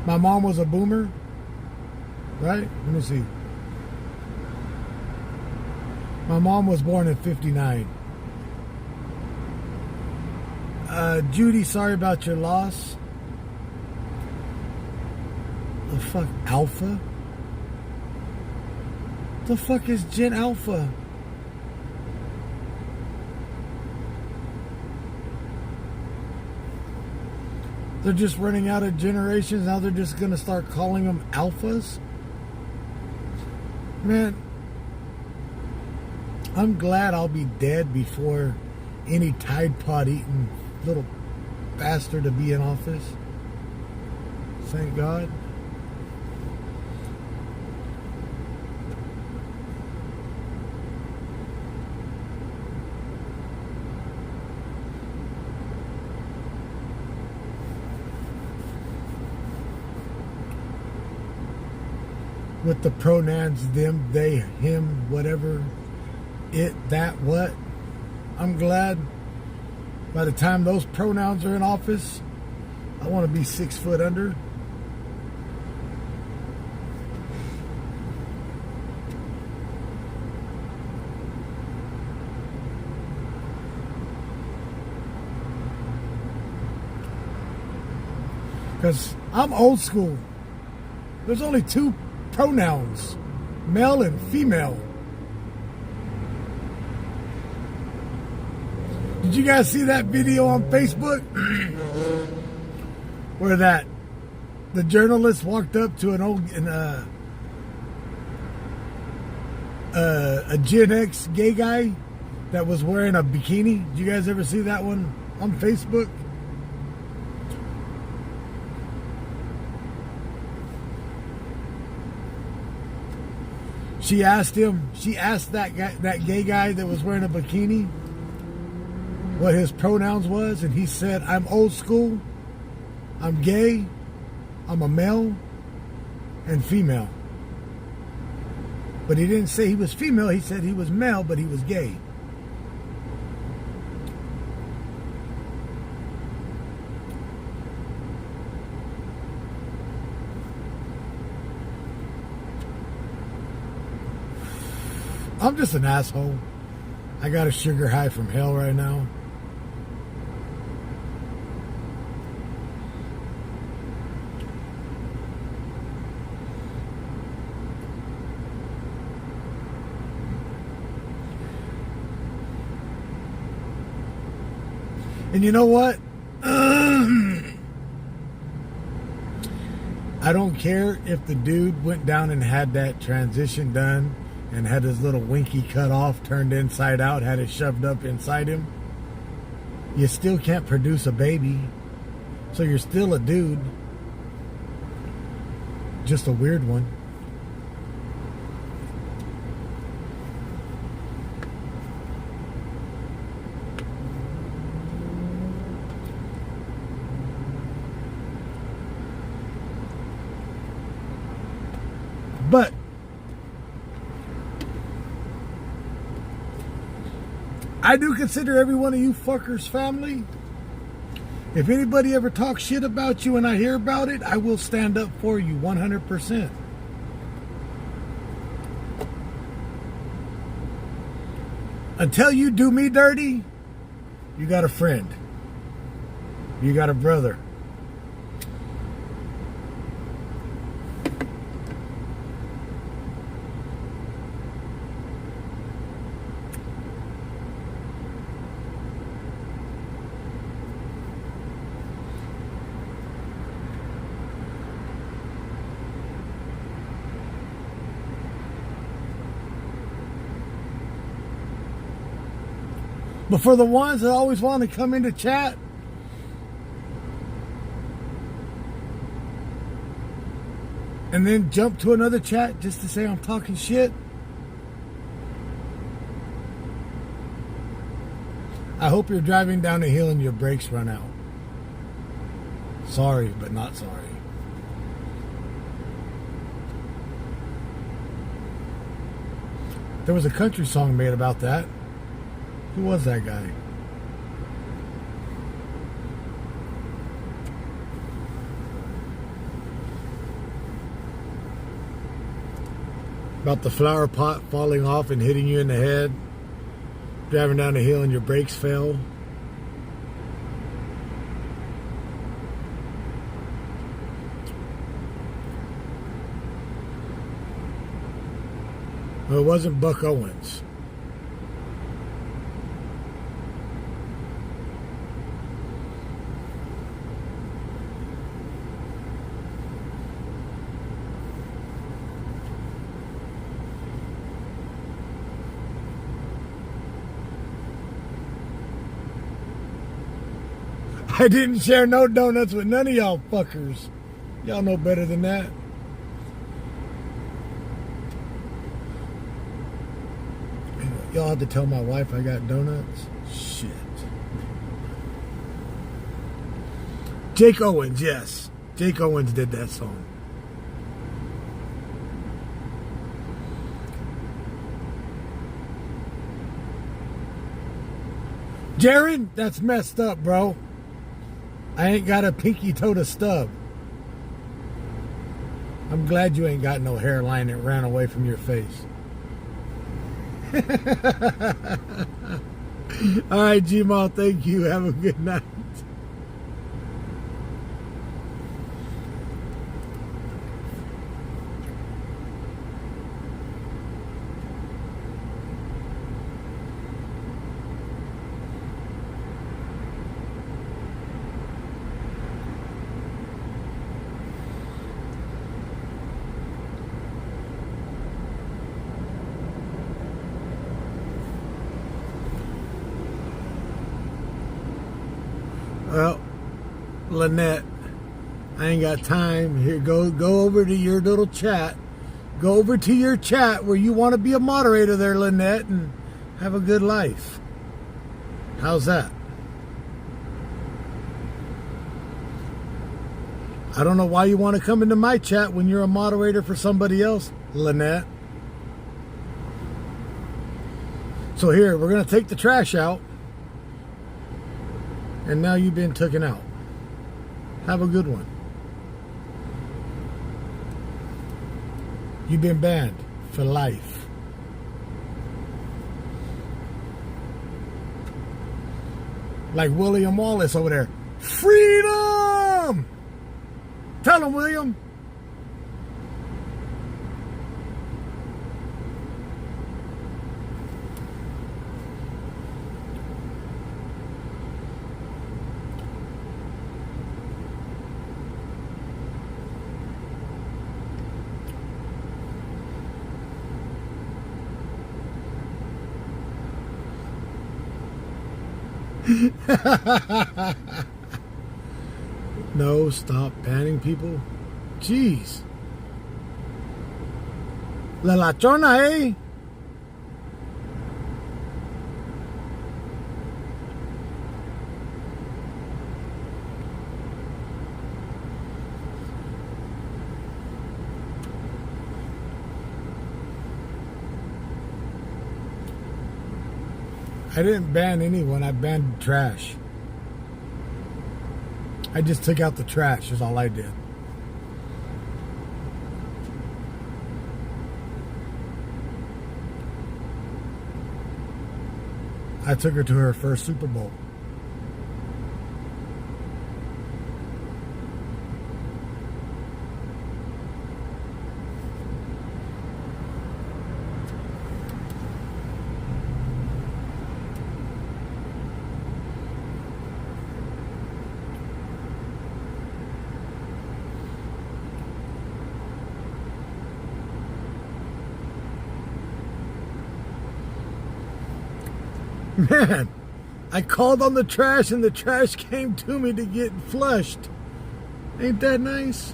My mom was a boomer, right? Let me see. My mom was born in 59. Judy, sorry about your loss. The fuck, Alpha? The fuck is Gen Alpha? They're just running out of generations. Now they're just going to start calling them alphas. Man, I'm glad I'll be dead before any Tide Pod eating little bastard to be in office. Thank God. With the pronouns them, they, him, whatever, it, that, what. I'm glad by the time those pronouns are in office, I want to be 6 foot under. Because I'm old school. There's only 2 pronouns, male and female. Did you guys see that video on Facebook where the journalist walked up to an old a Gen X gay guy that was wearing a bikini? Did you guys ever see that one on Facebook? She asked that gay guy that was wearing a bikini what his pronouns was, and he said, I'm old school, I'm gay, I'm a male, and female. But he didn't say he was female, he said he was male, but he was gay. I'm just an asshole. I got a sugar high from hell right now. And you know what? I don't care if the dude went down and had that transition done and had his little winky cut off, turned inside out, had it shoved up inside him. You still can't produce a baby. So you're still a dude. Just a weird one. But I do consider every one of you fuckers family. If anybody ever talks shit about you and I hear about it, I will stand up for you 100%. Until you do me dirty, you got a friend. You got a brother. But for the ones that always want to come into chat and then jump to another chat just to say I'm talking shit, I hope you're driving down a hill and your brakes run out. Sorry, but not sorry. There was a country song made about that. Who was that guy? About the flower pot falling off and hitting you in the head. Driving down the hill and your brakes fail. Well, it wasn't Buck Owens. I didn't share no donuts with none of y'all fuckers. Y'all know better than that. Y'all have to tell my wife I got donuts? Shit. Jake Owens, yes. Jake Owens did that song. Jared, that's messed up, bro. I ain't got a pinky-toed stub. I'm glad you ain't got no hairline that ran away from your face. All right, G-Mal, thank you. Have a good night. Well, Lynette, I ain't got time. Here, go over to your little chat. Go over to your chat where you want to be a moderator there, Lynette, and have a good life. How's that? I don't know why you want to come into my chat when you're a moderator for somebody else, Lynette. So here, we're going to take the trash out. And now you've been taken out. Have a good one. You've been banned for life. Like William Wallace over there. Freedom! Tell him, William. No, stop banning people. Jeez. La lachona, eh? I didn't ban anyone, I banned trash. I just took out the trash, is all I did. I took her to her first Super Bowl. Man, I called on the trash and the trash came to me to get flushed. Ain't that nice?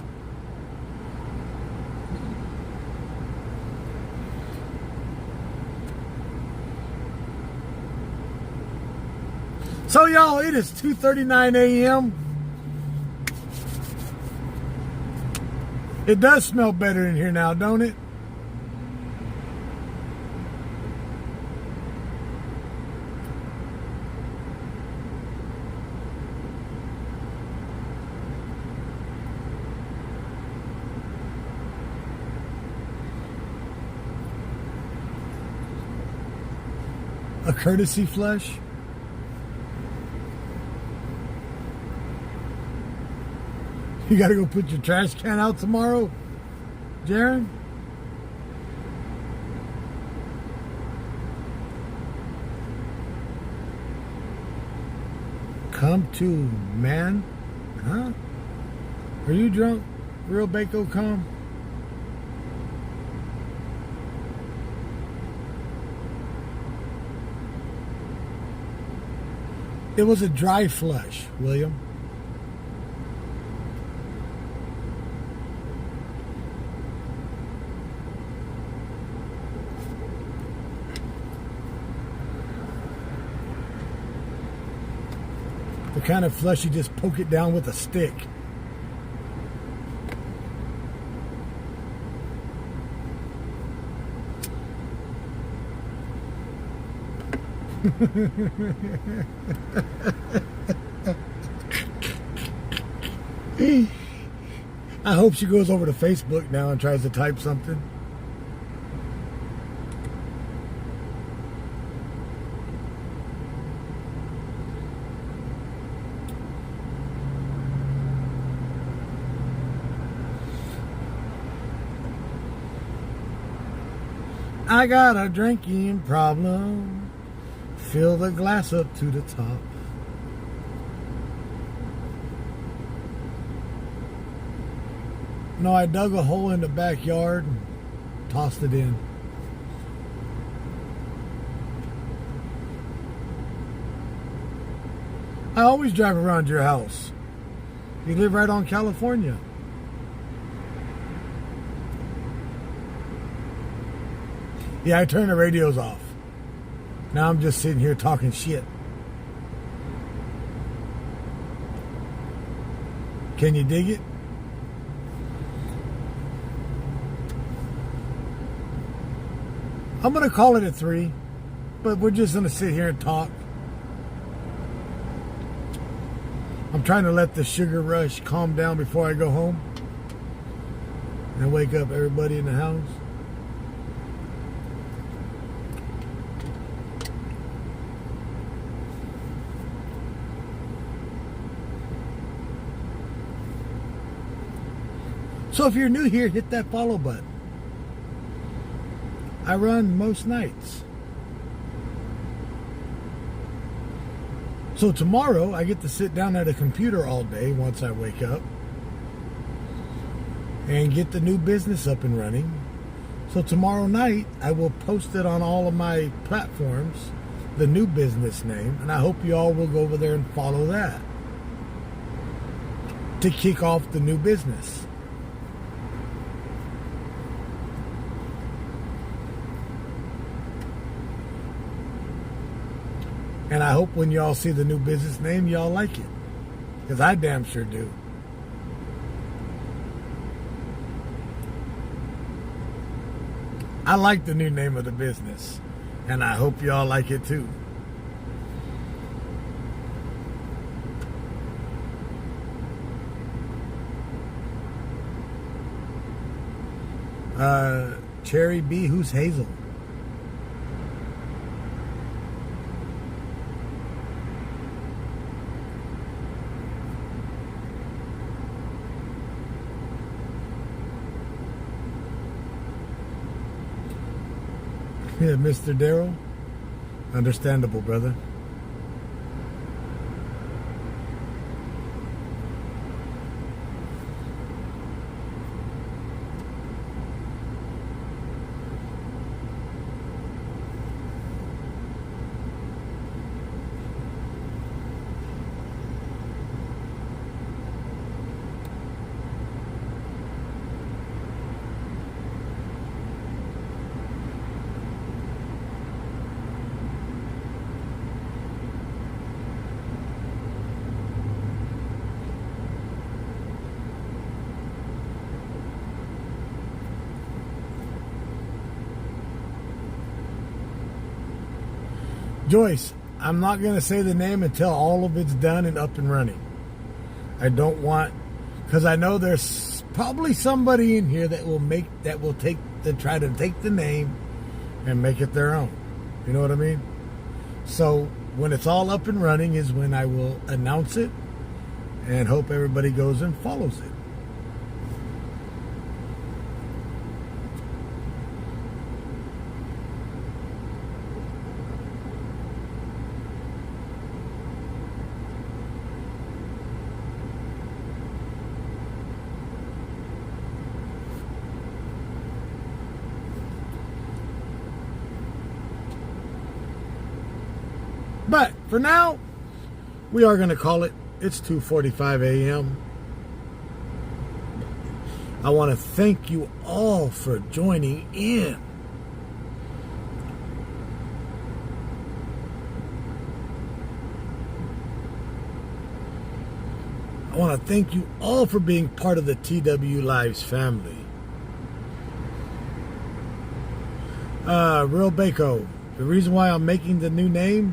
So y'all, it is 2:39 a.m. It does smell better in here now, don't it? A courtesy flush? You gotta go put your trash can out tomorrow, Jaron? Come to, man. Huh? Are you drunk? Real Bako come? It was a dry flush, William. The kind of flush you just poke it down with a stick. I hope she goes over to Facebook now and tries to type something. I got a drinking problem. Fill the glass up to the top. No, I dug a hole in the backyard and tossed it in. I always drive around your house. You live right on California. Yeah, I turned the radios off. Now I'm just sitting here talking shit. Can you dig it? I'm going to call it a 3, but we're just going to sit here and talk. I'm trying to let the sugar rush calm down before I go home and wake up everybody in the house. So if you're new here, hit that follow button. I run most nights. So tomorrow, I get to sit down at a computer all day once I wake up and get the new business up and running. So tomorrow night, I will post it on all of my platforms, the new business name, and I hope you all will go over there and follow that to kick off the new business. And I hope when y'all see the new business name, y'all like it. Because I damn sure do. I like the new name of the business. And I hope y'all like it too. Cherry B, who's Hazel? Yeah, Mr. Darrell. Understandable, brother. Joyce, I'm not going to say the name until all of it's done and up and running. I don't want, because I know there's probably somebody in here that will try to take the name and make it their own. You know what I mean? So when it's all up and running is when I will announce it and hope everybody goes and follows it. But for now, we are going to call it. It's 2:45 a.m. I want to thank you all for joining in. I want to thank you all for being part of the TW Lives family. Real Bako, the reason why I'm making the new name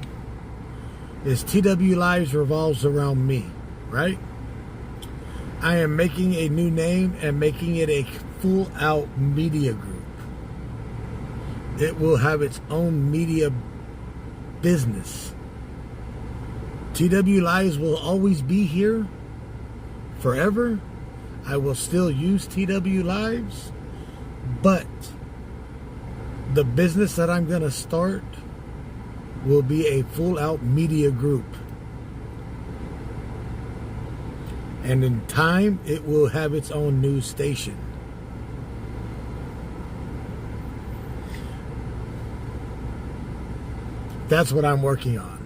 is TW Lives revolves around me, right? I am making a new name and making it a full-out media group. It will have its own media business. TW Lives will always be here forever. I will still use TW Lives, but the business that I'm going to start will be a full-out media group. And in time, it will have its own news station. That's what I'm working on.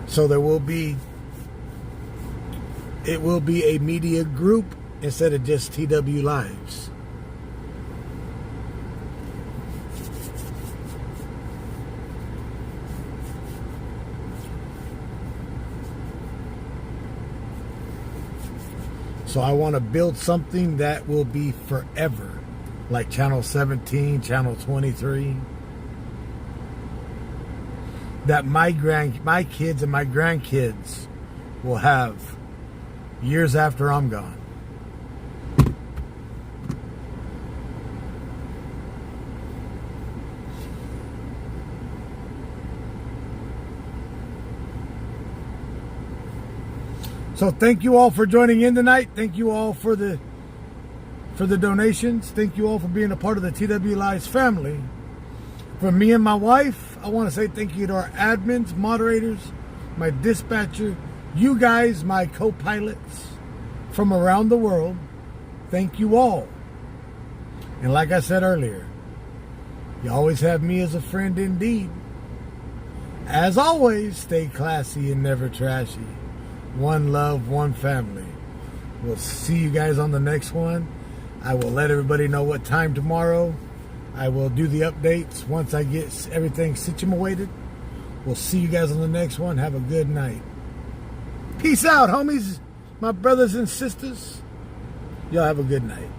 So it will be a media group instead of just TW Lives. So I want to build something that will be forever, like Channel 17, Channel 23. That my kids and my grandkids will have years after I'm gone. So thank you all for joining in tonight. Thank you all for the donations. Thank you all for being a part of the TW Lives family. From me and my wife, I want to say thank you to our admins, moderators, my dispatcher, you guys, my co-pilots from around the world. Thank you all. And like I said earlier, you always have me as a friend indeed. As always, stay classy and never trashy. One love, one family. We'll see you guys on the next one. I will let everybody know what time tomorrow. I will do the updates once I get everything situated. We'll see you guys on the next one. Have a good night. Peace out, homies, my brothers and sisters. Y'all have a good night.